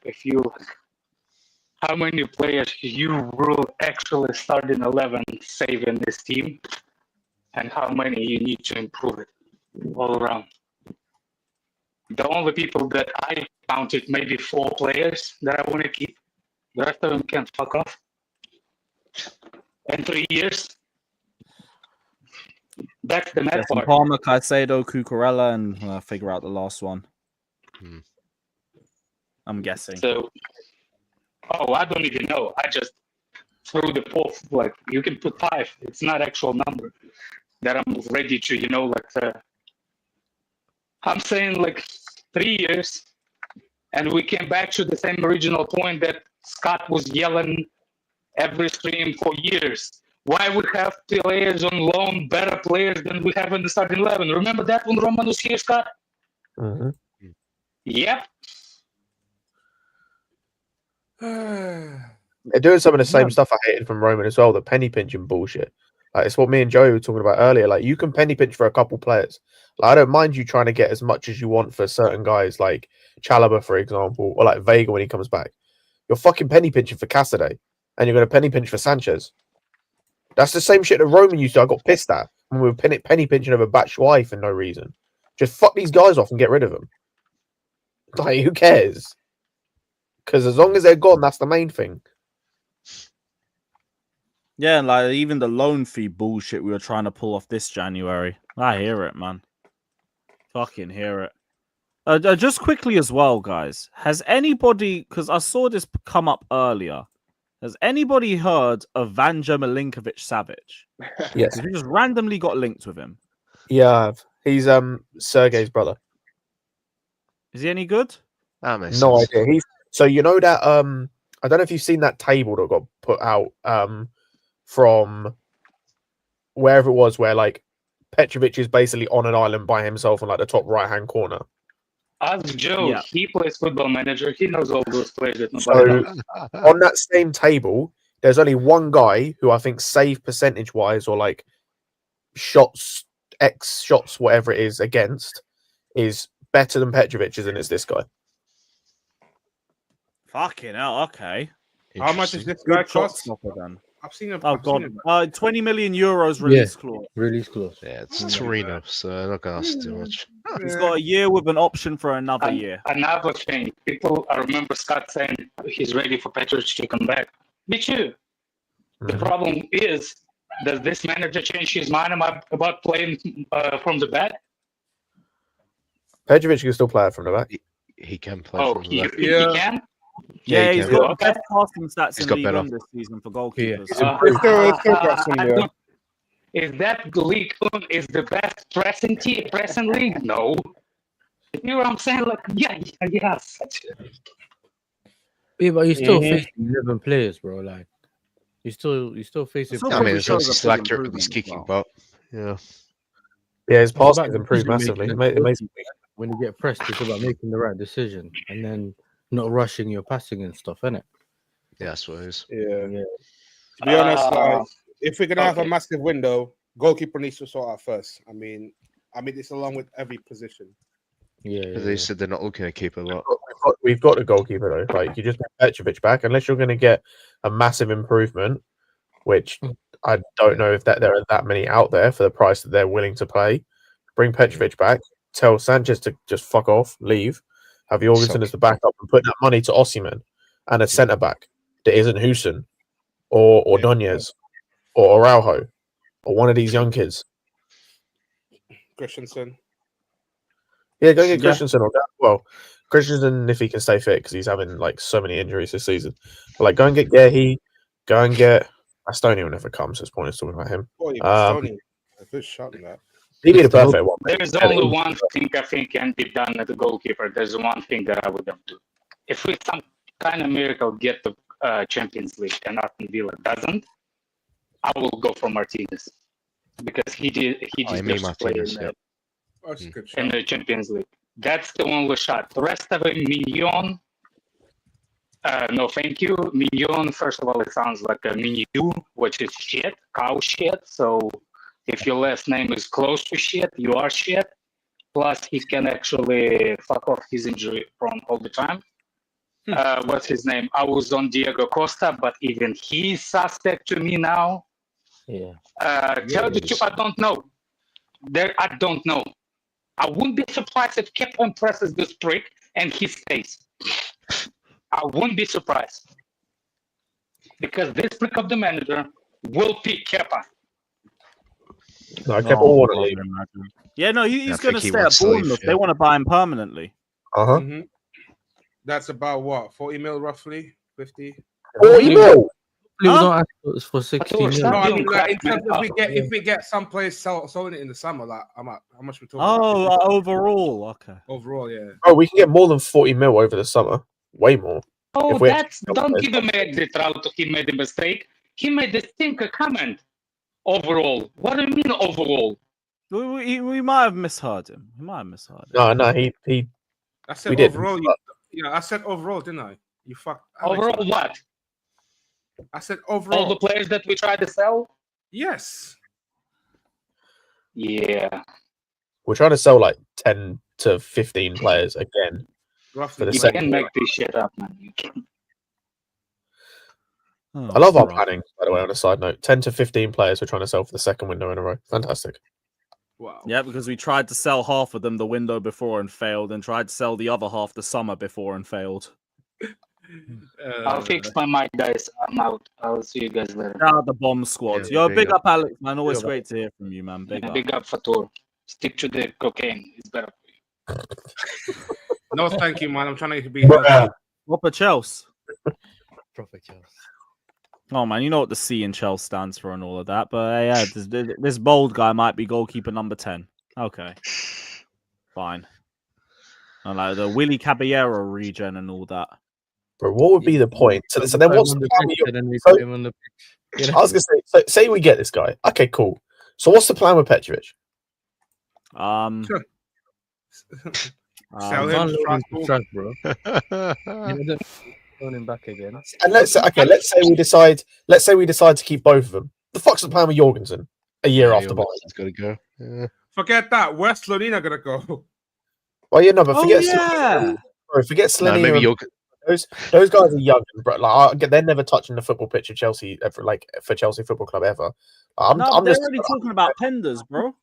How many players you will actually start in 11 saving this team, and how many you need to improve it all around. The only people that I counted maybe 4 players that I want to keep. The rest of them can fuck off. In 3 years. That's the mad part. Palmer, Caicedo, Cucurella, and figure out the last one. I'm guessing. So, I don't even know. I just threw the poll. Like, you can put 5. It's not actual number that I'm ready to, I'm saying like 3 years, and we came back to the same original point that Scott was yelling every stream for years. Why we have players on loan, better players than we have in the starting 11? Remember that when Roman was here, Scott? Mm-hmm. Yep. They're doing some of the same stuff I hated from Roman as well, the penny pinching bullshit. Like, it's what me and Joey were talking about earlier. Like, you can penny pinch for a couple players. Like, I don't mind you trying to get as much as you want for certain guys, like Chalobah, for example, or like Vega when he comes back. You're fucking penny pinching for Cassidy, and you're going to penny pinch for Sanchez. That's the same shit that Roman used to. I got pissed at when we were penny pinching over Batshuayi for no reason. Just fuck these guys off and get rid of them. Like, who cares? Because as long as they're gone, that's the main thing. Yeah, and like even the loan fee bullshit we were trying to pull off this January. I hear it, man. Fucking hear it. Just quickly as well, guys. Has anybody, because I saw this come up earlier, has anybody heard of Vanja Milinkovic-Savic? Yes. We just randomly got linked with him. Yeah, he's Sergei's brother. Is he any good? That makes No sense. idea. So you know that I don't know if you've seen that table that got put out from wherever it was, where like Petrovic is basically on an island by himself in like the top right hand corner. Ask Joe. Yeah. He plays Football Manager. He knows all those players that So nobody knows. on that same table, there's only one guy who I think save percentage wise or like shots, X shots, whatever it is against, is better than Petrovic's, and it's this guy. Fucking hell. Okay. How much is Interesting. this guy Good shot cost? stopper then. I've seen him. Oh I've seen god. him. 20 million euros release clause. Release clause. Yeah, it's Torino, so I'm not gonna ask too much. He's got a year with an option for another And year. another thing, I remember Scott saying he's ready for Petrovic to come back. Me too. The problem is, does this manager change his mind about playing from the back? Petrovic can still play it from the back. He can play Oh, from the he back. he can? Yeah, he he's can. got the best passing stats He's in got League better. One this season for goalkeepers. He's improved. It's still got some, yeah. Is that League One is the best pressing league? No. You know what I'm saying? Like, yes. Yeah, but you still Mhm. facing 11 players, bro. Like, you still facing. Still I probably mean, it's shows obviously a big slacked with improvement his as kicking, well. but yeah. Yeah, his It's passing about has improved decision massively. making. It makes When you get pressed, it's about making the right decision and then not rushing your passing and stuff, innit? Yeah, that's what it is. Yeah. Yeah. To be honest, Uh, like, if we're gonna have a okay. massive window, goalkeeper needs to sort out first. I mean, it's along with every position. Yeah. But they said they're not looking at keeper, but we've got a goalkeeper though. Like you just get Petrovic back, unless you're going to get a massive improvement, which I don't know if there are that many out there for the price that they're willing to pay. Bring Petrovic back. Tell Sanchez to just fuck off, leave. Have Jorgensen as the backup and put that money to Osimhen and a centre back that isn't Husin or Ordonez or Araujo or one of these young kids. Christensen. Yeah, go get Yeah. Christensen or well, Christensen if he can stay fit because he's having like so many injuries this season. But like, go and get Gehi, go and get Bastoni will never come. So it's pointless talking about him. Oh, yeah, Bastoni. A good shot in that. He'd be the perfect one. There's only one thing I think can be done at the goalkeeper. There's one thing that I would have to do. If we some kind of miracle get the Champions League and Aston Villa doesn't, I will go for Martinez because he deserves to play Martinez, in, yeah. That's a good in shot. the Champions League. That's the only shot. The rest of it, Mignon. No, thank you. Mignon, first of all, it sounds like a minu, which is shit, cow shit. So if your last name is close to shit, you are shit. Plus, he can actually fuck off his injury prone all the time. What's his name? I was on Diego Costa, but even he's suspect to me now. Yeah. Tell the truth, I don't know. I don't know. I wouldn't be surprised if Kepa impresses this prick and he stays. I wouldn't be surprised. Because this prick of the manager will pick Kepa. No, I kept all want to leave. Yeah, no, he's I going to think he stay at wants to leave, Bournemouth. yeah. They want to buy him permanently. Uh-huh. Mhm. That's about what? 40 mil roughly? 50? 40 mil. We Huh? don't ask us for 16 we're million. No, I Doing mean, like, in crap, terms man. of if we get some players selling it in the summer, like how much we talking Oh, about? overall. Okay. Overall, yeah. Oh, we can get more than 40 mil over the summer. Way more. Oh, If we- don't give him exit route. He made a mistake. He made a stinker comment. Overall. What do you mean overall? We might have misheard him. We might have misheard him. No, he I We said did. overall. I said overall, didn't I? You fucked. Alex. Overall what? I said overall. All the players that we tried to sell? Yes. Yeah. we're trying to sell like 10 to 15 players again. Roughly. the You second can make this shit up, man. You can. Oh, I love our right. planning, by the way, on a side note. 10 to 15 players we're trying to sell for the second window in a row. Fantastic. Wow. Yeah, because we tried to sell half of them the window before and failed, and tried to sell the other half the summer before and failed. I'll fix my mic, guys. I'm out. I'll see you guys later. Shout out the bomb squad. Yeah, Yo, big big up. up, Alex, man. Always Big up. great to hear from you, man. Big up. Big up Fatur. Stick to the cocaine. It's better. No, thank you, man. I'm trying to be healthy. Proper Chelsea. Proper Chelsea. Oh man, you know what the C in Chelsea stands for and all of that. But yeah, this bold guy might be goalkeeper number 10. Okay, fine. And like the Willy Caballero regen and all that. Bro, what would be the point? So then what's the plan? I was gonna say we get this guy. Okay, cool. So what's the plan with Petrovic? Sell him to Strasbourg. Loan him back again. And let's say we decide to keep both of them. The fuck's the plan with Jorgensen a year after Bayern? He's got to go. Yeah. Forget that. Where's Slonina gonna go? Well, yeah, no, but forget No, maybe Slonina. Those guys are young, bro. Like, they're never touching the football pitch of Chelsea ever, like for Chelsea Football Club ever. I'm they're just already talking about Penders, bro.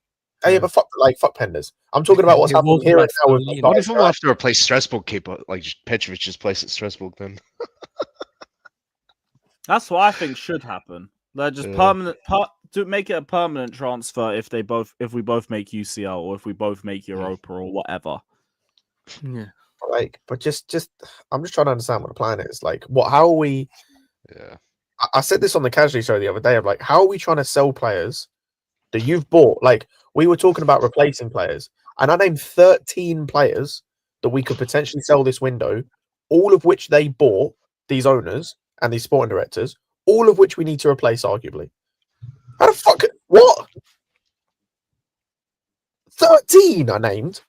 yeah, but fuck Penders. I'm talking about what's happening here and now. With What if we'll have to replace Strasbourg keeper, like Petrovic's place at Strasbourg then? That's what I think should happen. They're just permanent to make it a permanent transfer if we both make UCL or if we both make Europa or whatever. Yeah. Like, but just I'm just trying to understand what the plan is. Like, how are we? Yeah. I said this on the casualty show the other day. I'm like, how are we trying to sell players that you've bought? Like, we were talking about replacing players, and I named 13 players that we could potentially sell this window, all of which they bought, these owners and these sporting directors, all of which we need to replace, arguably. How the fuck? What? 13 I named.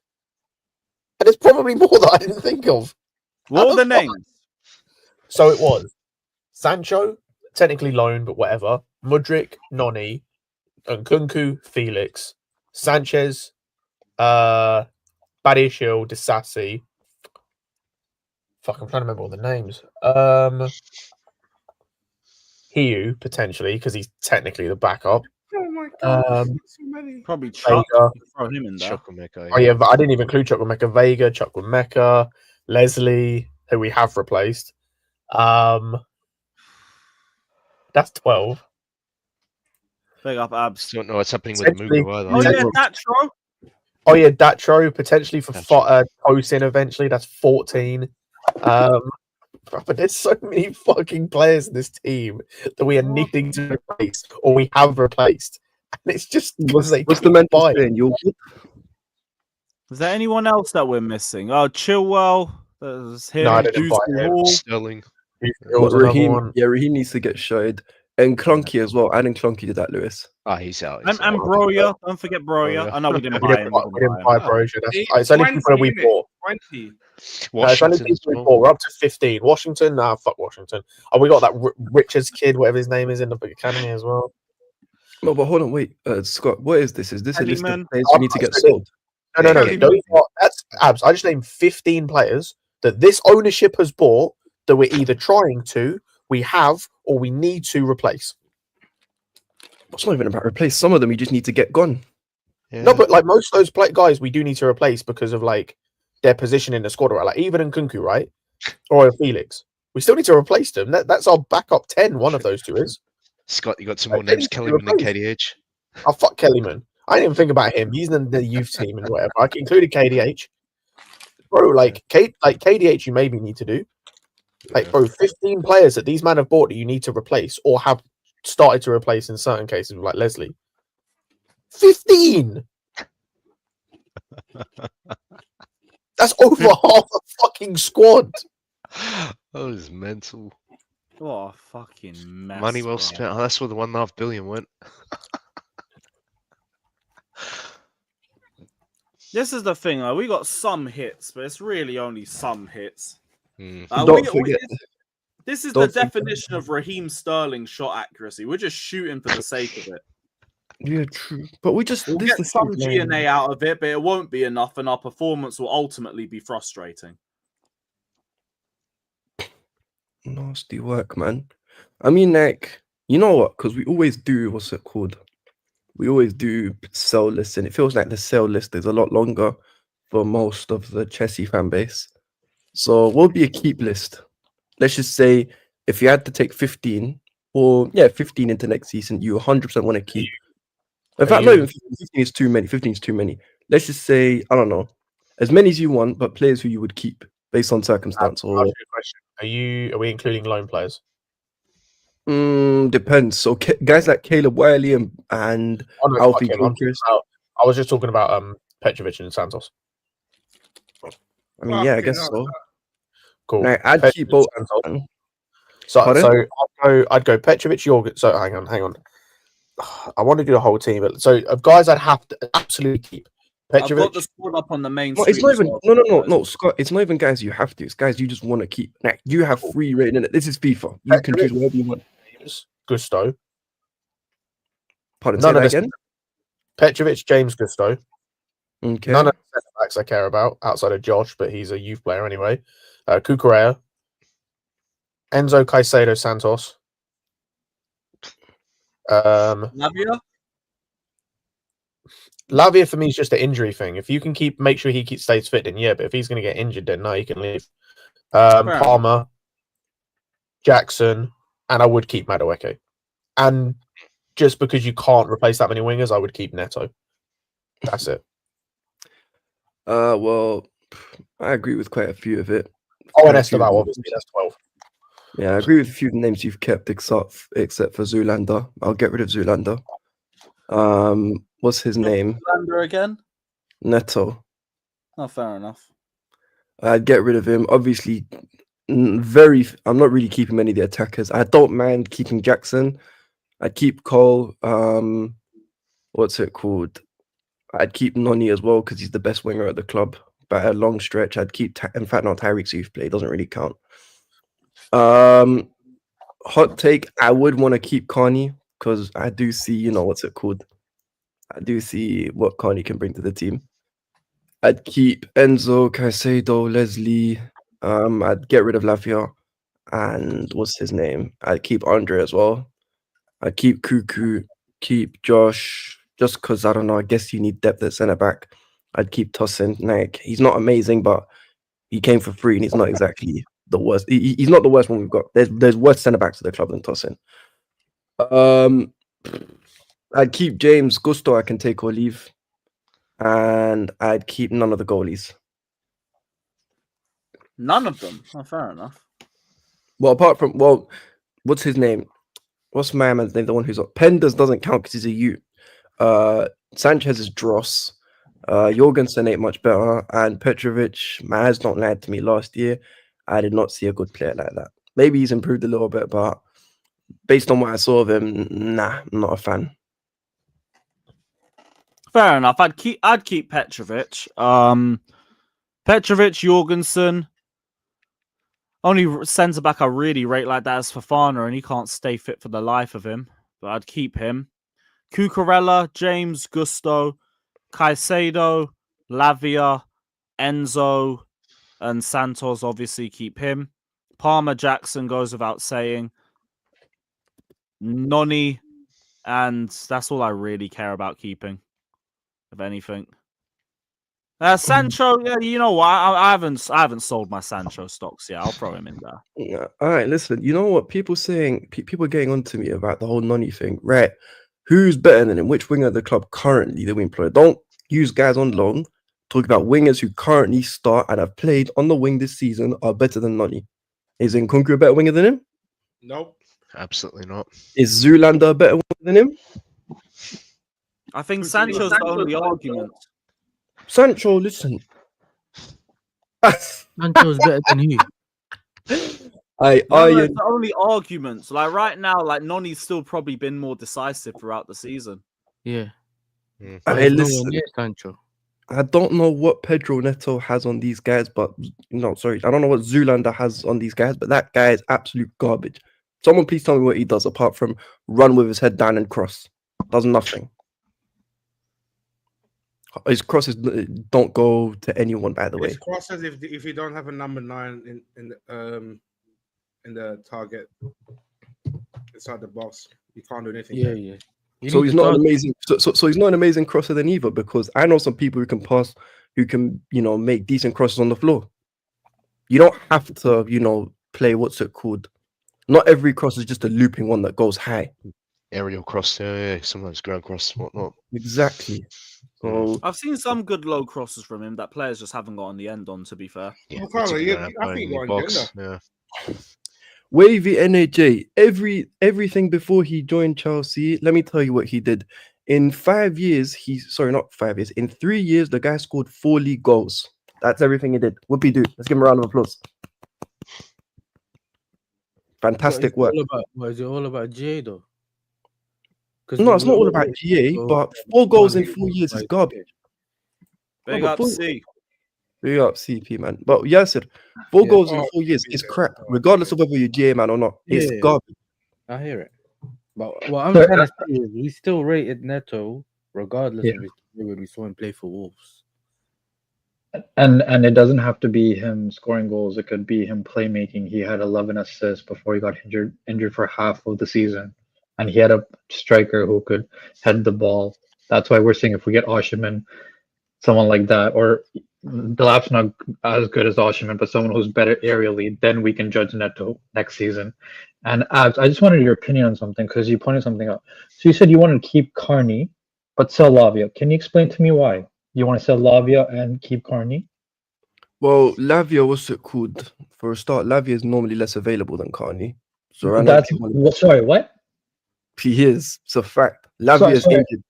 And there's probably more that I didn't think of. What were the names? So it was Sancho, technically loan, but whatever. Mudryk, Noni, Nkunku, Felix, Sanchez, Badiashile, Disassi. Fuck, I'm trying to remember all the names. Hiu, potentially, because he's technically the backup. Oh my god, so many. Probably Chuck. Vega. Throw him in there. Chukwuemeka, Oh yeah, but I didn't even include Chukwuemeka. Vega, Chukwuemeka, Leslie, who we have replaced. That's 12. Big up abs. Don't know what's happening with Mugu either. Oh yeah, Datro. Oh yeah, Datro potentially for Tosin eventually. That's 14. But there's so many fucking players in this team that we are needing to replace or we have replaced, and it's just what's the mental saying? Is there anyone else that we're missing? Oh, Chilwell. There's him. No, I didn't buy him. Sterling. Raheem needs to get showed. And Clunky as well. Adding Clunky to that, Lewis. He's out. And Broya. Don't forget Broya. I know we didn't buy him. We didn't buy Broya. It's only people that we bought. 20. It's only people we bought. We're up to 15. Washington? Nah, fuck Washington. Oh, we got that Richards kid, whatever his name is, in the academy as well. No, but hold on, wait. Scott, what is this? Is this a list of Kellyman. players we need to get sold? No. That's abs. I just named 15 players that this ownership has bought that we're either trying to, we have, or we need to replace. It's not even about replace. Some of them you just need to get gone. Yeah. No, but like most of those guys, we do need to replace because of like their position in the squad, right? Like even Nkunku, right? Or Felix. We still need to replace them. That's our backup 10. One of those two is. Scott, you got some more names, Kellyman and KDH. Oh, fuck Kellyman. I didn't even think about him. He's in the youth team and whatever. I included KDH. Bro, like KDH you maybe need to do. Like, bro, 15 players that these men have bought that you need to replace or have started to replace in certain cases, like Leslie. 15! That's over half a fucking squad. That was mental. What a fucking mess. Money well spent. Oh, that's where the $1.5 billion went. This is the thing. We got some hits, but it's really only some hits. Don't forget. This is the definition of Raheem Sterling shot accuracy. We're just shooting for the sake of it. Yeah, true. But we'll get some G&A out of it, but it won't be enough, and our performance will ultimately be frustrating. Nasty work, man. I mean, like, you know what? Because we always do, what's it called? We always do sell lists, and it feels like the sell list is a lot longer for most of the Chelsea fan base. So what would be a keep list? Let's just say if you had to take 15 into next season, you 100% want to keep. In fact, no, 15 is too many. 15 is too many. Let's just say, I don't know, as many as you want, but players who you would keep based on circumstance. Or are we including loan players? Depends. So guys like Caleb Wiley and Alfie Gilchrist. I was just talking about Petrovic and Santos. I mean, yeah, I Fucking guess hell. so. Cool. Like, I'd Petrovic, keep both. Santos. So Pardon? I'd go Petrovic, Jorgen. So hang on. I want to do the whole team. So of guys, I'd have to absolutely keep I've got Petrovic. the squad up on the main No, screen. it's not as even. well, No, Scott. It's not even guys you have to. It's guys you just want to keep. Like, you have free reign in it. This is FIFA. You can choose whatever you want. James, Gusto. Pardon, None say of that the again. Petrovic, James, Gusto. Okay. None of the centre backs I care about outside of Josh, but he's a youth player anyway. Cucurella, Enzo, Caicedo, Santos. Lavia for me is just an injury thing. If you can make sure he stays fit, then yeah. But if he's going to get injured, then no, he can leave. Palmer, Jackson, and I would keep Madueke. And just because you can't replace that many wingers, I would keep Neto. That's it. Well, I agree with quite a few of it. Oh, Quite and a few Esteban, of it. obviously, that's 12. Yeah, I agree with a few of the names you've kept, except for Zoolander. I'll get rid of Zoolander. What's his name? Lander again? Neto. Oh, fair enough. I'd get rid of him. Obviously, I'm not really keeping many of the attackers. I don't mind keeping Jackson. I'd keep Cole. What's it called? I'd keep Noni as well because he's the best winger at the club. But at a long stretch, I'd keep. In fact, no, Tyreek's youth play doesn't really count. Hot take: I would want to keep Carney because I do see, what's it called? I do see what Carney can bring to the team. I'd keep Enzo, Caicedo, Leslie. I'd get rid of Lavia, and what's his name? I'd keep Andre as well. I'd keep Cuckoo, keep Josh, just because I don't know. I guess you need depth at centre back. I'd keep Tosin. Like, he's not amazing, but he came for free, and he's not exactly the worst. He's not the worst one we've got. There's worse centre backs at the club than Tosin. I'd keep James. Gusto I can take or leave. And I'd keep none of the goalies. None of them? Oh, fair enough. Well, what's his name? What's my man's name? The one who's up. Penders doesn't count because he's a U. Sanchez is dross. Jorgensen ain't much better. And Petrovic, my eyes don't lie to me. Last year, I did not see a good player like that. Maybe he's improved a little bit, but based on what I saw of him, nah, I'm not a fan. Fair enough. I'd keep Petrovic. Petrovic, Jorgensen. Only centre back I really rate like that is Fofana, and he can't stay fit for the life of him. But I'd keep him. Cucurella, James, Gusto, Caicedo, Lavia, Enzo, and Santos. Obviously, keep him. Palmer, Jackson goes without saying. Noni, and that's all I really care about keeping. Of anything. Sancho, yeah, you know what? I haven't sold my Sancho stocks yet. I'll throw him in there. Yeah. All right, listen. You know what? People getting on to me about the whole Noni thing, right? Who's better than him? Which winger of the club currently that we employ? Don't use guys on loan. Talk about wingers who currently start and have played on the wing this season are better than Noni. Is Nkunku a better winger than him? Nope. Absolutely not. Is Zoolander a better winger than him? I think Sancho's the only argument. Sancho, listen. Sancho's better than you. It's I the only arguments. Like right now, like Noni's still probably been more decisive throughout the season. Yeah. I There's no listen. one near Sancho. I don't know what Pedro Neto has on these guys, but no, sorry, I don't know what Zoolander has on these guys, but that guy is absolute garbage. Someone please tell me what he does apart from run with his head down and cross. Does nothing. His crosses don't go to anyone, by the way. His crosses, if you don't have a number 9 in the target inside the box, you can't do anything. Yeah, yeah. So he's not an amazing. So he's not an amazing crosser then either, because I know some people who can pass, who can make decent crosses on the floor. You don't have to play what's it called. Not every cross is just a looping one that goes high. Aerial cross, yeah. Sometimes ground cross, whatnot. Exactly. So I've seen some good low crosses from him that players just haven't got on the end on. To be fair, Yeah, Well, Carlo, particularly I think you're on agenda. yeah. Wavy NAJ, everything before he joined Chelsea. Let me tell you what he did. In 5 years, not 5 years. In 3 years, the guy scored 4 league goals. That's everything he did. Whoopie do. Let's give him a round of applause. Fantastic work. What is it all about GA though? No, it's not all about GA, but 4 goals in 4 years is garbage. Big up C. Big up CP, man. But Yasser, 4 goals in 4 years is crap, regardless of whether you're GA man or not. It's garbage. I hear it. But what I'm trying to say is we still rated Neto regardless of his career when we saw him play for Wolves. And it doesn't have to be him scoring goals. It could be him playmaking. He had 11 assists before he got injured for half of the season. And he had a striker who could head the ball. That's why we're saying if we get Osimhen, someone like that, or Delap's not as good as Osimhen, but someone who's better aerially, then we can judge Neto next season. And Abs, I just wanted your opinion on something because you pointed something out. So you said you wanted to keep Carney, but sell Lavia. Can you explain to me why? You want to sell Lavia and keep Carney? Well, Lavia, what's it called? For a start, Lavia is normally less available than Carney. So Sorry, what? He is. It's a fact. Lavia is injured.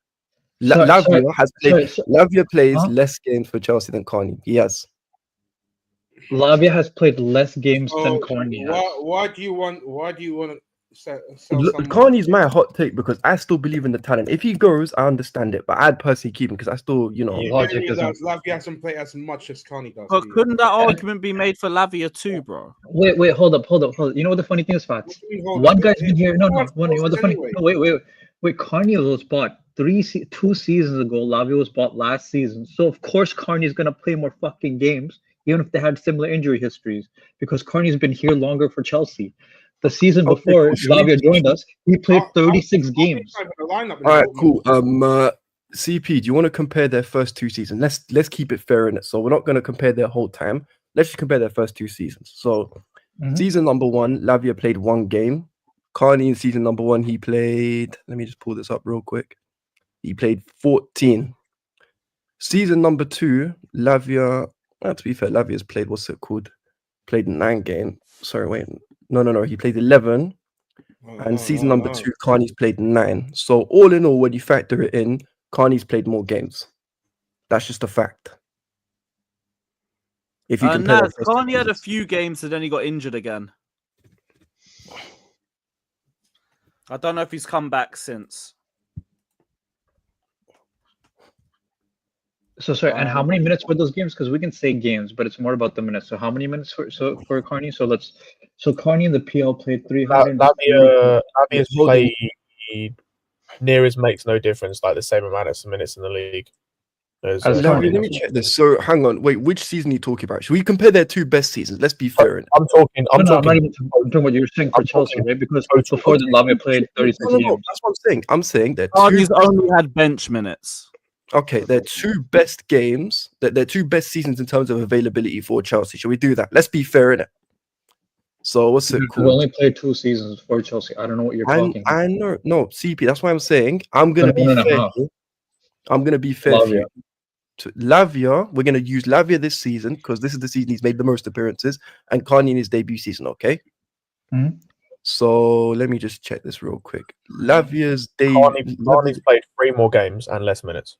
Lavia plays less games for Chelsea than Carney. He has. Lavia has played less games than Carney. Why do you want to sell Carney's my hot take because I still believe in the talent. If he goes, I understand it, but I'd personally keep him because I still, Lavia hasn't played as much as Carney does. But couldn't that argument be made for Lavia too, bro? Wait, hold up. You know what the funny thing is, Fats? One guy's been here. Wait, Carney was bought 2 seasons ago. Lavia was bought last season. So of course Carney's gonna play more fucking games, even if they had similar injury histories, because Carney's been here longer for Chelsea. The season before Lavia joined us, he played 36 games. All right, cool. CP, do you want to compare their first 2 seasons? Let's keep it fair in it. So we're not going to compare their whole time. Let's just compare their first 2 seasons. So season number 1, Lavia played 1 game. Carney in season number 1, he played. Let me just pull this up real quick. He played 14. Season number 2, Lavia. To be fair, Lavia's played Played 9 games. Sorry, wait. No. He played 11. And season number 2, Carney's played 9. So all in all, when you factor it in, Carney's played more games. That's just a fact. If you compare, Carney had a few games and then he got injured again. I don't know if he's come back since. So sorry, and how many minutes were those games? Because we can say games, but it's more about the minutes. So how many minutes for Carney? So Carney in the PL played 300. Lavia's played near as makes no difference, like the same amount of minutes in the league. Let me check this. So hang on, wait, which season are you talking about? Should we compare their 2 best seasons? Let's be fair. I'm talking what you were saying for Chelsea, right? Because before the Lavia played 36 games. That's what I'm saying. I'm saying that Carney's only had bench minutes. Okay, their 2 best games, their 2 best seasons in terms of availability for Chelsea. Shall we do that? Let's be fair in it. So what's it called? We only played 2 seasons for Chelsea. I don't know what you're talking about. I know, no, CP. That's why I'm saying I'm gonna be fair. I'm gonna be fair. Lavia. To Lavia, we're gonna use Lavia this season because this is the season he's made the most appearances, and Carney in his debut season. Okay. So let me just check this real quick. Lavia's Carney's played 3 more games and less minutes.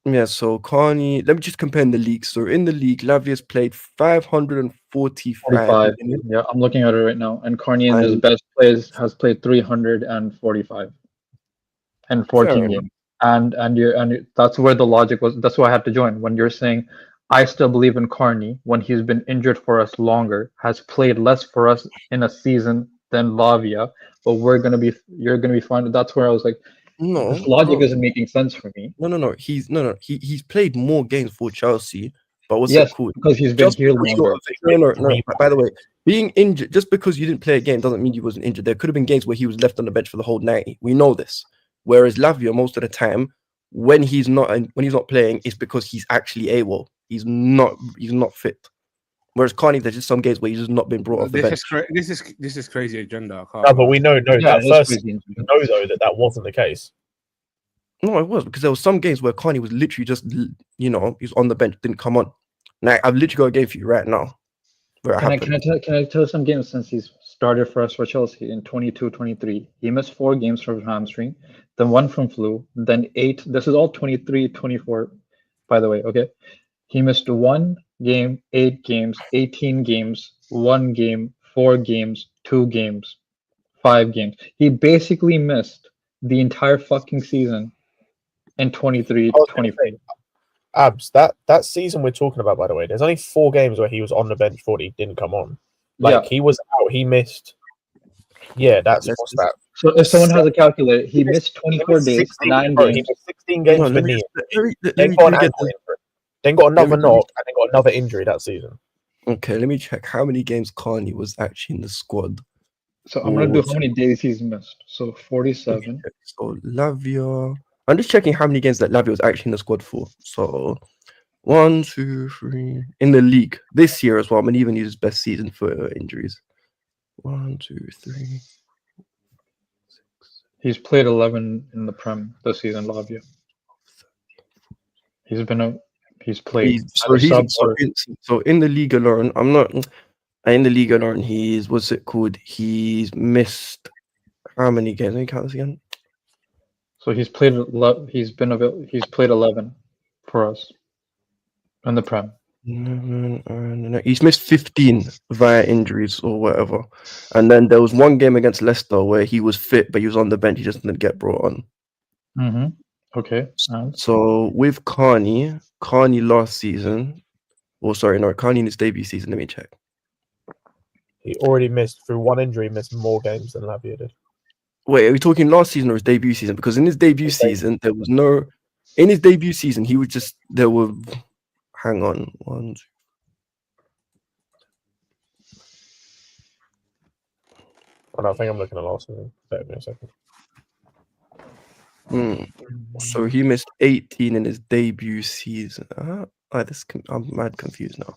Yeah, so Carney, let me just compare in the league. So in the league, Lavia's played 545. Yeah, I'm looking at it right now. And Carney in his best plays has played 345 and 14 games. And that's where the logic was. That's why I had to join. When you're saying I still believe in Carney when he's been injured for us longer, has played less for us in a season than Lavia, but you're gonna be fine. That's where I was like, this logic isn't making sense for me. No. He's played more games for Chelsea, but what's it cool? Because he's been here longer. No. By the way, being injured just because you didn't play a game doesn't mean you wasn't injured. There could have been games where he was left on the bench for the whole 90. We know this. Whereas Lavia, most of the time, when he's not playing, it's because he's actually AWOL. He's not fit. Whereas Carney, there's just some games where he's just not been brought off the bench. This is crazy agenda. No, but we know that wasn't the case. No, it was because there was some games where Carney was literally just, he was on the bench, didn't come on. Now I've literally got a game for you right now. Can I tell some games since he's started for us for Chelsea in 22-23? He missed 4 games from hamstring, then 1 from flu, then 8. This is all 23-24, by the way. Okay, he missed 1 game, 8 games, 18 games, 1 game, 4 games, 2 games, 5 games. He basically missed the entire fucking season in 23, I was gonna 24. say, Abs, that season we're talking about, by the way, there's only 4 games where he was on the bench for it, he didn't come on. Like, Yeah. he was out, he missed. Yeah, that's what's that? So if someone has a calculator, he missed 24 days, 16, 9 bro, he games. missed 16 games Hold on, for let me knee. just- let me- let Then me- got let an me get ankle the- injury. Then got another let me- knock, and then got another injury that season. Okay, let me check how many games Carney was actually in the squad. So I'm gonna do how many days he's missed. So 47. So Lavia. I'm just checking how many games that Lavia was actually in the squad for. So 1, 2, 3 in the league this year as well. I'm gonna even use his best season for injuries. 1, 2, 3. He's played 11 in the Prem this season, Lavia. He's played. So in the league alone, I'm not in the league alone. He's what's it called? He's missed how many games? Let me count this again. So he's played 11 for us in the Prem. He's missed 15 via injuries or whatever, and then there was one game against Leicester where he was fit but he was on the bench. He just didn't get brought on. Mm-hmm. Okay. So with Carney last season, Carney in his debut season. Let me check. He already missed, through one injury, missed more games than Lavia did. Wait, are we talking last season or his debut season? Because in his debut season, there was no. In his debut season, he was just there were. Hang on, 1, 2. Oh, no, I think I'm looking at last season. Bear with me a second. So he missed 18 in his debut season. I'm mad confused now.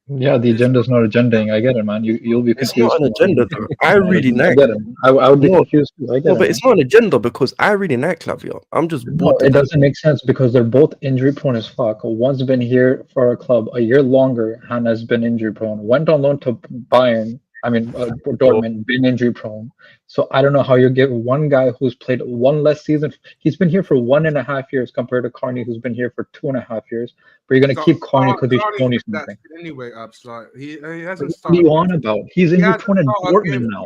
Yeah, the agenda's not agendaing. I get it, man. You'll be confused. It's not an agenda, though. I really I like. get it. I would be confused too. I get No, it. but it's not an agenda because I really like Lavia. I'm just No, bored. it doesn't make sense because they're both injury prone as fuck. One's been here for our club a year longer and has been injury prone. Went on loan to Bayern. Dortmund, been injury prone. So I don't know how you give one guy who's played one less season. He's been here for 1.5 years compared to Carney, who's been here for 2.5 years. But you're gonna keep Carney because he's shown you something. Anyway, like he hasn't What started. are you on about? He's injury prone in Dortmund now.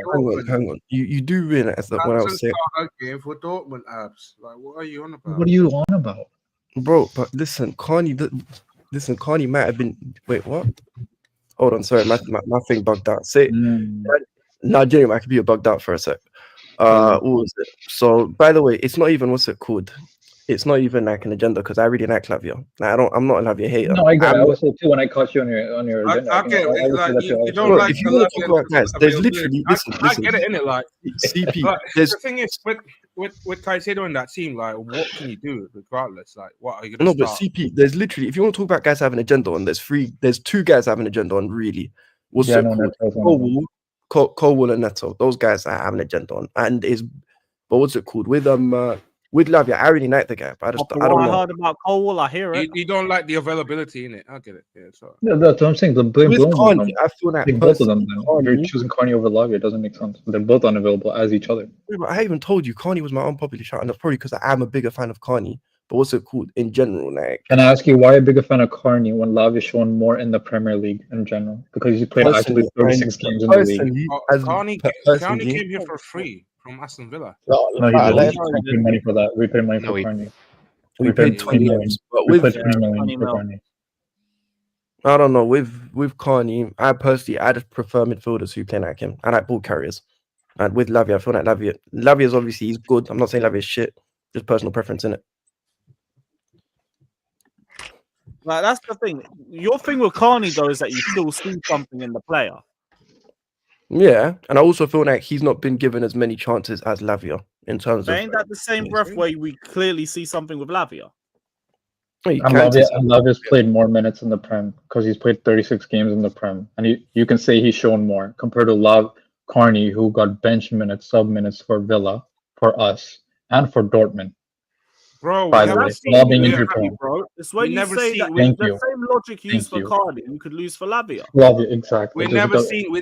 Hang on. You do realize that when I was saying, a game for Dortmund, abs. Like, what are you on about? What are you on about, bro? But listen, Carney might have been. Wait, what? Hold on, sorry, my thing bugged out. No, genuinely, my computer bugged out for a sec. What was it? So, by the way, it's not even what's it called? It's not even like an agenda because I really like Lavia. I'm not a Lavia hater. No, I get it. I was too when I caught you on your agenda. Okay, you don't like. If you want to talk about guys, there's literally listen. I get it in it, like CP. Like, the thing is with Caicedo in that team, like, what can you do regardless? Like, what are you gonna but start? CP, there's literally, if you want to talk about guys having an agenda on, there's 2 guys having an agenda on, really. What's it called? Colwell and Neto. Those guys that have an agenda on. And what's it called? With Lavia, I really like the guy, but I don't know. I heard about Colwell, I hear it. You don't like the availability in it. I get it. Yeah, sorry. Yeah, that's what I'm saying. The blame With Carney, I feel like both of them. If you're choosing Carney over Lavia, it doesn't make sense. They're both unavailable as each other. I even told you Carney was my unpopular shout, and that's probably because I'm a bigger fan of Carney. But what's it called in general? Like, can I ask you why you're a bigger fan of Carney when Lavia's shown more in the Premier League in general? Because he played actually 36 games in the league. Carney came here for free from Aston Villa. No, he didn't. We paid money for that. We paid money for Carney. We paid 20 million. But we with paid 20 million for Carney. I don't know. With Carney, I just prefer midfielders who play like him. I like ball carriers. And with Lavia, I feel like Lavia is obviously he's good. I'm not saying Lavia is shit. Just personal preference, innit? Like, that's the thing. Your thing with Carney, though, is that you still see something in the player. Yeah, and I also feel like he's not been given as many chances as Lavia in terms of. Ain't that the same breath where we clearly see something with Lavia? And Lavia's played more minutes in the Prem because he's played 36 games in the Prem, and you can say he's shown more compared to Carney, who got bench minutes, sub minutes for Villa, for us, and for Dortmund. Bro, by the way, not being injury prone. Bro, it's when you say that the same logic used for Carney, you could lose for Lavia. Lavia, exactly. We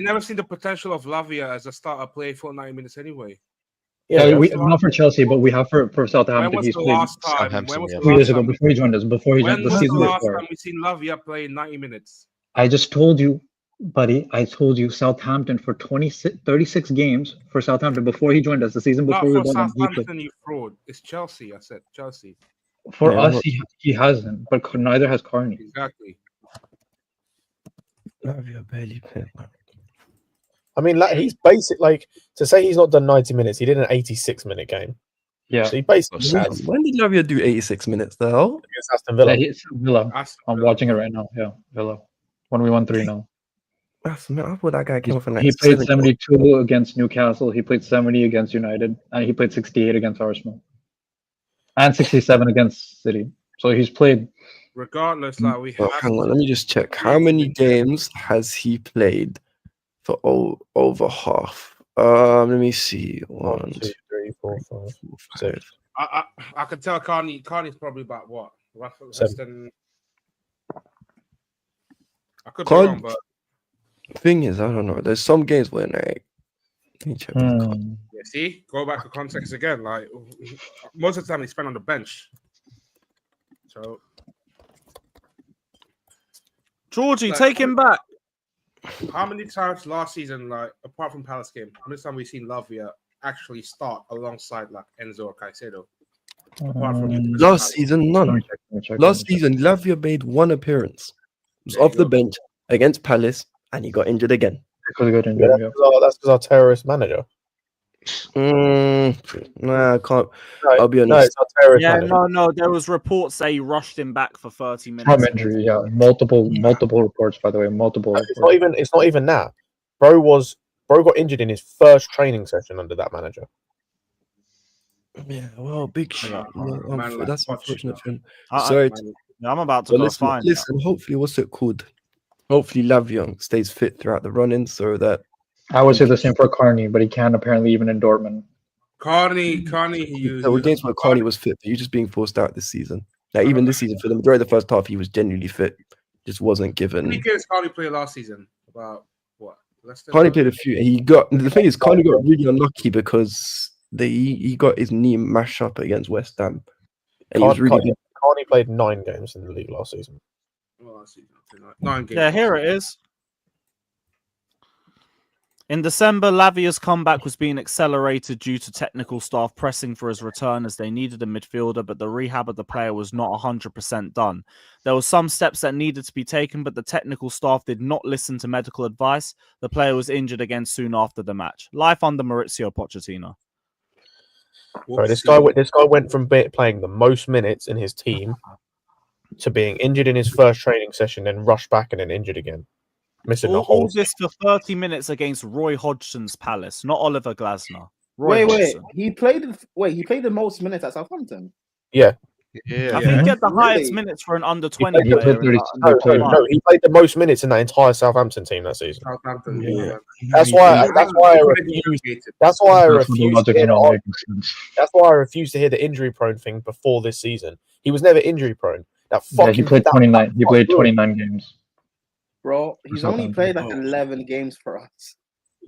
never seen the potential of Lavia as a starter player for 90 minutes anyway. Yeah, not for Chelsea, but we have for When Southampton. was He's the played last time? Southampton, When was yeah. the 2 years last ago time? before he joined us. Before he When joined the was the season last before. time we seen Lavia play 90 minutes? I just told you, buddy. I told you Southampton for 36 games for Southampton before he joined us. The season Not before we for bought him, he played. Southampton, you fraud. It's Chelsea. I said Chelsea. For Yeah, us, what- he hasn't, but neither has Carney. Exactly. Lavia barely played. I mean, like, he's basic. Like, to say he's not done 90 minutes, he did an 86-minute game. Yeah. So he basically When- has When did Lavia do 86 minutes? The hell? against Aston Villa. Yeah, he's Villa. Aston I'm Villa. watching it right now. Yeah, Villa. When we won 3-0. That's, man, I thought that guy came off in like He played 70. 72 against Newcastle. He played 70 against United, and he played 68 against Arsenal, and 67 against City. So he's played. Regardless, like we Oh, have hang on, to- let me just check. How many games has he played for over half? Let me see. 1, 2, 3, 4, 5, 6. I could tell Carney's probably about what? Less 7. than. I could be Carney- wrong, but Thing is, I don't know. There's some games where like, let me check. yeah, see, go back to context again. Like most of the time, he spent on the bench. So Georgie, Like- take him back. how many times last season, like apart from Palace game, how many times we seen Lavia actually start alongside like Enzo or Caicedo? Apart from Last season, Let none. me check, let me check, Last let me check. season, Lavia made one appearance. He was There you off the go. bench against Palace, and he got injured again. Because he got Yeah, injured, yeah. that's because our terrorist manager. Nah, I can't. No, I'll be no, honest. it's our terrorist Yeah, manager. no. There was reports that he rushed him back for 30 minutes. From injury, yeah. Multiple reports, by the way. Multiple It's reports. not even that. Bro got injured in his first training session under that manager. Yeah, well, big shit. Yeah, Yeah, man, like that's Poch, unfortunate for him. I- Sorry. I'm about to But go listen, find. listen. Hopefully, what's it called? Hopefully, Lavia stays fit throughout the run-in, so that I would say the same for Carney, but he can apparently even in Dortmund. Carney, there were games where Carney was fit, but he was just being forced out this season. Like even this season, for the majority of the first half, he was genuinely fit, just wasn't How many given. games Carney played last season? About what? Less than Carney played a few. He got the thing is, Carney got really unlucky because he got his knee mashed up against West Ham, and he was really good. Carney played 9 games in the league last season. last season. 9 games. Yeah, here it is. In December, Lavia's comeback was being accelerated due to technical staff pressing for his return as they needed a midfielder, but the rehab of the player was not 100% done. There were some steps that needed to be taken, but the technical staff did not listen to medical advice. The player was injured again soon after the match. Life under Maurizio Pochettino. Bro, this guy went from playing the most minutes in his team to being injured in his first training session, then rushed back and then injured again. Missing the whole All this for 30 minutes against Roy Hodgson's Palace, not Oliver Glasner. Wait. Roy Hodgson. He played the most minutes at Southampton. Yeah. I think he had the highest Really? minutes for an under 20 He played player. 30 No, he played the most minutes in that entire Southampton team that season. Southampton. Yeah. That's why I refused. That's why I refused to hear that's why I refused to hear the injury prone thing before this season. He was never injury prone. That Yeah, fucking he played 29. He played 29 games. Bro, he's only played like 11 games for us.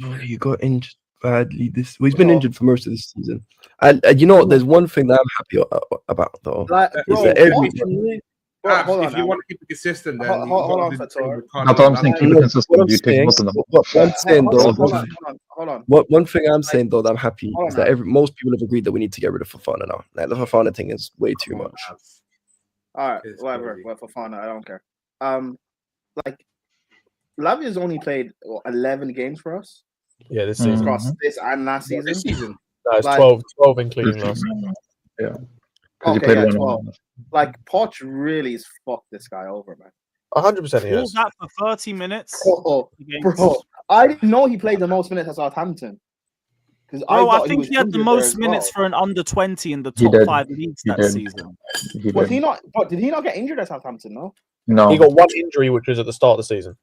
Oh, he got injured badly. He's been injured for most of this season. And you know what? There's one thing that I'm happy about though. Like, is bro, that every hold if on. you want to keep it consistent, then Hold on, Fator. That's what I'm saying. Keep it what consistent. I'm You take saying, both of them. what I'm saying though, Hold on. one thing I'm saying though that I'm happy Hold is on that most people have agreed that we need to get rid of Fofana now. Like the Fofana thing is way too much. All right, It's whatever. crazy. Well, for fun, I don't care. Like Lavia's only played 11 games for us Yeah, this season. across this and last season. This season. No, it's Like- 12 including last season. Yeah. Because he Okay, played yeah, one. 12. Like Poch really has fucked this guy over, man. 100% he All has. that for 30 minutes. Oh, against- bro, I didn't know he played the most minutes at Southampton. Because I think he had the most minutes for an under 20 in the He top did. 5 leagues He that did. season. He Was did. he not? But did he not get injured at Southampton? No. No. He got one injury, which was at the start of the season.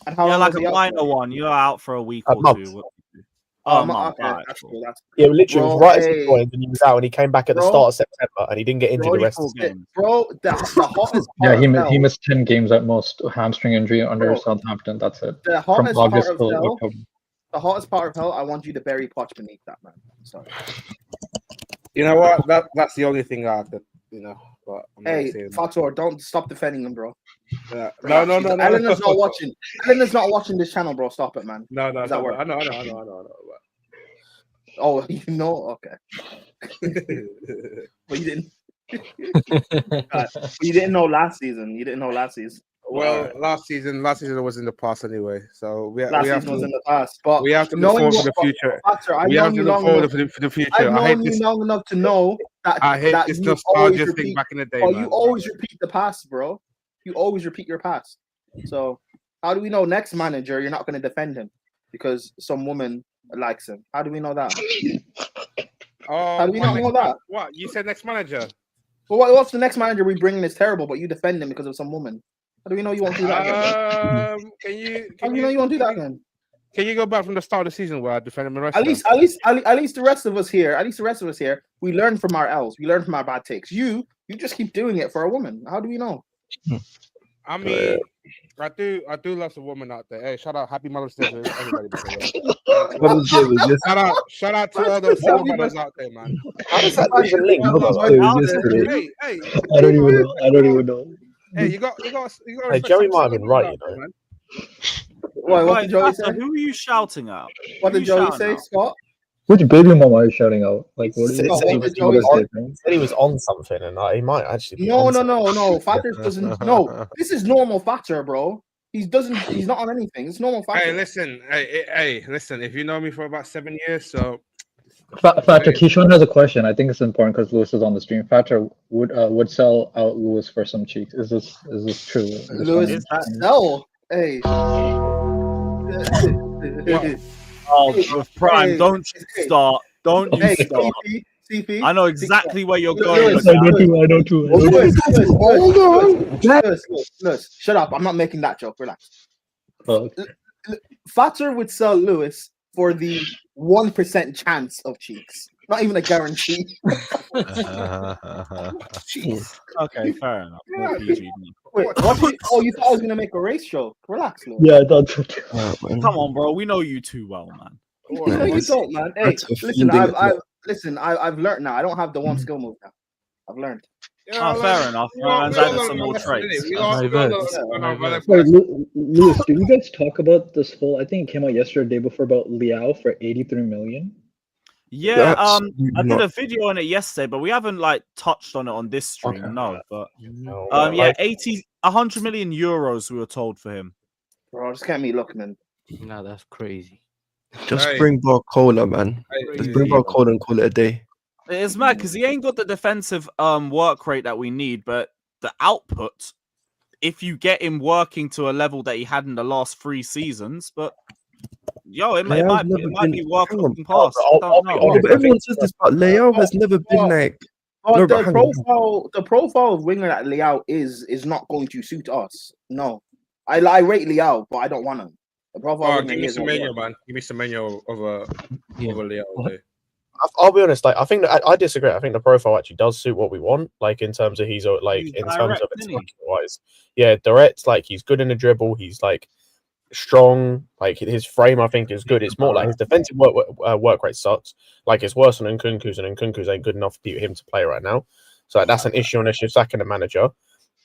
And how Yeah, long like was a he out minor for? one. You're out for a week A or month. two. Oh, a month. okay, Alright, that's cool. cool. That's Yeah, literally, it was Bro, right as he hey. joined, and he was out, and he came back at the Bro. start of September, and he didn't get injured the rest of 44 the games. bro. The hottest. Yeah, part he of missed, he hell- missed 10 games at most. Hamstring injury under Bro. Southampton. That's it. The From hottest part August of till hell. October. The hottest part of hell. I want you to bury Poch beneath that, man. Sorry. You know what? That's the only thing I could, But I'm not Hey, saying Fator, don't stop defending him, bro. that. No. Eleanor's not watching. Eleanor's not watching this channel, bro. Stop it, man. No. Does that work? I know. Oh, you know? Okay. But you didn't. You didn't know last season. Well, last season was in the past anyway. So we have Season was in the past, but we have to look forward for the future. We have to look forward for the future. I've known you long enough to know that I hate this nostalgia thing back in the day, man. You always repeat the past, bro. You always repeat your past. So how do we know next manager you're not going to defend him because some woman likes him? How do we know that? How do we not know that? What you said? Next manager. Well, what's the next manager we bring in is terrible, but you defend him because of some woman? How do we know you won't do that again? How do you know you won't do that again? Can you go back from the start of the season where I defended him? At least the rest of us here, we learn from our L's. We learn from our bad takes. You just keep doing it for a woman. How do we know? I mean, I do love the woman out there. Hey, shout out, happy Mother's Day to everybody. Shout out to all those single brothers out there, man. How does that even link? Hey, I don't even know. Hey, you got. Hey, Joey might have been right, you know. What did Joey say? Who are you shouting at? What did Joey say, Scott? Which baby mama are you shouting out? Like, what is He said he was on something, and he might actually be No. Fatter doesn't. No, this is normal Fatter, bro. He's not on anything. It's normal Fatter. Hey, listen. If you know me for about 7 years, so. Fatter, Keyshawn has a question. I think it's important because Lewis is on the stream. Fatter would sell out Lewis for some cheeks. Is this true? Lewis sell? Hey. Oh, with Prime, don't you start. Don't you start. CP, I know exactly where you're going. I know too. Lewis, shut up. I'm not making that joke. Relax. Oh. Fatter would sell Lewis for the 1% chance of cheeks. Not even a guarantee. Jeez. Okay, fair enough. More PG. Wait, you thought I was gonna make a race joke? Relax, Lewis. Yeah, I thought so. Come on, bro. We know you too well, man. No, you don't, man. Hey, listen, I've learned now. I don't have the one skill move now. I've learned. Fair enough. Man's added some more traits. Wait, Lewis, did you guys talk about this whole? I think it came out yesterday, day before, about Liao for 83 million. Yeah, I did a video on it yesterday, but we haven't touched on it on this stream. Okay. No, but 100 million euros we were told for him. Bro, just get me look, man. No, that's crazy. Just bring Barcola, man. Just bring Barcola and call it a day. It's mad because he ain't got the defensive work rate that we need, but the output, if you get him working to a level that he had in the last 3 seasons, but it might be working past. But everyone says this, but Liao has never been like. The profile of winger that Liao is not going to suit us. No, I rate Liao, but I don't want him. The profile. Give me Semenyo, man. Give me Semenyo over Liao. I'll be honest. I think that I disagree. I think the profile actually does suit what we want. In terms of he's terms of wise, yeah, direct. He's good in the dribble. He's strong. His frame, I think, is good. It's more his defensive work rate sucks. It's worse than Nkunku's, and Nkunku's ain't good enough for him to play right now. So that's an issue unless you're sacking the manager.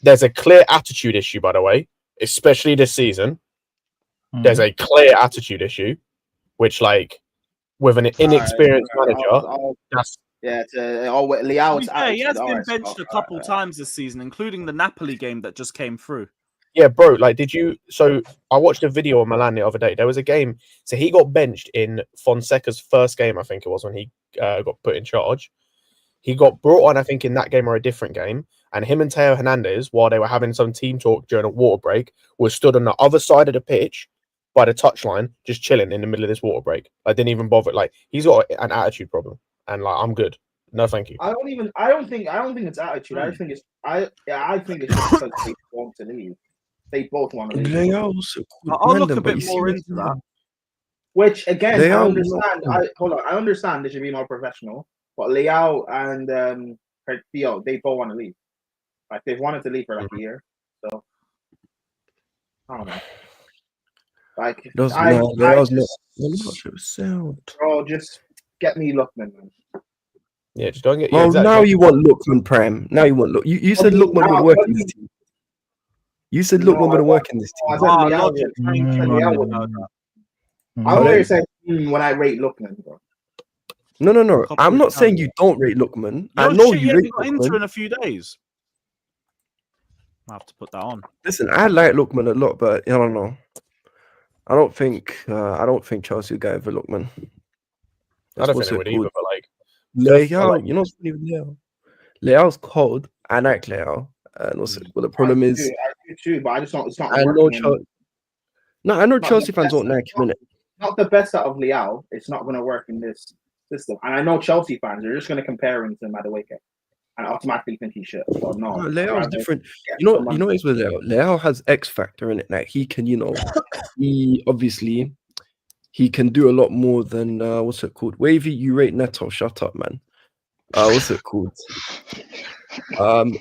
There's a clear attitude issue, by the way, especially this season. There's a clear attitude issue, which with an inexperienced manager, Liao. He has been benched a couple times this season, including the Napoli game that just came through. Yeah, bro. Did you? So I watched a video of Milan the other day. There was a game. So he got benched in Fonseca's first game, I think it was, when he got put in charge. He got brought on, I think, in that game or a different game. And him and Teo Hernandez, while they were having some team talk during a water break, were stood on the other side of the pitch by the touchline, just chilling in the middle of this water break. Didn't even bother. He's got an attitude problem, and I'm good. No, thank you. I don't think it's attitude. I think it's just because they want to leave. They both want to leave. I'll look a bit more into that. Which again, I understand. I understand they should be more professional, but Liao and Theo, they both want to leave. They've wanted to leave for a year, so I don't know. get me Lookman, man. Yeah, just don't get. Well, Yeah, exactly. now you want Lookman Prem. Now you want look. You said Lookman would work in this team. You said Lookman would work in this I team. said Ah, Liao logic. would. Thank I said you. Liao I would. didn't know that. I'm Pardon? already saying when I rate Lookman, bro. No. Couple I'm of not saying times. you don't rate Lookman. I Yo, know shit, you yeah, rate you got Inter Lookman. in a few days. I have to put that on. Listen, I like Lookman a lot, but I don't know. I don't think Chelsea will go over Lookman. I don't think they would either. But like, Liao, you know what's funny with Liao? Liao's cold. I like Liao. And also, well, the problem is, I do too, but I just don't. It's not I know working. I know Not Chelsea the fans best- won't like him in it. Not the best out of Liao. It's not going to work in this system. And I know Chelsea fans are just going to compare him to Madueke and automatically think he should. So no, No, I'd Leao's rather different. get You know someone- what is with Leo? Leo has X factor in it. Like he can, he obviously he can do a lot more than what's it called? Wavy, you rate Neto. Shut up, man. What's it called?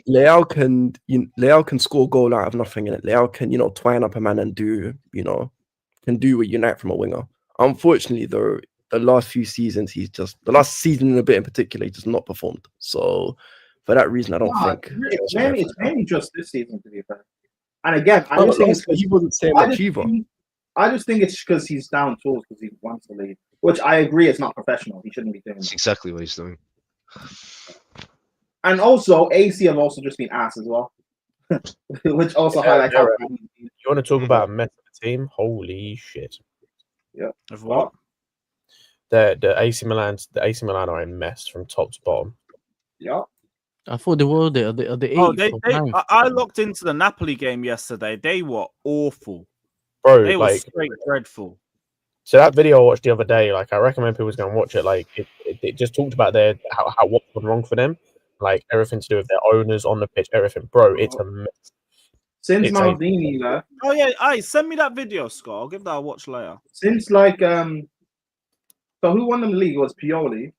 Leo can score a goal out of nothing in it. Leo can, twine up a man and do, can do what you like from a winger. Unfortunately, though, the last few seasons, the last season in a bit in particular, he just not performed. So for that reason, I don't think It's mainly just this season, to be fair. And again, I No, just but think last year he wasn't saying much either. I just think it's because he's down tools because he wants to leave, which I agree is not professional. He shouldn't be doing That's that. exactly what he's doing. And also, AC have also just been ass as well, which also highlights how. You want to talk about a mess of the team? Holy shit! Yeah. Of what? The AC Milan are a mess from top to bottom. Yeah. I thought they were the Oh, eighth or ninth. I looked into the Napoli game yesterday. They were awful. Bro, They were like straight dreadful. so that video I watched the other day, like I recommend people go and watch it. Like it just talked about how what's gone wrong for them, like everything to do with their owners on the pitch, everything. Bro, it's a mess. Since It's Maldini left, Oh yeah, aye, send me that video, Scott. I'll give that a watch later. since like so who won the league? It was Pioli.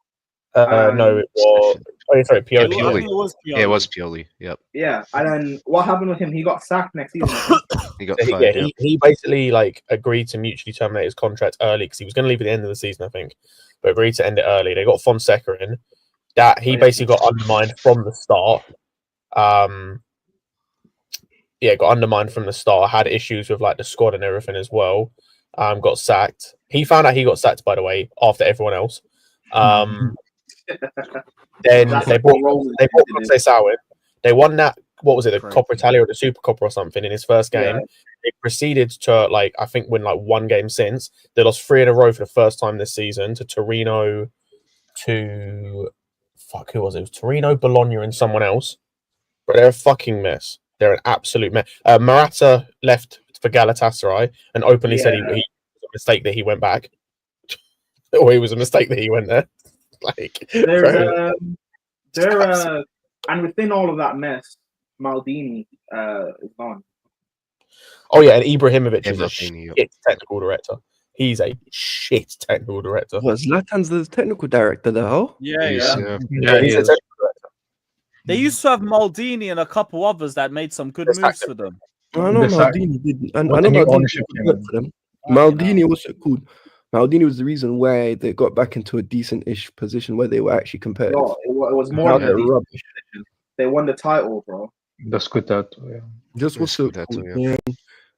No, it was. Oh, sorry, Yeah, Pioli. Pioli. I think it was Pioli. Yeah, it was Pioli. Yep. Yeah, and then what happened with him? He got sacked next season. I think. He got So he, fired. yeah, Yep. he basically like agreed to mutually terminate his contract early because he was going to leave at the end of the season, I think, but agreed to end it early. They got Fonseca in. That he basically got undermined from the start. Yeah, got undermined from the start. Had issues with like the squad and everything as well. Got sacked. He found out he got sacked, by the way, after everyone else. Then That's they like brought Roman Conceição in. They won that. What was it? The Crazy. Coppa Italia or the Super Coppa or something in his first game. Yeah. They proceeded to like I think win like one game since. They lost 3 in a row for the first time this season to Torino, who was it? It was Torino, Bologna, and someone else. But they're a fucking mess. They're an absolute mess. Morata left for Galatasaray and openly said he was a mistake that he went back. Or it was a mistake that he went there. Like There's and within all of that mess, Maldini is gone. Oh yeah, and Ibrahimovic is a Maldini, shit technical director. He's a shit technical director. What, Zlatan's the technical director now? Yeah, He's, yeah. Yeah, he's a technical director. They used to have Maldini and a couple others that made some good Let's moves sack for them. I know The sack- Maldini did. I What know the new Maldini ownership did came work in. for them. Fucking Maldini hell. was cool. Maldini was the reason why they got back into a decent-ish position where they were actually competitive. No, it was more Now than they're a decent rubbish. position. They won the title, bro. The Scudetto, yeah. Just what's so That's cool. what, yeah.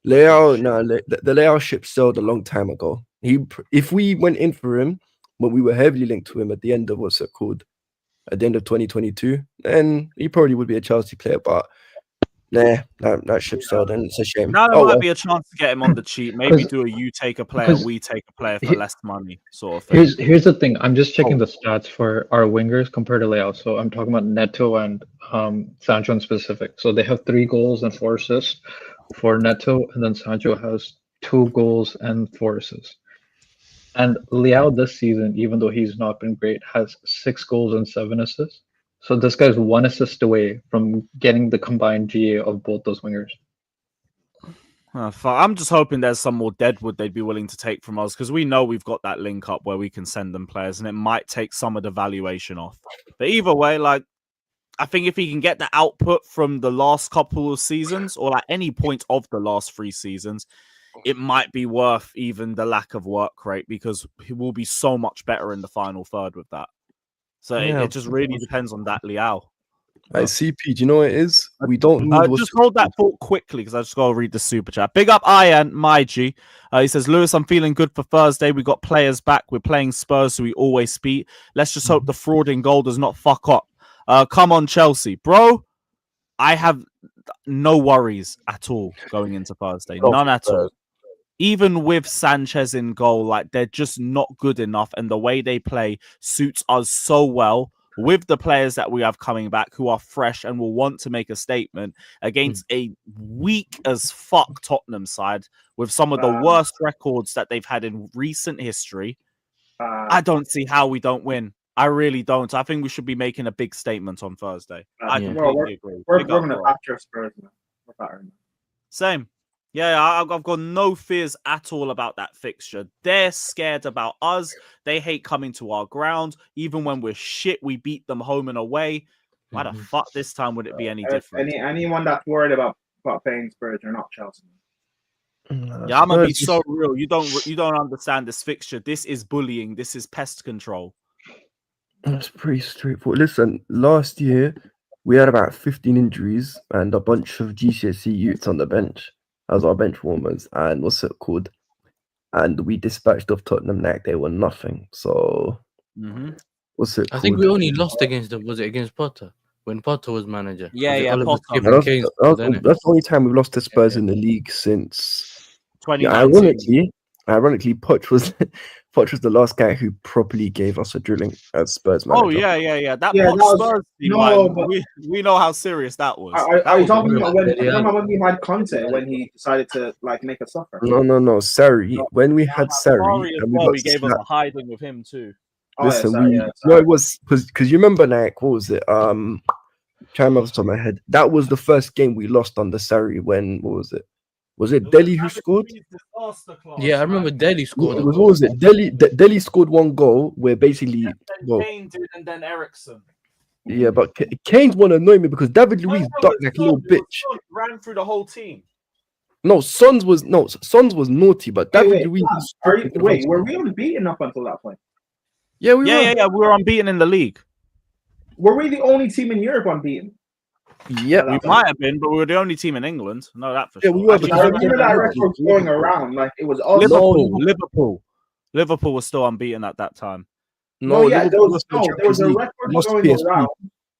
Liao, the Liao ship sailed a long time ago. If we went in for him when we were heavily linked to him at the end of at the end of 2022, then he probably would be a Chelsea player. But that ship sailed, and it's a shame. Now there Oh, might well. be a chance to get him on the cheap. Maybe do a you take a player, we take a player for less money, sort of thing. Here's the thing. I'm just checking the stats for our wingers compared to Liao. So I'm talking about Neto and Sancho in specific. So they have 3 goals and 4 assists for Neto, and then Sancho has 2 goals and 4 assists. And Liao this season, even though he's not been great, has 6 goals and 7 assists. So this guy's 1 assist away from getting the combined GA of both those wingers. I'm just hoping there's some more deadwood they'd be willing to take from us because we know we've got that link up where we can send them players and it might take some of the valuation off. But either way, like I think if he can get the output from the last couple of seasons or like any point of the last 3 seasons, it might be worth even the lack of work rate because he will be so much better in the final third with that. So Yeah, it just really depends on that Liao. Like CP, do you know what it is? We don't need. Just hold that thought quickly because I just got to read the super chat. Big up Ian, my G. He says, Lewis, I'm feeling good for Thursday. We got players back. We're playing Spurs, so we always beat. Let's just hope the fraud in goal does not fuck up. Come on, Chelsea. Bro, I have no worries at all going into Thursday. None at all. Even with Sanchez in goal, like they're just not good enough. And the way they play suits us so well with the players that we have coming back who are fresh and will want to make a statement against a weak as fuck Tottenham side with some of the worst records that they've had in recent history. I don't see how we don't win. I really don't. I think we should be making a big statement on Thursday. I completely agree. We're going to capture Spurs. Same. Yeah, I've got no fears at all about that fixture. They're scared about us. They hate coming to our ground. Even when we're shit, we beat them home and away. Why the fuck this time would it be any different? Anyone that's worried about playing Spurs are not Chelsea. Yeah, I'm gonna be so real. You don't understand this fixture. This is bullying. This is pest control. That's pretty straightforward. Listen, last year we had about 15 injuries and a bunch of GCSE youths on the bench as our bench warmers, and what's it called? And we dispatched off Tottenham like they were nothing. So, what's it called? I think we only lost against them. Was it against Potter when Potter was manager? Yeah, Potter. That's the only time we've lost to Spurs in the league since 2019. Ironically, Poch was the last guy who properly gave us a drilling as Spurs manager. Oh yeah. That Spurs team, we know how serious that was. Are you talking about when we had Conte when he decided to make us suffer? No. Sari. When we had Sari, and we gave us a hiding with him too. Listen, it was because you remember what was it? Trying to remember off the top of my head. That was the first game we lost under Sari. What was it? Was it Delhi who scored? Yeah, I remember Delhi scored. What was it? Delhi scored one goal where basically Kane did, and then Ericsson. Yeah, but Kane's one annoyed me because David Luiz ducked like a little bitch. Ran through the whole team. No, Sons was naughty, but David Luiz. Were we unbeaten up until that point? Yeah, we were. Yeah. We were unbeaten in the league. Were we the only team in Europe unbeaten? Yeah, we might have been, but we were the only team in England. No, that for sure. We were. I remember that record going around. Like it was Liverpool was still unbeaten at that time. There was a record going around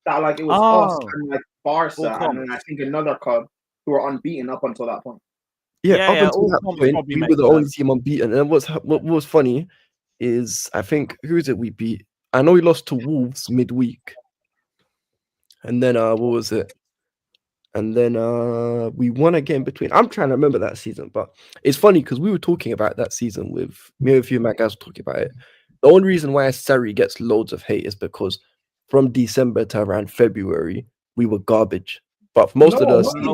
that it was us and Barca and then I think another club who were unbeaten up until that point. Yeah, up until that point, we were the only team unbeaten. And what was funny is I think who is it we beat? I know we lost to Wolves midweek. And then what was it? And then we won again between. I'm trying to remember that season, but it's funny because we were talking about that season with me and a few of my guys were talking about it. The only reason why Sari gets loads of hate is because from December to around February we were garbage. But for most of us, it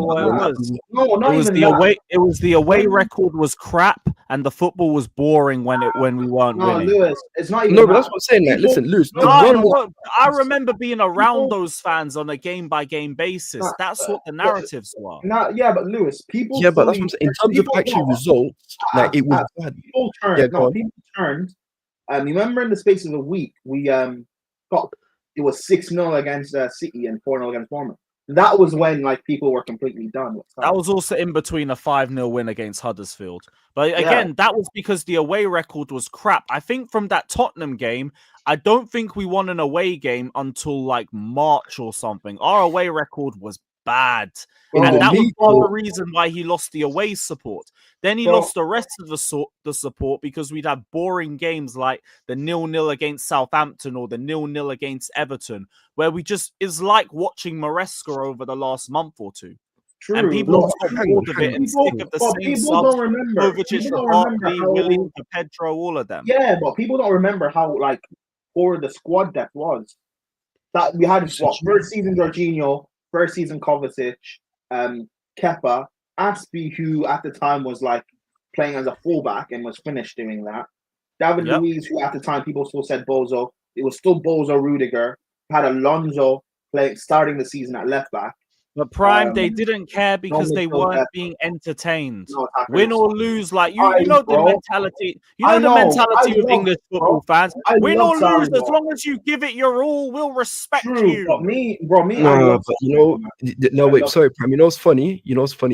was the away record was crap and the football was boring when we weren't winning. Lewis, it's not even but that's what I'm saying. Listen, Lewis. I remember being around those fans on a game-by-game basis. That's what the narratives were. But Lewis, people. Yeah, but that's what I'm saying. In terms of actual results, it was bad. People turned. Remember in the space of a week, we it was 6-0 against City and 4-0 against Bournemouth. That was when people were completely done. That was also in between a 5-0 win against Huddersfield. But again, that was because the away record was crap. I think from that Tottenham game, I don't think we won an away game until March or something. Our away record was bad. And that was part of the reason why he lost the away support. Then he lost the rest of the support because we'd have boring games like the 0-0 against Southampton or the 0-0 against Everton, where it's like watching Maresca over the last month or two. True. And people got bored of it and sick of the same subs. Kovacic, Barkley, Willian, Pedro, all of them. Yeah, but people don't remember how poor the squad depth was. That we had first season Jorginho, first season Kovacic, Kepa, Aspie, who at the time was playing as a fullback and was finished doing that. David Luiz, who at the time people still said Bozo. It was still Bozo Rudiger. We had Alonso starting the season at left back. But Prime, they didn't care because they weren't being entertained. Win or lose, like you know the mentality. You know the mentality of English football fans. Win or lose, as long as you give it your all, we'll respect you. But me, No, but no, wait, sorry, Prime. You know what's funny?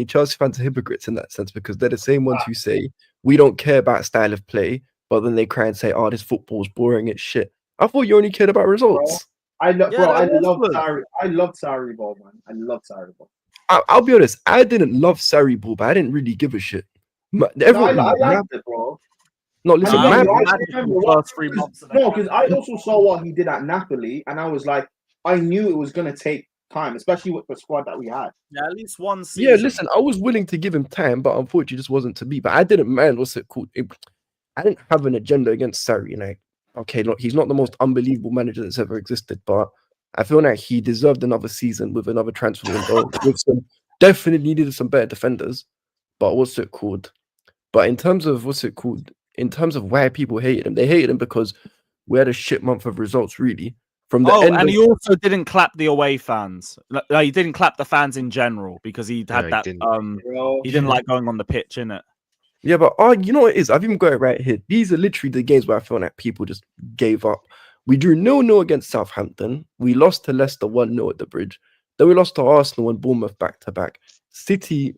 Chelsea fans are hypocrites in that sense because they're the same ones who say we don't care about style of play, but then they cry and say, "Oh, this football's boring, it's shit." I thought you only cared about results. I love Sari. I love Sari ball, man. I love Sari ball. I'll be honest. I didn't love Sari ball, but I didn't really give a shit. I liked it, bro. No, listen, because I also saw what he did at Napoli, and I was like, I knew it was gonna take time, especially with the squad that we had. Yeah, at least one season. Yeah, listen, I was willing to give him time, but unfortunately, it just wasn't to be. But I didn't mind. What's it called? I didn't have an agenda against Sari, okay, look, he's not the most unbelievable manager that's ever existed, but I feel like he deserved another season with another transfer window. Definitely needed some better defenders. But what's it called? But in terms of in terms of why people hated him, they hated him because we had a shit month of results, really. From the end and he also didn't clap the away fans. Like, he didn't clap the fans in general because he had he didn't like going on the pitch, innit? Yeah, but you know what it is? I've even got it right here. These are literally the games where I feel like people just gave up. We drew 0-0 against Southampton. We lost to Leicester 1-0 at the Bridge. Then we lost to Arsenal and Bournemouth back-to-back. City,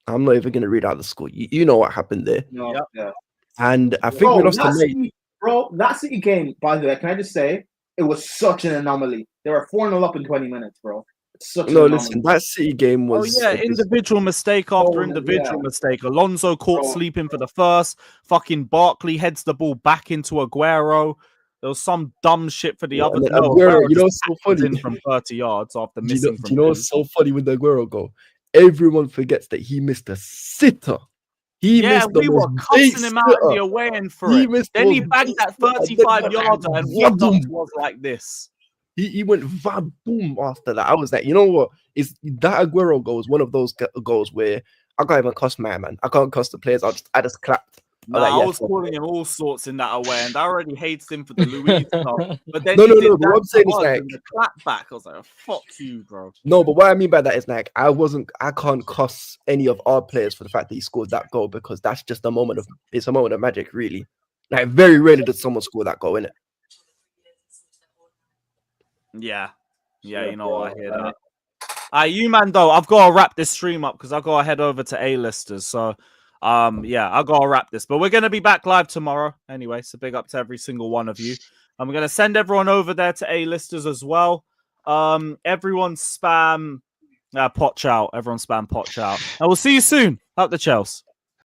I'm not even going to read out the score. You know what happened there. No, yeah. And I think we lost to City, bro, that City game, by the way, can I just say, it was such an anomaly. They were 4-0 up in 20 minutes, bro. Listen, that City game was... individual mistake after individual mistake. Alonso caught sleeping for the first. Fucking Barkley heads the ball back into Aguero. There was some dumb shit for the other. Aguero, you know what's so funny? From 30 yards after missing you know what's so funny with the Aguero goal? Everyone forgets that he missed a sitter. We were cussing him out in the away end for it. Then he bagged that 35-yarder and what was like this. He went va-boom after that. I was like, you know what? That Aguero goal is one of those goals where I can't even cuss my man. I can't cuss the players. I just clapped. I was calling him all sorts in that away, and I already hated him for the Louis stuff. But then but what I'm saying is like the clap back. I was like, "Fuck you, bro." No, but what I mean by that is like I can't cuss any of our players for the fact that he scored that goal because that's just a moment of magic, really. Like very rarely does someone score that goal, innit? Yeah, you know what, I hear that. You man, though, I've got to wrap this stream up because I've got to head over to A-listers. So, I've got to wrap this. But we're going to be back live tomorrow anyway. So big up to every single one of you. And we're going to send everyone over there to A-listers as well. Everyone spam Potch out. Everyone spam Potch out. And we'll see you soon. Up the Chelsea.